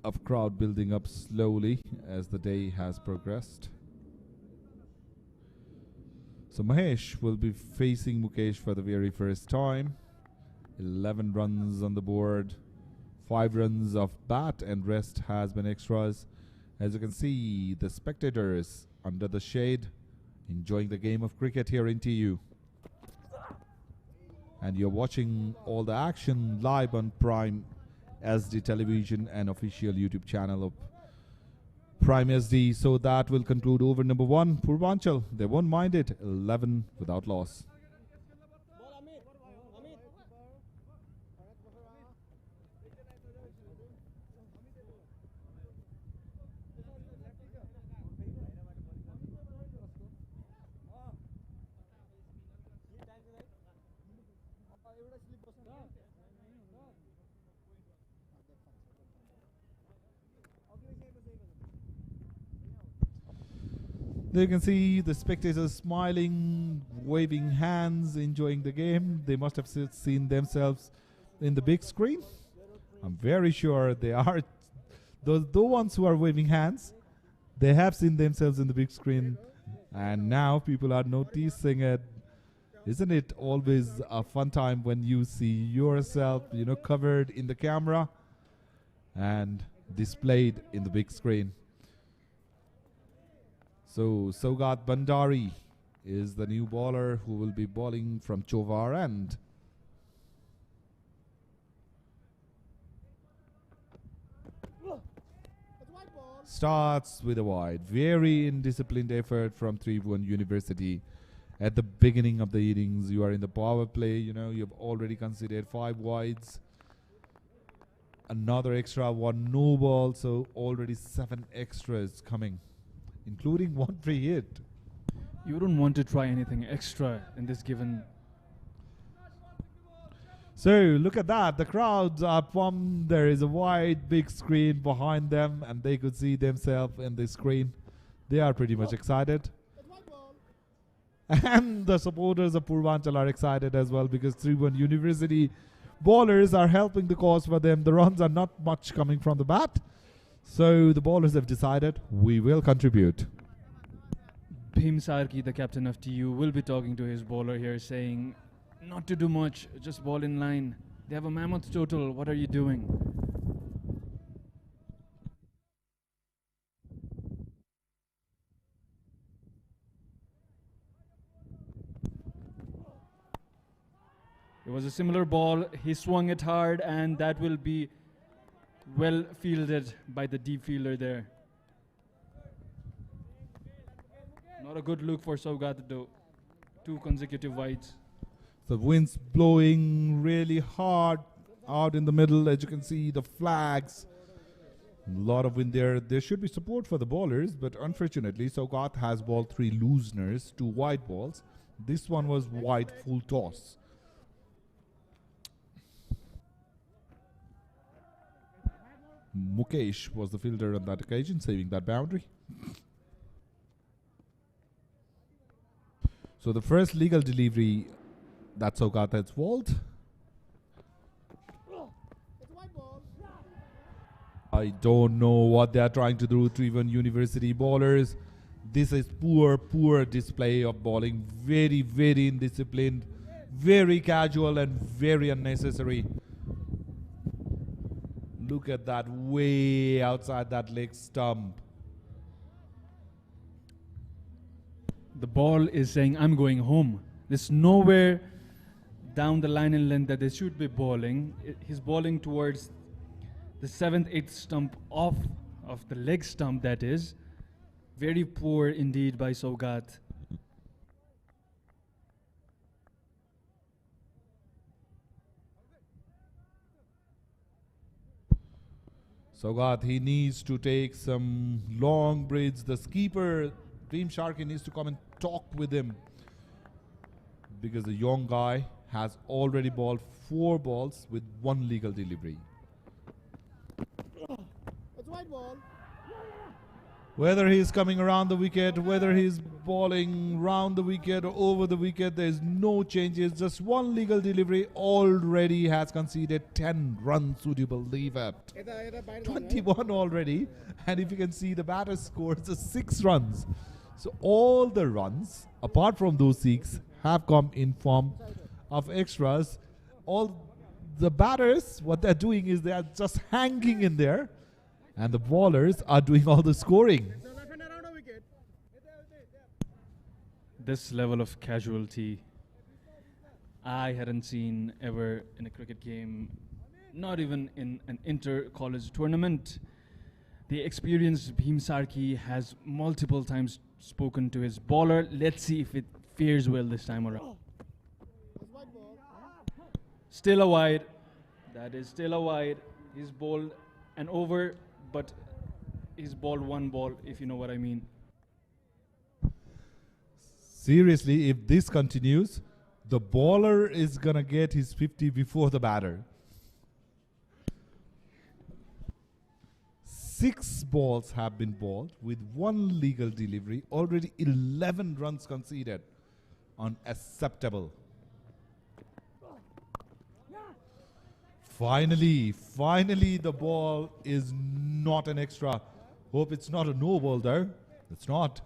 S1: of crowd building up slowly as the day has progressed. So Mahesh will be facing Mukesh for the very first time. 11 runs on the board. 5 runs of bat and rest has been extras. As you can see, the spectators under the shade enjoying the game of cricket here in TU. And you're watching all the action live on Prime SD television and official YouTube channel of Prime SD. So that will conclude over number 1. Purbanchal, they won't mind it. 11 without loss. There you can see the spectators smiling, waving hands, enjoying the game. They must have seen themselves in the big screen. I'm very sure they are. The ones who are waving hands, they have seen themselves in the big screen. And now people are noticing it. Isn't it always a fun time when you see yourself, you know, covered in the camera and displayed in the big screen? So Saugat Bandari is the new bowler who will be bowling from Chovar end. Starts with a wide. Very indisciplined effort from Tribhuvan University. At the beginning of the innings, you are in the power play. You know, you've already considered 5 wides. Another extra 1 no ball. So already 7 extras coming, including 1 free hit.
S3: You don't want to try anything extra in this given.
S1: So look at that. The crowds are pumped. There is a wide big screen behind them and they could see themselves in the screen. They are pretty much excited. And the supporters of Purbanchal are excited as well because Tribhuvan University bowlers are helping the cause for them. The runs are not much coming from the bat. So the bowlers have decided we will contribute.
S3: Bhim Sarki, the captain of TU, will be talking to his bowler here saying, not to do much, just ball in line. They have a mammoth total. What are you doing? It was a similar ball. He swung it hard and that will be well fielded by the deep fielder there. Not a good look for Saugat though. 2 consecutive wides.
S1: The wind's blowing really hard out in the middle. As you can see, the flags. A lot of wind there. There should be support for the bowlers, but unfortunately, Saugat has bowled 3 looseners, 2 wide balls. This one was wide full toss. Mukesh was the fielder on that occasion, saving that boundary. So the first legal delivery that Saugat has bowled. I don't know what they are trying to do to even university bowlers. This is poor display of bowling. Very, very indisciplined, very casual and very unnecessary. Look at that, way outside that leg stump.
S3: The ball is saying, I'm going home. There's nowhere down the line in length that they should be bowling. He's bowling towards the 7th, 8th stump off of the leg stump, that is. Very poor indeed by Saugat.
S1: Saugat, he needs to take some long breaths. The skipper, Dream Sharky, needs to come and talk with him, because the young guy has already bowled 4 balls with 1 legal delivery.
S4: It's white ball.
S1: Whether he's coming around the wicket, whether he's bowling round the wicket or over the wicket, there's no changes. Just 1 legal delivery already has conceded 10 runs suitable leave at 21 already. And if you can see, the batter scores just 6 runs. So all the runs, apart from those 6, have come in form of extras. All the batters, what they're doing is they are just hanging in there, and the bowlers are doing all the scoring.
S3: This level of casualty I hadn't seen ever in a cricket game, not even in an inter-college tournament. The experienced Bhim Sarki has multiple times spoken to his bowler. Let's see if it fares well this time around. Still a wide. That is still a wide. He's bowled an over, but he's bowled 1 ball, if you know what I mean.
S1: Seriously, if this continues, the bowler is going to get his 50 before the batter. 6 balls have been bowled with 1 legal delivery. Already 11 runs conceded. Unacceptable. Finally, the ball is not an extra. Hope it's not a no ball there. It's not.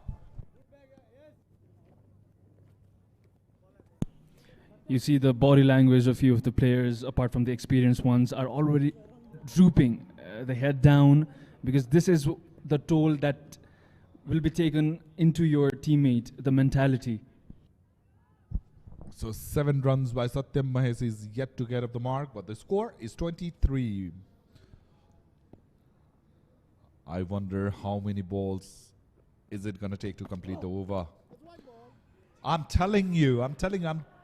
S3: You see the body language of a few of the players, apart from the experienced ones, are already drooping, the head down, because this is the toll that will be taken into your teammate, the mentality.
S1: So 7 runs by Satyam Mahesh is yet to get up the mark, but the score is 23. I wonder how many balls is it going to take to complete the over. I'm telling you, I'm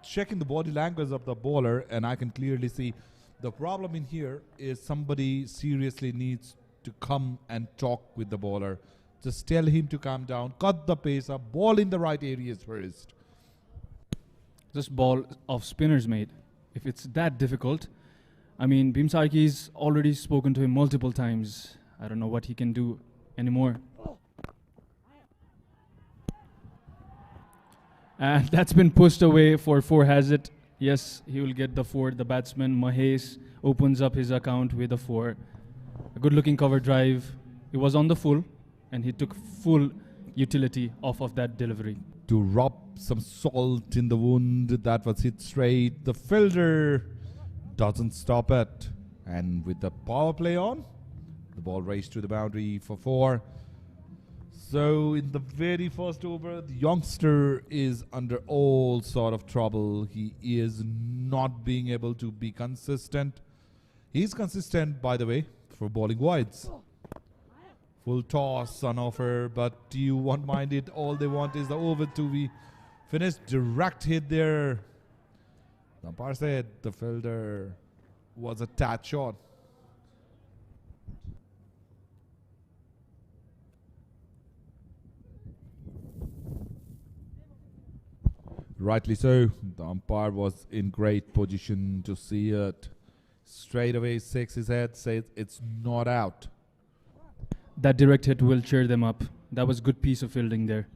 S1: checking the body language of the bowler, and I can clearly see the problem in here is somebody seriously needs to come and talk with the bowler. Just tell him to calm down, cut the pace up, ball in the right areas first.
S3: Just ball off spinners, mate. If it's that difficult, I mean, Bhim Sarki's already spoken to him multiple times. I don't know what he can do anymore. And that's been pushed away for 4 has it. Yes, he will get the 4. The batsman, Mahesh, opens up his account with a 4. A good looking cover drive. He was on the full, and he took full utility off of that delivery.
S1: To rub some salt in the wound that was hit straight. The fielder doesn't stop it. And with the power play on, the ball raced to the boundary for 4. So in the very first over, the youngster is under all sort of trouble. He is not being able to be consistent. He's consistent, by the way, for bowling wides. Full toss on offer, but you won't mind it. All they want is the over to be Finished direct hit there. The umpire said the fielder was a tad short. Rightly so. The umpire was in great position to see it. Straight away shakes his head, says it's not out.
S3: That direct hit will cheer them up. That was good piece of fielding there.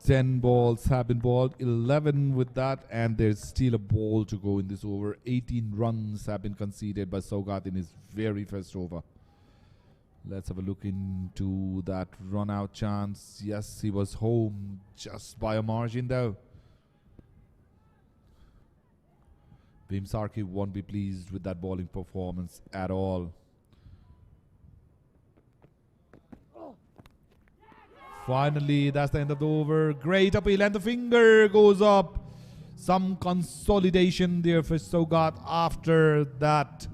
S1: Ten balls have been balled, 11 with that, and there's still a ball to go in this over. 18 runs have been conceded by Saugat in his very first over. Let's have a look into that run-out chance. Yes, he was home just by a margin though. Bhim Sarki won't be pleased with that bowling performance at all. Finally, that's the end of the over. Great appeal, and the finger goes up. Some consolidation there for Saugat after that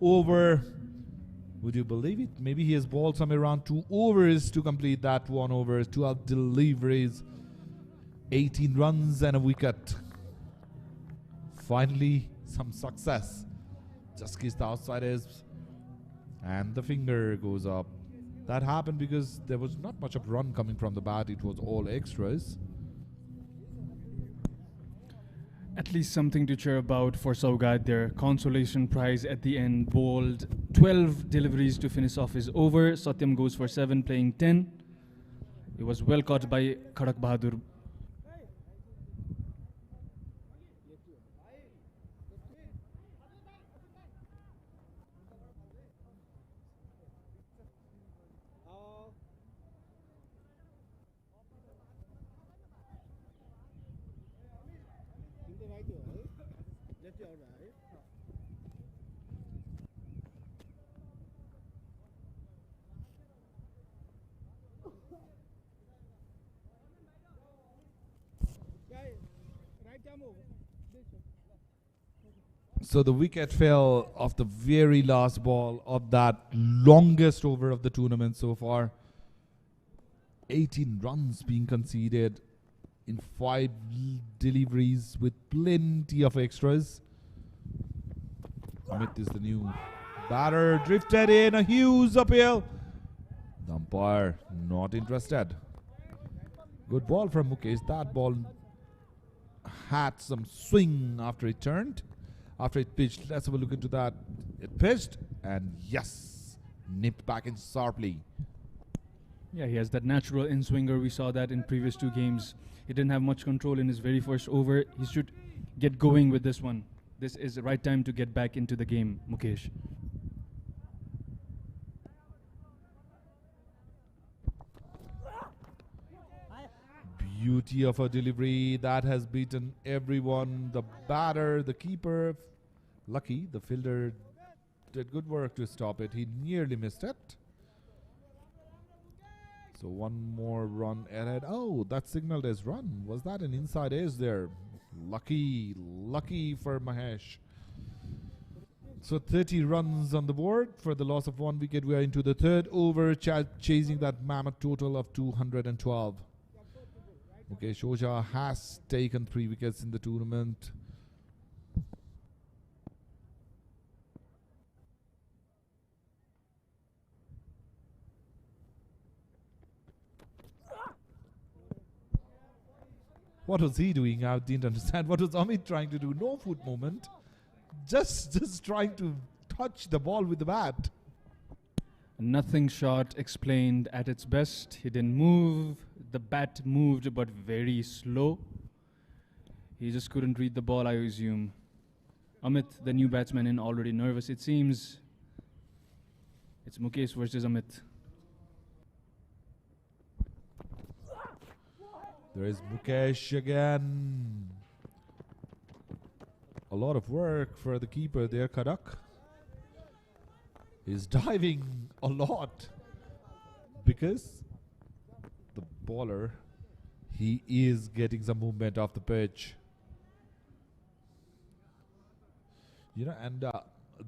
S1: over. Would you believe it? Maybe he has bowled somewhere around 2 overs to complete that 1 over. 12 deliveries, 18 runs and a wicket. Finally, some success. Just kissed the outside edge, and the finger goes up. That happened because there was not much of run coming from the bat. It was all extras.
S3: At least something to cheer about for Saugat there. Consolation prize at the end. Bowled 12 deliveries to finish off his over. Satyam goes for 7, playing 10. It was well caught by Khadak Bahadur.
S1: So the wicket fell off the very last ball of that longest over of the tournament so far. 18 runs being conceded in 5 deliveries with plenty of extras. Amit is the new batter. Drifted in, a huge appeal. The umpire not interested. Good ball from Mukesh. That ball had some swing after it turned. After it pitched, let's have a look into that. It pitched, and yes, nipped back in sharply.
S3: Yeah, he has that natural in-swinger. We saw that in previous 2 games. He didn't have much control in his very first over. He should get going with this one. This is the right time to get back into the game, Mukesh.
S1: Beauty of a delivery that has beaten everyone. The batter, the keeper, lucky. The fielder did good work to stop it. He nearly missed it. So 1 more run ahead. Oh, that signaled as run. Was that an inside edge there? Lucky for Mahesh. So 30 runs on the board for the loss of 1 wicket. We are into the 3rd over, chasing that mammoth total of 212. Okay, Shoja has taken 3 wickets in the tournament. What was he doing? I didn't understand. What was Amit trying to do? No foot movement. Just trying to touch the ball with the bat.
S3: Nothing short explained at its best. He didn't move. The bat moved, but very slow. He just couldn't read the ball, I assume. Amit, the new batsman, in already nervous. It seems it's Mukesh versus Amit.
S1: There is Mukesh again. A lot of work for the keeper there, Khadak. He's diving a lot because the bowler he is getting some movement off the pitch. You know, and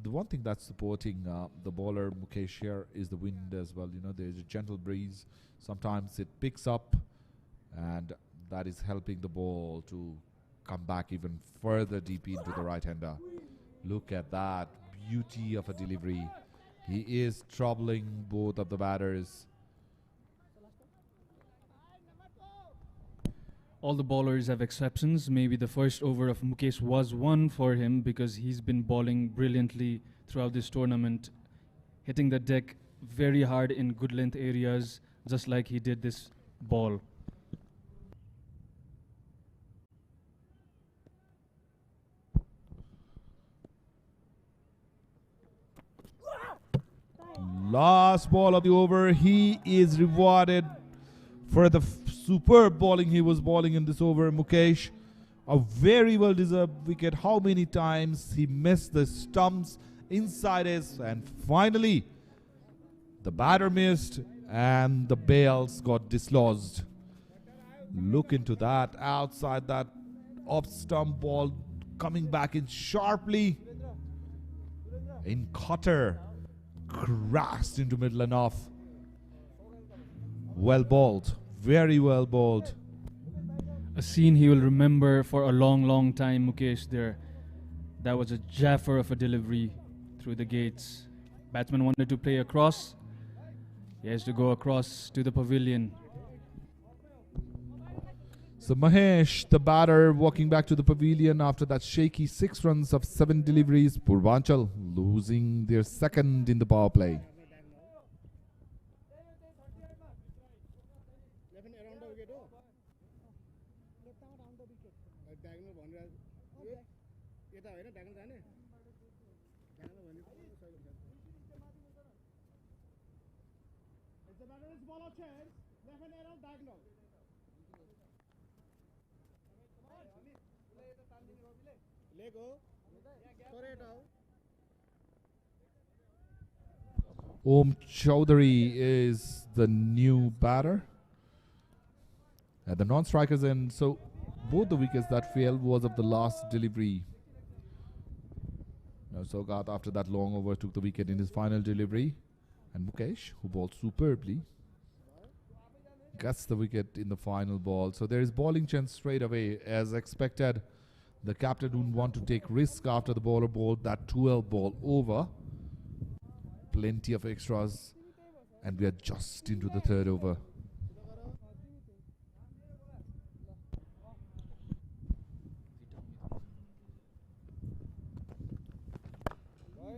S1: the one thing that's supporting the bowler Mukesh here is the wind as well. You know, there's a gentle breeze. Sometimes it picks up, and that is helping the ball to come back even further deep into the right-hander. Look at that beauty of a delivery. He is troubling both of the batters.
S3: All the bowlers have exceptions. Maybe the first over of Mukesh was one for him because he's been bowling brilliantly throughout this tournament, hitting the deck very hard in good length areas, just like he did this ball.
S1: Last ball of the over. He is rewarded for the superb bowling he was bowling in this over. Mukesh, a very well deserved wicket. How many times he missed the stumps inside his, and finally the batter missed and the bails got dislodged. Look into that, outside that off stump ball coming back in sharply in cutter, crashed into middle and off. Well bowled, very well bowled.
S3: A scene he will remember for a long, long time, Mukesh there. That was a jaffer of a delivery through the gates. Batsman wanted to play across. He has to go across to the pavilion.
S1: So Mahesh, the batter, walking back to the pavilion after that shaky 6 runs of 7 deliveries. Purbanchal losing their second in the power play. Om Chowdhury is the new batter at the non-strikers end. So both the wickets that fell was of the last delivery. Now Sogat, after that long over, took the wicket in his final delivery, and Mukesh, who bowled superbly, gets the wicket in the final ball. So there is bowling chance straight away. As expected, the captain didn't want to take risk after the bowler bowled that 12 ball over. Plenty of extras, and we are just into the third over.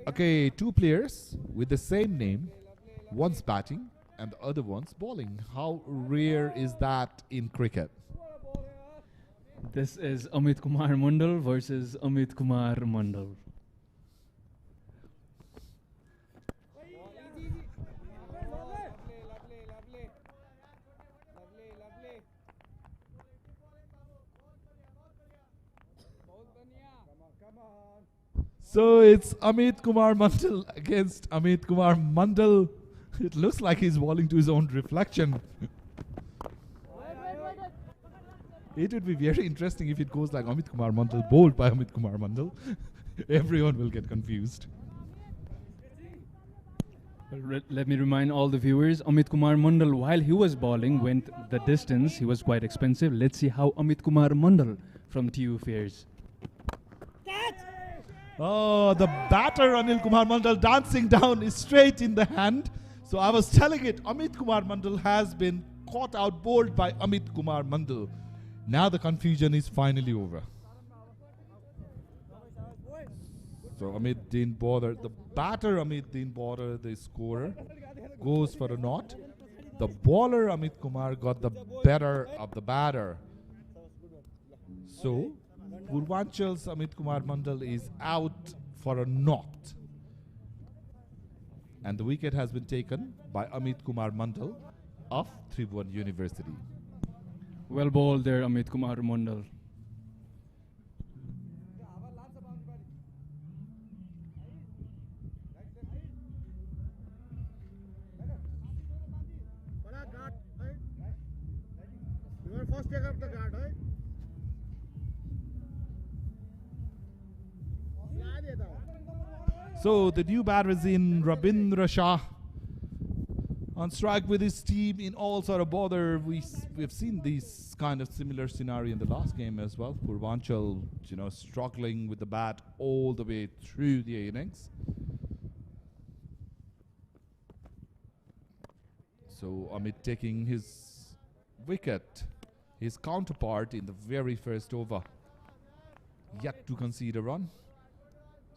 S1: Okay, 2 players with the same name, one's batting and the other one's bowling. How rare is that in cricket?
S3: This is Amit Kumar Mandal versus Amit Kumar Mandal.
S1: So it's Amit Kumar Mandal against Amit Kumar Mandal. It looks like he's bowling to his own reflection. It would be very interesting if it goes like Amit Kumar Mandal bowled by Amit Kumar Mandal. Everyone will get confused.
S3: Let me remind all the viewers, Amit Kumar Mandal, while he was bowling, went the distance. He was quite expensive. Let's see how Amit Kumar Mandal from TU fares.
S1: Oh, the batter Anil Kumar Mandal dancing down is straight in the hand. So I was telling it, Amit Kumar Mandal has been caught out bowled by Amit Kumar Mandal. Now the confusion is finally over. So Amit didn't bother. The batter Amit didn't bother the scorer. Goes for a knot. The bowler Amit Kumar got the better of the batter. So Purbanchal's Amit Kumar Mandal is out for a knot. And the wicket has been taken by Amit Kumar Mandal of Tribhuvan University.
S3: Well bowled there, Amit Kumar Mandal.
S1: So the new batter is in Rabindra Shah on strike with his team in all sort of bother. We've seen this kind of similar scenario in the last game as well. Purbanchal, struggling with the bat all the way through the innings. So Amit taking his wicket, his counterpart in the very first over, yet to concede a run.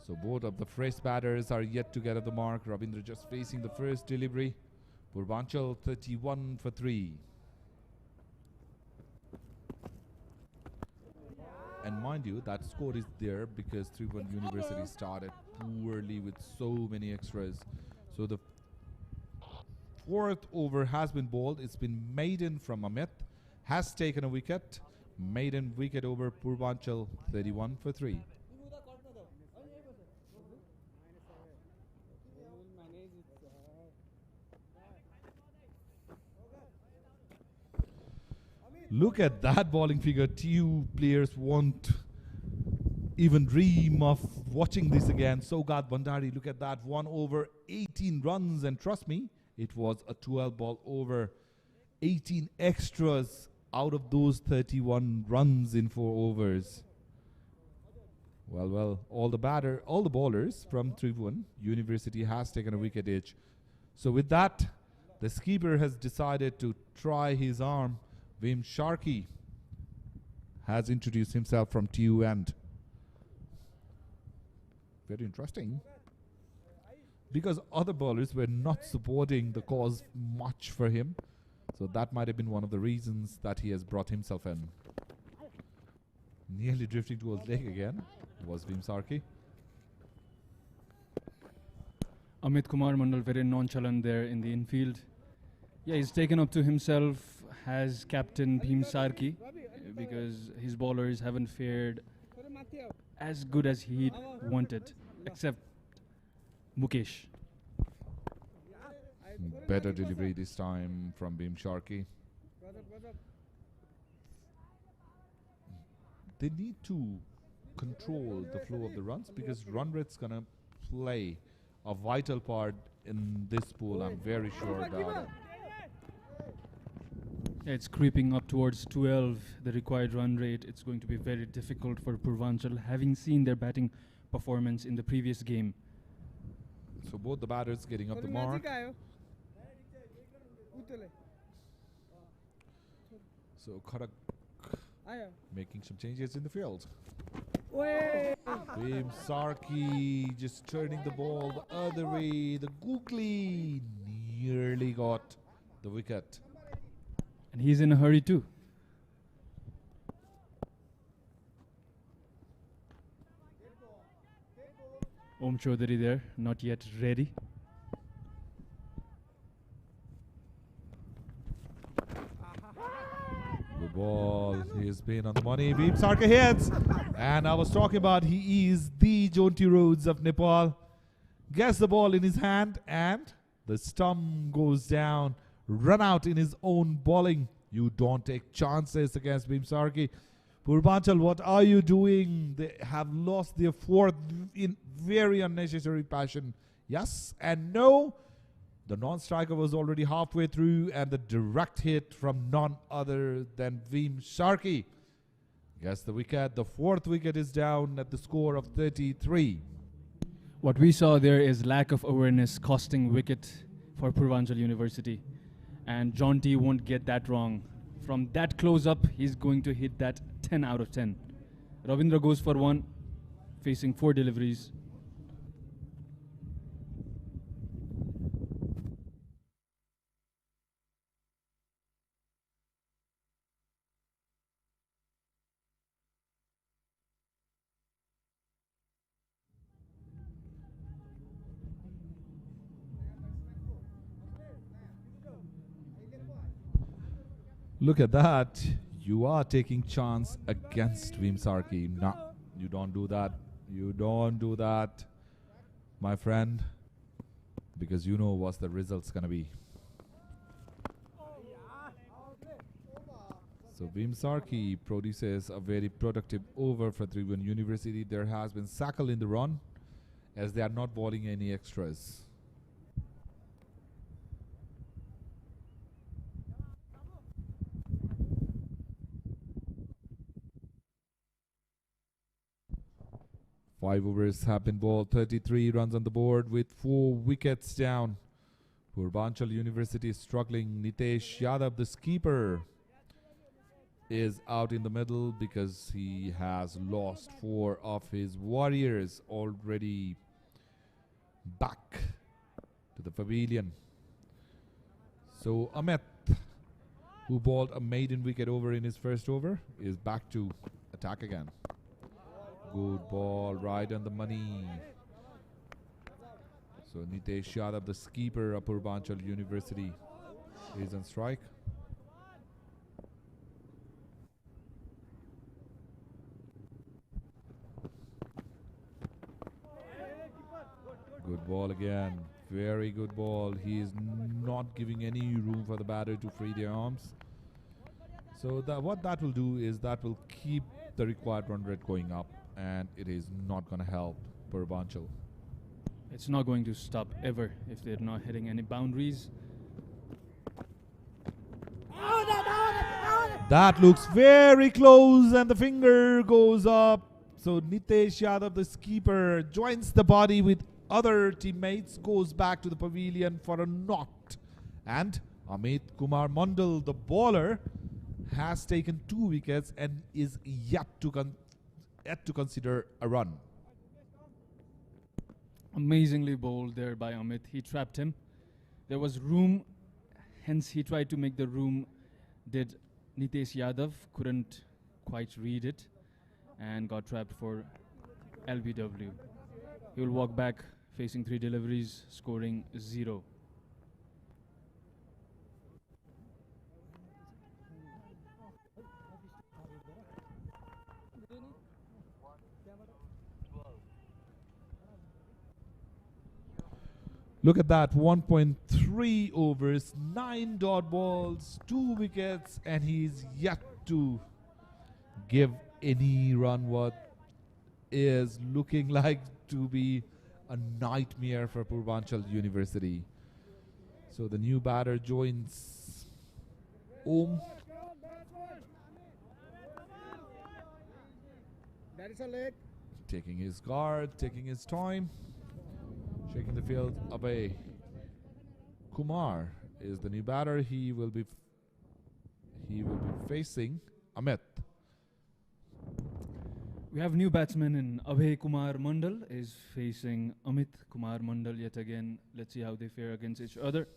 S1: So both of the fresh batters are yet to get at the mark. Ravindra just facing the first delivery. Purbanchal 31 for 3. And mind you, that score is there because Tribhuvan University started poorly with so many extras. So the fourth over has been bowled. It's been maiden from Amit. Has taken a wicket. Maiden wicket over Purbanchal 31 for 3. Look at that bowling figure. TU players won't even dream of watching this again. Sogat Bandari, look at that. 1 over 18 runs. And trust me, it was a 12 ball over. 18 extras out of those 31 runs in 4 overs. Well, all the bowlers from Tribhuvan University has taken a wicket each. So with that, the skipper has decided to try his arm. Vim Sharkey has introduced himself from TU end. Very interesting. Because other bowlers were not supporting the cause much for him. So that might have been one of the reasons that he has brought himself in. Nearly drifting towards leg again was Vim Sharkey.
S3: Amit Kumar Mandal very nonchalant there in the infield. Yeah, he's taken up to himself as captain Bhim Sarki because his bowlers haven't fared as good as he wanted, except Mukesh.
S1: Better delivery this time from Bhim Sharkey. They need to control the flow of the runs because run rate's gonna play a vital part in this pool. I'm very sure about it.
S3: Yeah, it's creeping up towards 12, the required run rate. It's going to be very difficult for Purbanchal, having seen their batting performance in the previous game.
S1: So both the batters getting up the mark. So Kharak making some changes in the field. Bhim Sarki just turning the ball the other way. The googly nearly got the wicket.
S3: And he's in a hurry too. Om Chaudhary there, not yet ready.
S1: The ball, he's been on the money. Bhim Sarki hits. And I was talking about he is the Jonty Rhodes of Nepal. Gets the ball in his hand and the stump goes down. Run out in his own bowling. You don't take chances against Bhim Sarki. Purbanchal, what are you doing? They have lost their fourth in very unnecessary passion. Yes and no. The non-striker was already halfway through and the direct hit from none other than Bhim Sharkey gets the wicket. The fourth wicket is down at the score of 33.
S3: What we saw there is lack of awareness costing wicket for Purbanchal University. And John T won't get that wrong. From that close up, he's going to hit that 10 out of 10. Ravindra goes for 1, facing 4 deliveries.
S1: Look at that. You are taking chance against Bhim Sarki. No, you don't do that. You don't do that, my friend. Because you know what the result's going to be. So Vimsarki produces a very productive over for Tribhuvan University. There has been Sakal in the run as they are not bowling any extras. Five overs have been bowled, 33 runs on the board with 4 wickets down. Purbanchal University is struggling. Nitesh Yadav, the skipper, is out in the middle because he has lost 4 of his warriors already back to the pavilion. So Amit, who bowled a maiden wicket over in his first over, is back to attack again. Good ball, right on the money. So Nitesh Yadav, the skipper of Purbanchal University, is on strike. Good ball again. Very good ball. He is not giving any room for the batter to free their arms. So what that will do is that will keep the required run rate going up, and it is not going to help Purbanchal.
S3: It's not going to stop ever if they're not hitting any boundaries.
S1: That looks very close, and the finger goes up. So Nitesh Yadav, the skipper, joins the body with other teammates, goes back to the pavilion for a knock. And Amit Kumar Mandal, the bowler, has taken 2 wickets and is yet to consider a run.
S3: Amazingly bowled there by Amit. He trapped him. There was room, hence he tried to make the room. Did Nitesh Yadav, couldn't quite read it and got trapped for LBW. He will walk back facing 3 deliveries, scoring 0.
S1: Look at that, 1.3 overs, 9 dot balls, 2 wickets, and he's yet to give any run. What is looking like to be a nightmare for Purbanchal University. So the new batter joins Om.
S4: That is a leg.
S1: Taking his guard, taking his time. Shaking the field away. Kumar is the new batter. He will be facing Amit.
S3: We have new batsman in Abhay Kumar Mandal is facing Amit Kumar Mandal yet again. Let's see how they fare against each other.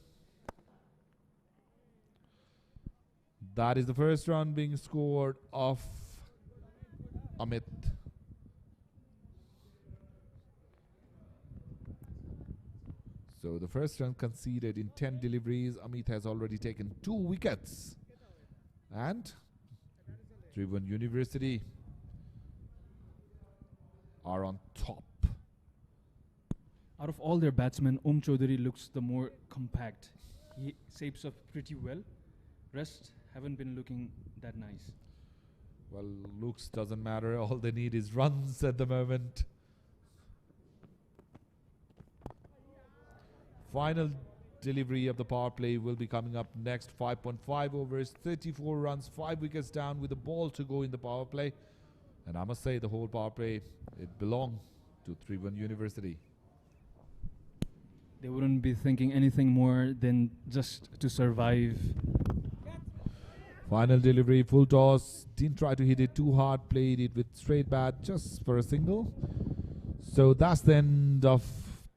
S1: That is the first run being scored off Amit. So the first run conceded in 10 deliveries. Amit has already taken 2 wickets. And Tribhuvan University are on top.
S3: Out of all their batsmen, Om Chaudhary looks the more compact. He shapes up pretty well. Rest haven't been looking that nice.
S1: Well, looks doesn't matter. All they need is runs at the moment. Final delivery of the power play will be coming up next. 5.5 overs, 34 runs, 5 wickets down with a ball to go in the power play. And I must say the whole power play, it belonged to Tribhuvan University.
S3: They wouldn't be thinking anything more than just to survive.
S1: Final delivery, full toss. Didn't try to hit it too hard, played it with straight bat just for a single. So that's the end of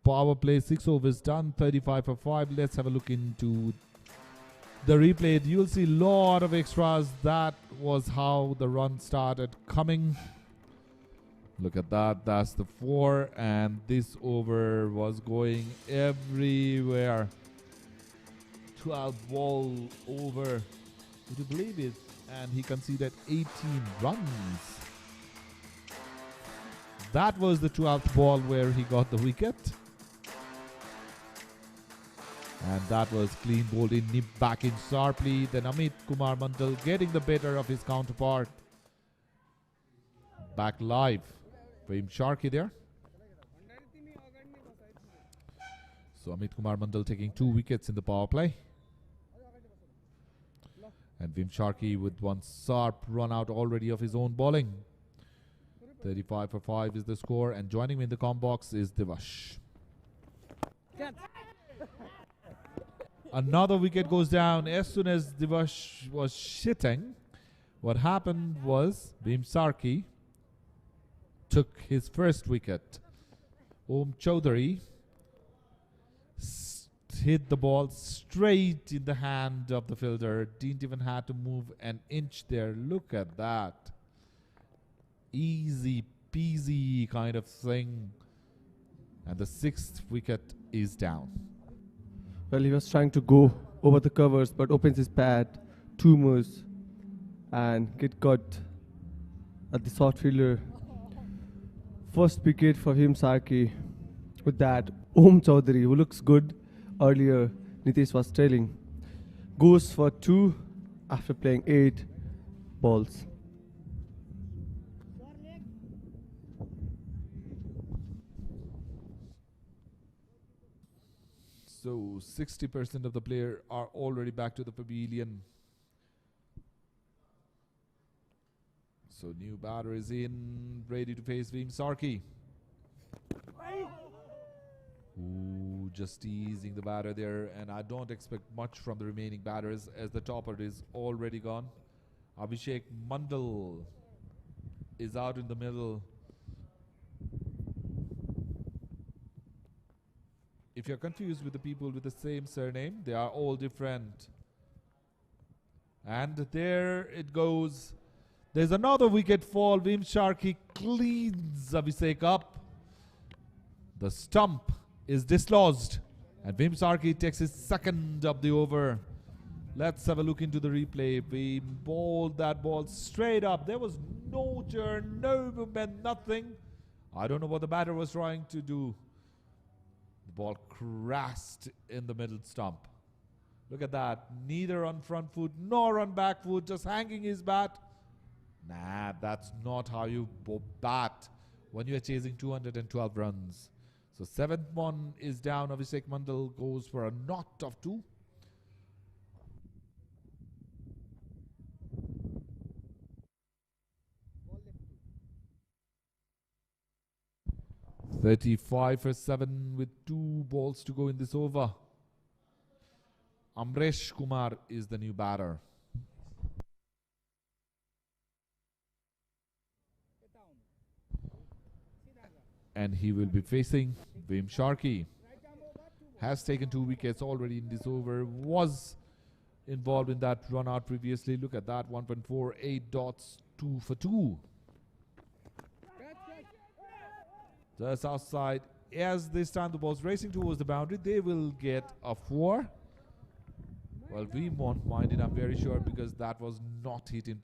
S1: power play. 6 overs done, 35 for 5. Let's have a look into the replay. You'll see a lot of extras. That was how the run started coming. Look at that. That's the 4. And this over was going everywhere. 12 ball over. Would you believe it? And he conceded 18 runs. That was the 12th ball where he got the wicket. And that was clean bowled in, nipped back in sharply. Then Amit Kumar Mandal getting the better of his counterpart. Back live. Veem Sharkey there. So Amit Kumar Mandal taking 2 wickets in the power play. And Veem Sharkey with one sharp run out already of his own bowling. 35 for 5 is the score. And joining me in the comm box is Divash. Another wicket goes down as soon as Divash was shitting. What happened was Veem Sharkey took his first wicket. Om Chaudhary hit the ball straight in the hand of the fielder. Didn't even have to move an inch there. Look at that. Easy peasy kind of thing. And the 6th wicket is down.
S2: Well, he was trying to go over the covers, but opens his pad 2 moves and get caught at the short fielder. First wicket for Veem Sharkey. With that, Om Chaudhary, who looks good earlier, Nitish was trailing, goes for 2 after playing 8 balls.
S1: So 60% of the player are already back to the pavilion. So new batter is in, ready to face Veem Sharkey. Ooh, just easing the batter there, and I don't expect much from the remaining batters as the topper is already gone. Abhishek Mandal is out in the middle. If you're confused with the people with the same surname, they are all different. And there it goes. There's another wicket fall. Veem Sharkey cleans Abhishek up. The stump is dislodged. And Veem Sharkey takes his 2nd of the over. Let's have a look into the replay. Veem bowled that ball straight up. There was no turn, no movement, nothing. I don't know what the batter was trying to do. The ball crashed in the middle stump. Look at that. Neither on front foot nor on back foot, just hanging his bat. Nah, that's not how you bat when you are chasing 212 runs. So 7th one is down. Abhishek Mandal goes for a knot of 2. .35 for 7 with 2 balls to go in this over. Amresh Kumar is the new batter. And he will be facing Veem Sharkey. Has taken 2 wickets already in this over. Was involved in that run out previously. Look at that. 1.48 dots. 2 for 2. Just outside. As this time the ball's racing towards the boundary, they will get a 4. Well, we won't mind it, I'm very sure, because that was not hit in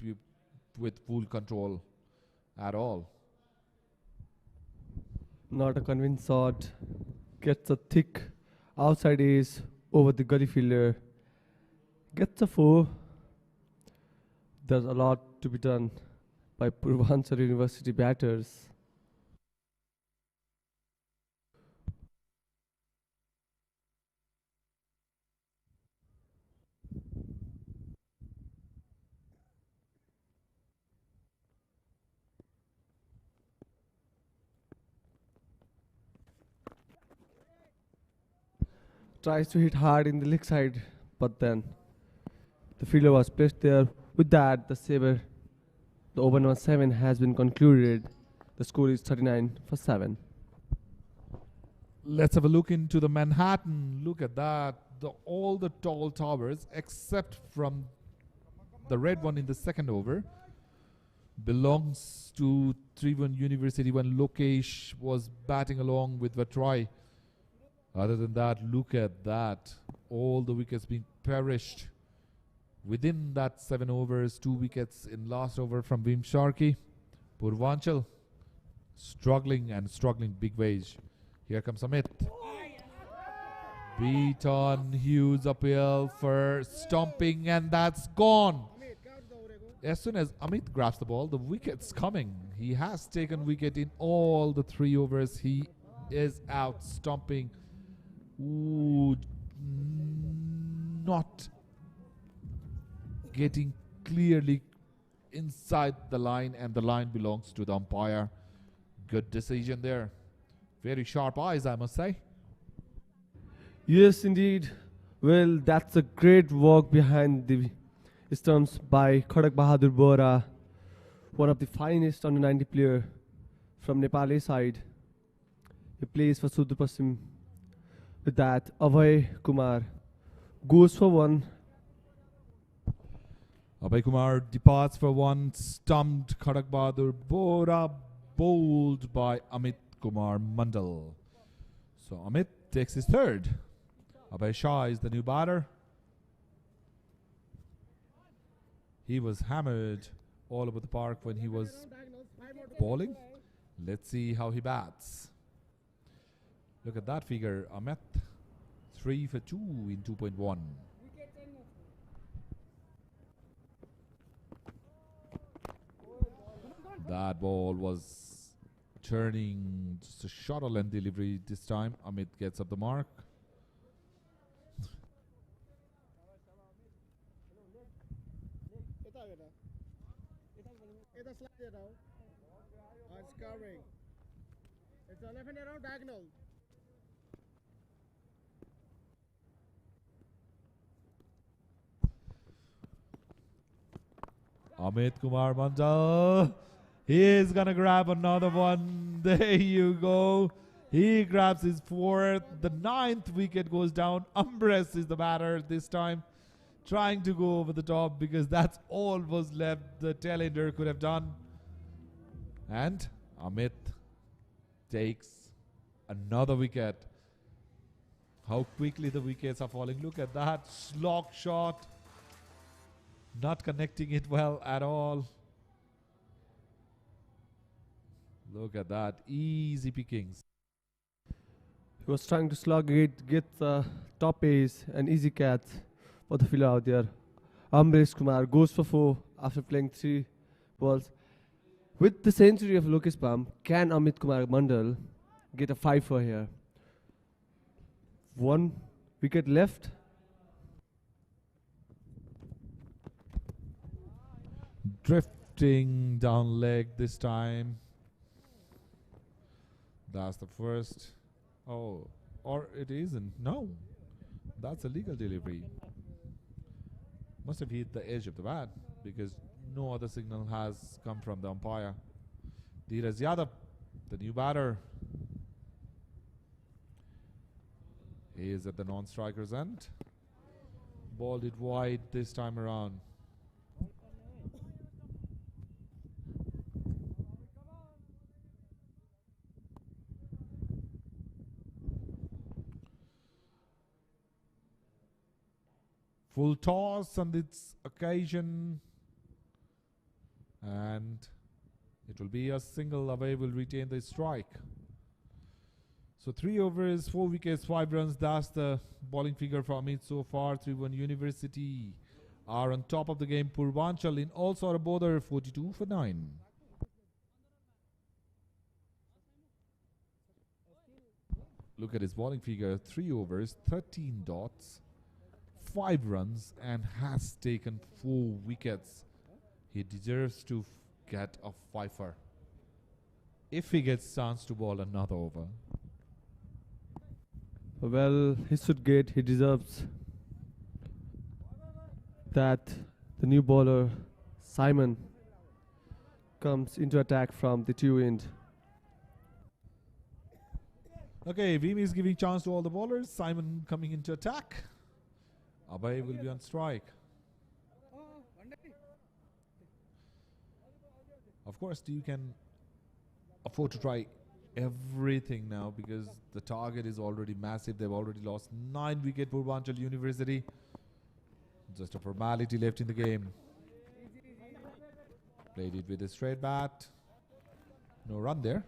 S1: with full control at all.
S2: Not a convinced shot. Gets a thick outside ace over the gully fielder. Gets a 4. There's a lot to be done by Purbanchal University batters. Tries to hit hard in the leg side, but then the fielder was placed there. With that, the over number 7 has been concluded. The score is 39 for 7.
S1: Let's have a look into the Manhattan. Look at that. All the tall towers, except from the red one in the 2nd over, belongs to Tribhuvan University when Lokesh was batting along with Battrai. Other than that, look at that. All the wickets being perished within that 7 overs. 2 wickets in last over from Veem Sharkey. Purbanchal struggling big ways. Here comes Amit. Beat on Hughes appeal for stomping, and that's gone. As soon as Amit grabs the ball, the wicket's coming. He has taken wicket in all the 3 overs. He is out stomping. Ooh, not getting clearly inside the line, and the line belongs to the umpire. Good decision there. Very sharp eyes, I must say.
S2: Yes, indeed. Well, that's a great work behind the stumps by Khadak Bahadur Bora, one of the finest under 90 player from Nepali side. He plays for Sudar Pasim. With that, Abhay Kumar goes for 1.
S1: Abhay Kumar departs for 1, stumped Khadak Bahadur Bora, bowled by Amit Kumar Mandal. So Amit takes his 3rd. Abhay Shah is the new batter. He was hammered all over the park when he was bowling. Let's see how he bats. Look at that figure. Amit 3 for 2 in 2.1. That ball was turning, just a shorter length delivery this time. Amit gets up the mark.
S4: It's covering. It's a left hand around diagonal.
S1: Amit Kumar Mandal. He is gonna grab another one. There you go. He grabs his 4th. The 9th wicket goes down. Umbress is the batter this time, trying to go over the top because that's all was left the tailender could have done. And Amit takes another wicket. How quickly the wickets are falling. Look at that slog shot. Not connecting it well at all. Look at that. Easy pickings.
S2: He was trying to slug it, get the top ace and easy catch for the fielder out there. Amresh Kumar goes for 4 after playing 3 balls. With the century of Lokesh Bam, can Amit Kumar Mandal get a 5 for here? 1 wicket left.
S1: Drifting down leg this time. That's the first. Oh, or it isn't. No, that's a legal delivery. Must have hit the edge of the bat because no other signal has come from the umpire. Dheeraj Yadav, the new batter. He is at the non-striker's end. Balled it wide this time around. Full toss on this occasion, and it will be a single. Away will retain the strike. So 3 overs, 4 wickets, 5 runs. That's the bowling figure for Amit so far. 3-1 University are on top of the game. Purbanchal in all-sort of bother, 42 for 9. Look at his bowling figure. 3 overs, 13 dots. 5 runs and has taken 4 wickets. He deserves to get a 5-er if he gets chance to bowl another over.
S2: Well, he should get, he deserves that. The new bowler, Simon, comes into attack from the 2 end.
S1: Okay, Vimy is giving chance to all the bowlers. Simon coming into attack. Abhay will be on strike. Of course, you can afford to try everything now because the target is already massive. They've already lost 9 wickets. Purbanchal University. Just a formality left in the game. Played it with a straight bat. No run there.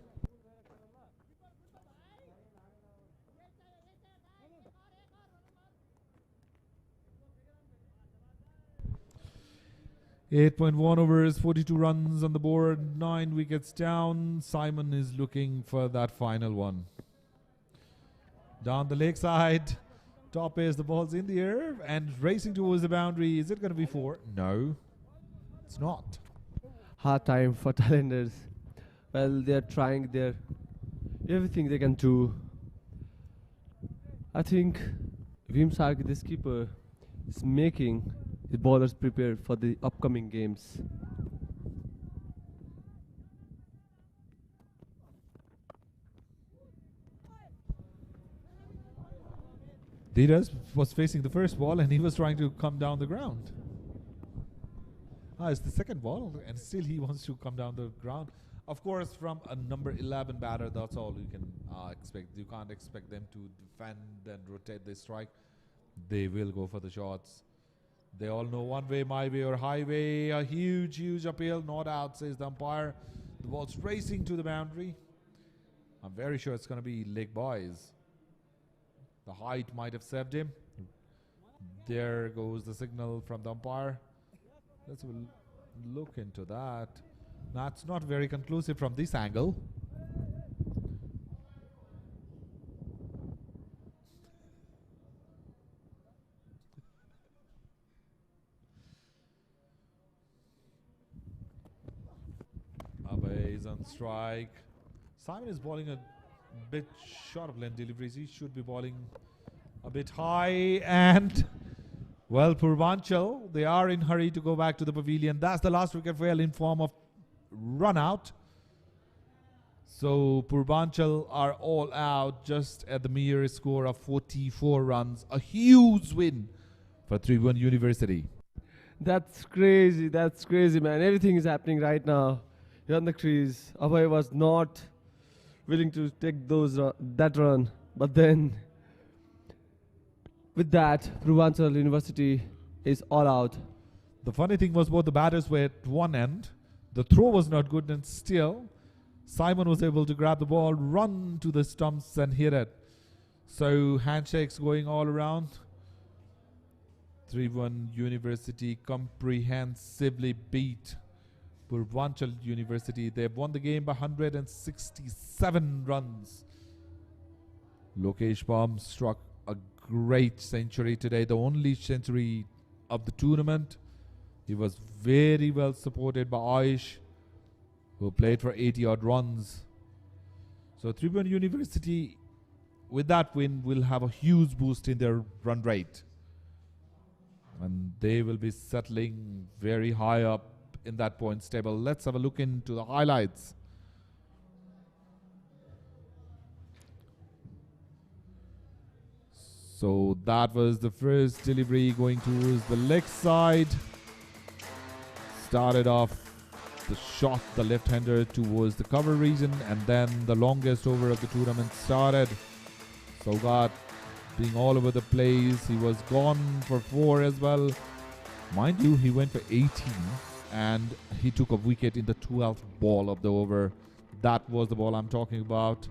S1: 8.1 overs, 42 runs on the board, 9 wickets down. Simon is looking for that final one. Down the leg side, top is the ball's in the air and racing towards the boundary. Is it going to be 4? No, it's not.
S2: Hard time for Thailanders. Well, they're trying their everything they can do. I think Vimsark, the skipper, is making the bowlers prepare for the upcoming games.
S1: Dheeraj was facing the first ball and he was trying to come down the ground. It's the second ball and still he wants to come down the ground. Of course, from a number 11 batter, that's all you can expect. You can't expect them to defend and rotate the strike. They will go for the shots. They all know one way, my way or highway. A huge, huge appeal. Not out, says the umpire. The ball's racing to the boundary. I'm very sure it's going to be leg boys. The height might have saved him. There goes the signal from the umpire. Let's look into that. That's not very conclusive from this angle. Abhay is on strike. Simon is bowling a bit short of length deliveries. He should be bowling a bit high. And well, Purbanchal, they are in hurry to go back to the pavilion. That's the last wicket fail in form of run out. So Purbanchal are all out just at the mere score of 44 runs. A huge win for Tribhuvan University.
S2: That's crazy, man. Everything is happening right now. Here on the crease, Abhay was not willing to take that run. But then, with that, Purbanchal University is all out.
S1: The funny thing was both the batters were at one end. The throw was not good, and still Simon was able to grab the ball, run to the stumps and hit it. So handshakes going all around. 3-1 University comprehensively beat Purbanchal University. They've won the game by 167 runs. Lokesh Bam struck a great century today, the only century of the tournament. He was very well supported by Aaish, who played for 80 odd runs. So Tribhuvan University, with that win, will have a huge boost in their run rate. And they will be settling very high up in that points table. Let's have a look into the highlights. So that was the first delivery going towards the leg side. Started off the shot, the left-hander towards the cover region, and then the longest over of the tournament started. Saugat being all over the place. He was gone for 4 as well. Mind you, he went for 18 and he took a wicket in the 12th ball of the over. That was the ball I'm talking about.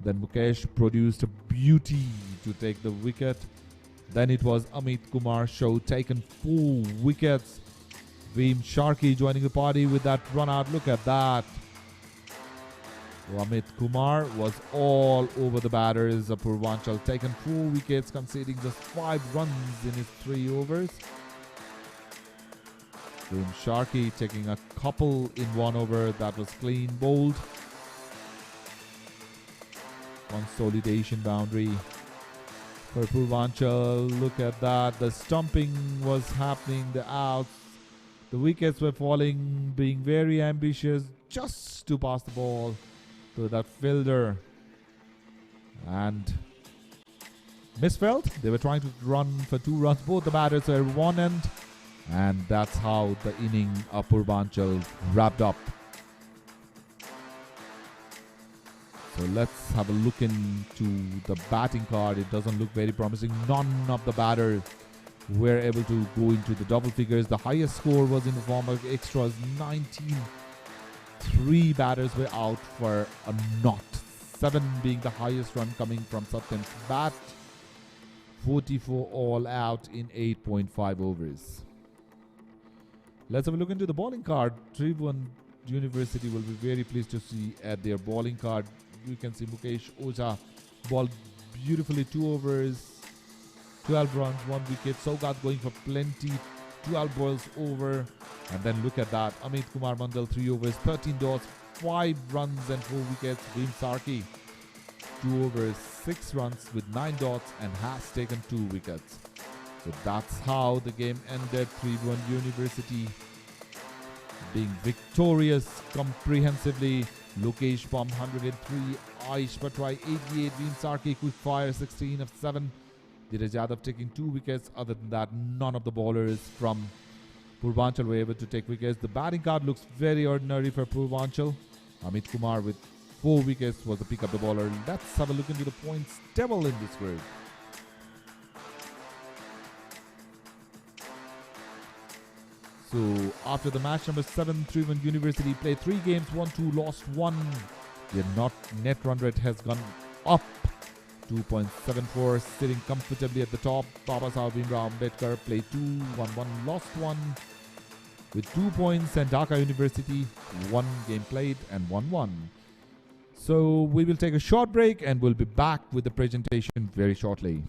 S1: Then Mukesh produced a beauty to take the wicket. Then it was Amit Kumar's show, taken 4 wickets. Veem Sharkey joining the party with that run out. Look at that. Amit Kumar was all over the batters of Purbanchal, taken 4 wickets, conceding just 5 runs in his 3 overs. Veem Sharkey taking a couple in 1 over. That was clean bowled. Consolidation boundary for Purbanchal. Look at that. The stumping was happening. The outs. The wickets were falling, being very ambitious just to pass the ball to that fielder. And misfelt. They were trying to run for 2 runs. Both the batters were one end. And that's how the inning of Purbanchal wrapped up. So let's have a look into the batting card. It doesn't look very promising. None of the batters were able to go into the double figures. The highest score was in the form of extras, 19. 3 batters were out for a not. 7 being the highest run coming from Satyam's bat. 44 all out in 8.5 overs. Let's have a look into the bowling card. Tribhuvan University will be very pleased to see at their bowling card. You can see Mukesh Oza bowled beautifully, 2 overs, 12 runs, 1 wicket. Saugat going for plenty, 12 balls over. And then look at that. Amit Kumar Mandal, 3 overs, 13 dots, 5 runs and 4 wickets. Bhim Sarki, 2 overs, 6 runs with 9 dots and has taken 2 wickets. So that's how the game ended. Tribhuvan University being victorious comprehensively. Lokesh Bam 103, Aaish Battrai 88, Bhim Sarki quick fire 16 of 7. Dheeraj Yadav taking 2 wickets. Other than that, none of the bowlers from Purbanchal were able to take wickets. The batting card looks very ordinary for Purbanchal. Amit Kumar with 4 wickets was the pick of the bowler. Let's have a look into the points table in this group. So after the match number 7, Tribhuvan University played 3 games, won 2, lost 1. Their net run rate has gone up 2.74, sitting comfortably at the top. Babasaheb Bhimrao Ambedkar played 2, won 1, lost 1 with 2 points, and Dhaka University 1 game played and won 1. So we will take a short break and we'll be back with the presentation very shortly.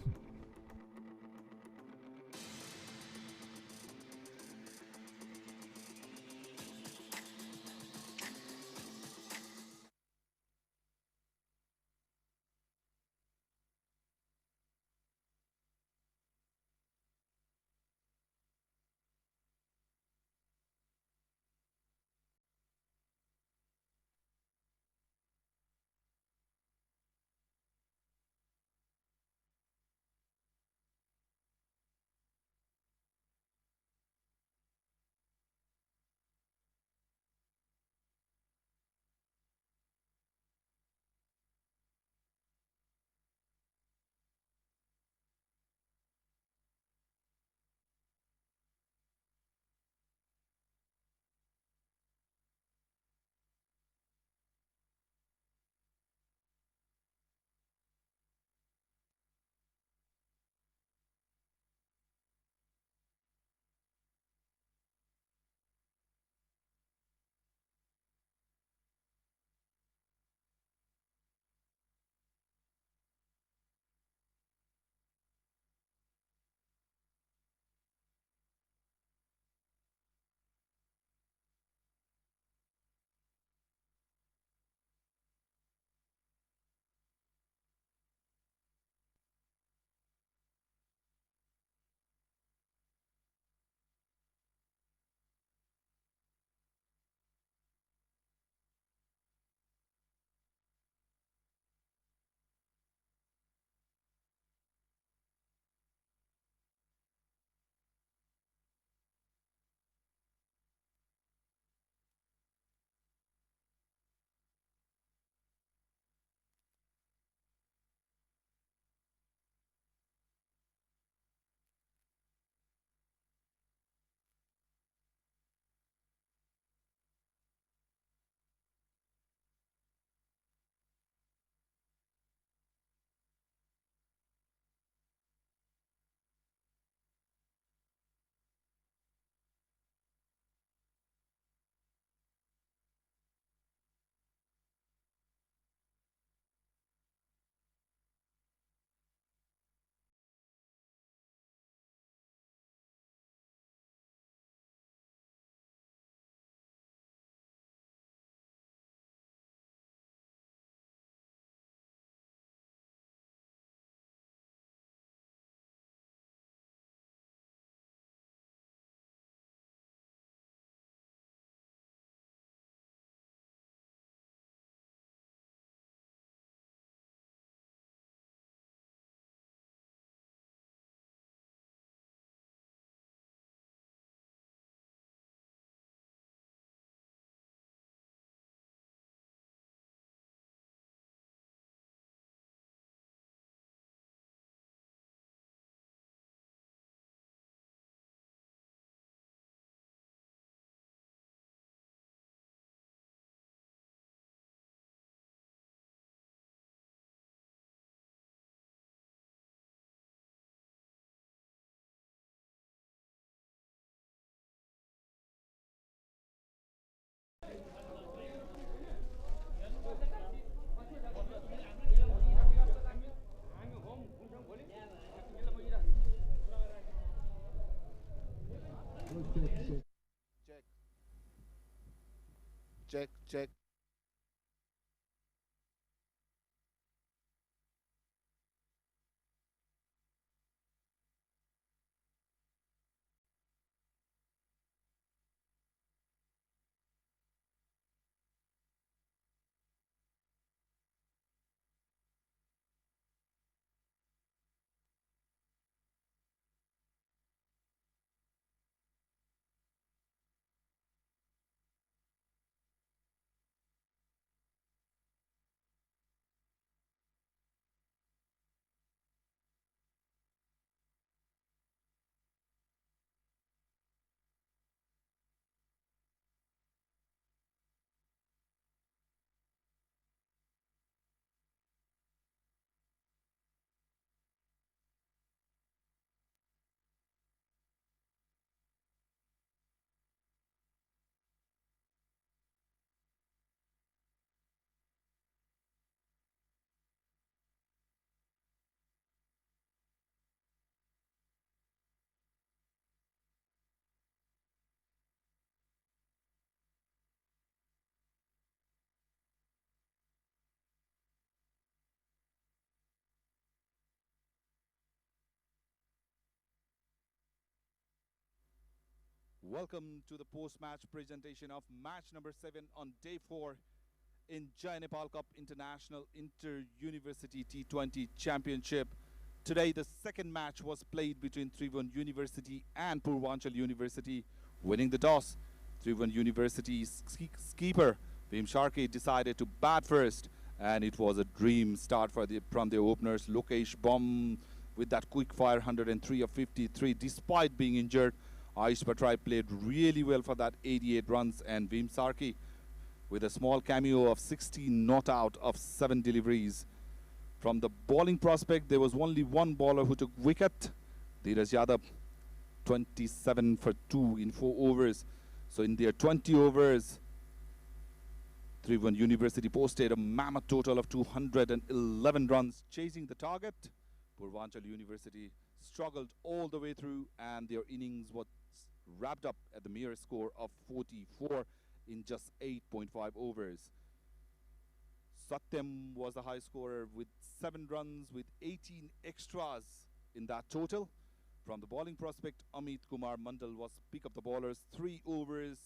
S5: Check, check, check. Welcome to the post-match presentation of match number 7 on day 4 in Jai Nepal Cup International Inter-University T20 Championship. Today, the second match was played between Tribhuvan University and Purbanchal University. Winning the toss, Tribhuvan University's keeper, Bhim Sharkey, decided to bat first. And it was a dream start from the openers. Lokesh Bam with that quick fire 103 of 53 despite being injured. Aaish Battrai played really well for that 88 runs, and Bhim Sharkey with a small cameo of 16 not out of 7 deliveries. From the bowling prospect, there was only one bowler who took wicket. Dheeraj Yadav, 27 for 2 in 4 overs. So in their 20 overs, Tribhuvan University posted a mammoth total of 211 runs, chasing the target. Purbanchal University struggled all the way through, and their innings was wrapped up at the mere score of 44 in just 8.5 overs. Satyam was the high scorer with 7 runs with 18 extras in that total. From the bowling prospect, Amit Kumar Mandal was pick up the bowlers, 3 overs,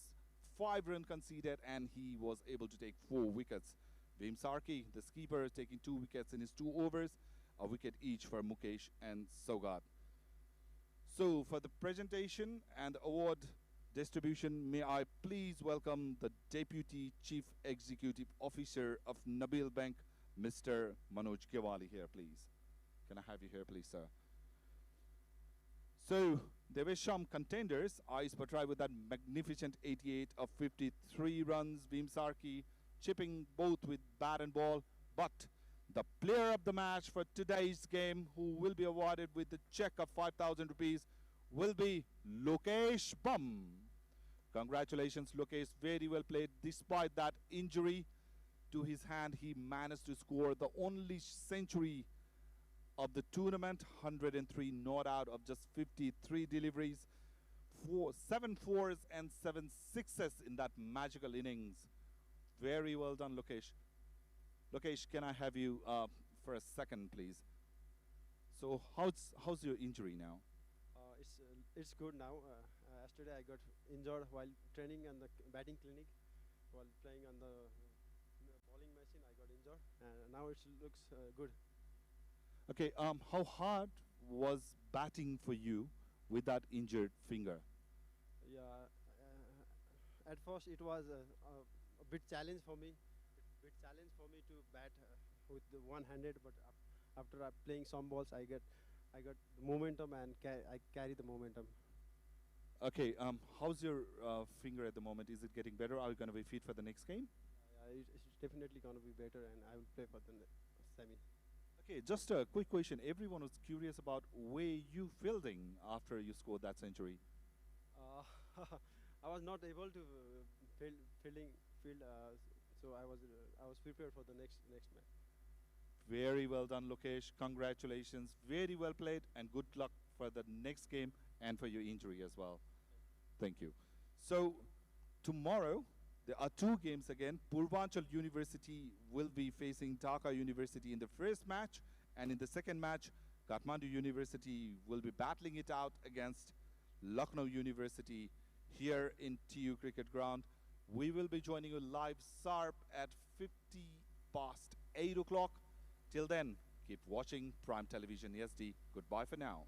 S5: 5 runs conceded, and he was able to take 4 wickets. Bhim Sharkey, the skipper, taking 2 wickets in his 2 overs, a wicket each for Mukesh and Sogat. So for the presentation and award distribution, may I please welcome the Deputy Chief Executive Officer of Nabil Bank, Mr. Manoj Gewali here, please. Can I have you here, please, sir? So there were some contenders. Aaish Battrai with that magnificent 88 of 53 runs. Bhim Sharkey chipping both with bat and ball. But the player of the match for today's game, who will be awarded with the check of 5,000 rupees, will be Lokesh Bam. Congratulations, Lokesh. Very well played. Despite that injury to his hand, he managed to score the only century of the tournament, 103 not out of just 53 deliveries, 7 fours and 7 sixes in that magical innings. Very well done, Lokesh. Lokesh, can I have you for a second, please? So how's your injury now?
S6: It's good now. Yesterday I got injured while training on the batting clinic. While playing on the bowling machine, I got injured, and now it looks good.
S5: Okay, how hard was batting for you with that injured finger?
S6: Yeah, at first it was a bit challenge for me. To bat with the one-handed, but after playing some balls, I got the momentum, and I carry the momentum.
S5: Okay, how's your finger at the moment? Is it getting better? Are you going to be fit for the next game?
S6: It's definitely going to be better, and I will play for the semi.
S5: Okay, just a quick question. Everyone was curious about where you fielding after you scored that century.
S6: I was not able to field, so I was prepared for the next match.
S5: Very well done, Lokesh. Congratulations. Very well played, and good luck for the next game and for your injury as well. Thank you. So tomorrow there are two games again. Purbanchal University will be facing Dhaka University in the first match, and in the second match, Kathmandu University will be battling it out against Lucknow University here in TU Cricket Ground. We will be joining you live sharp at 8:50. Till then, keep watching Prime Television SD. Goodbye for now.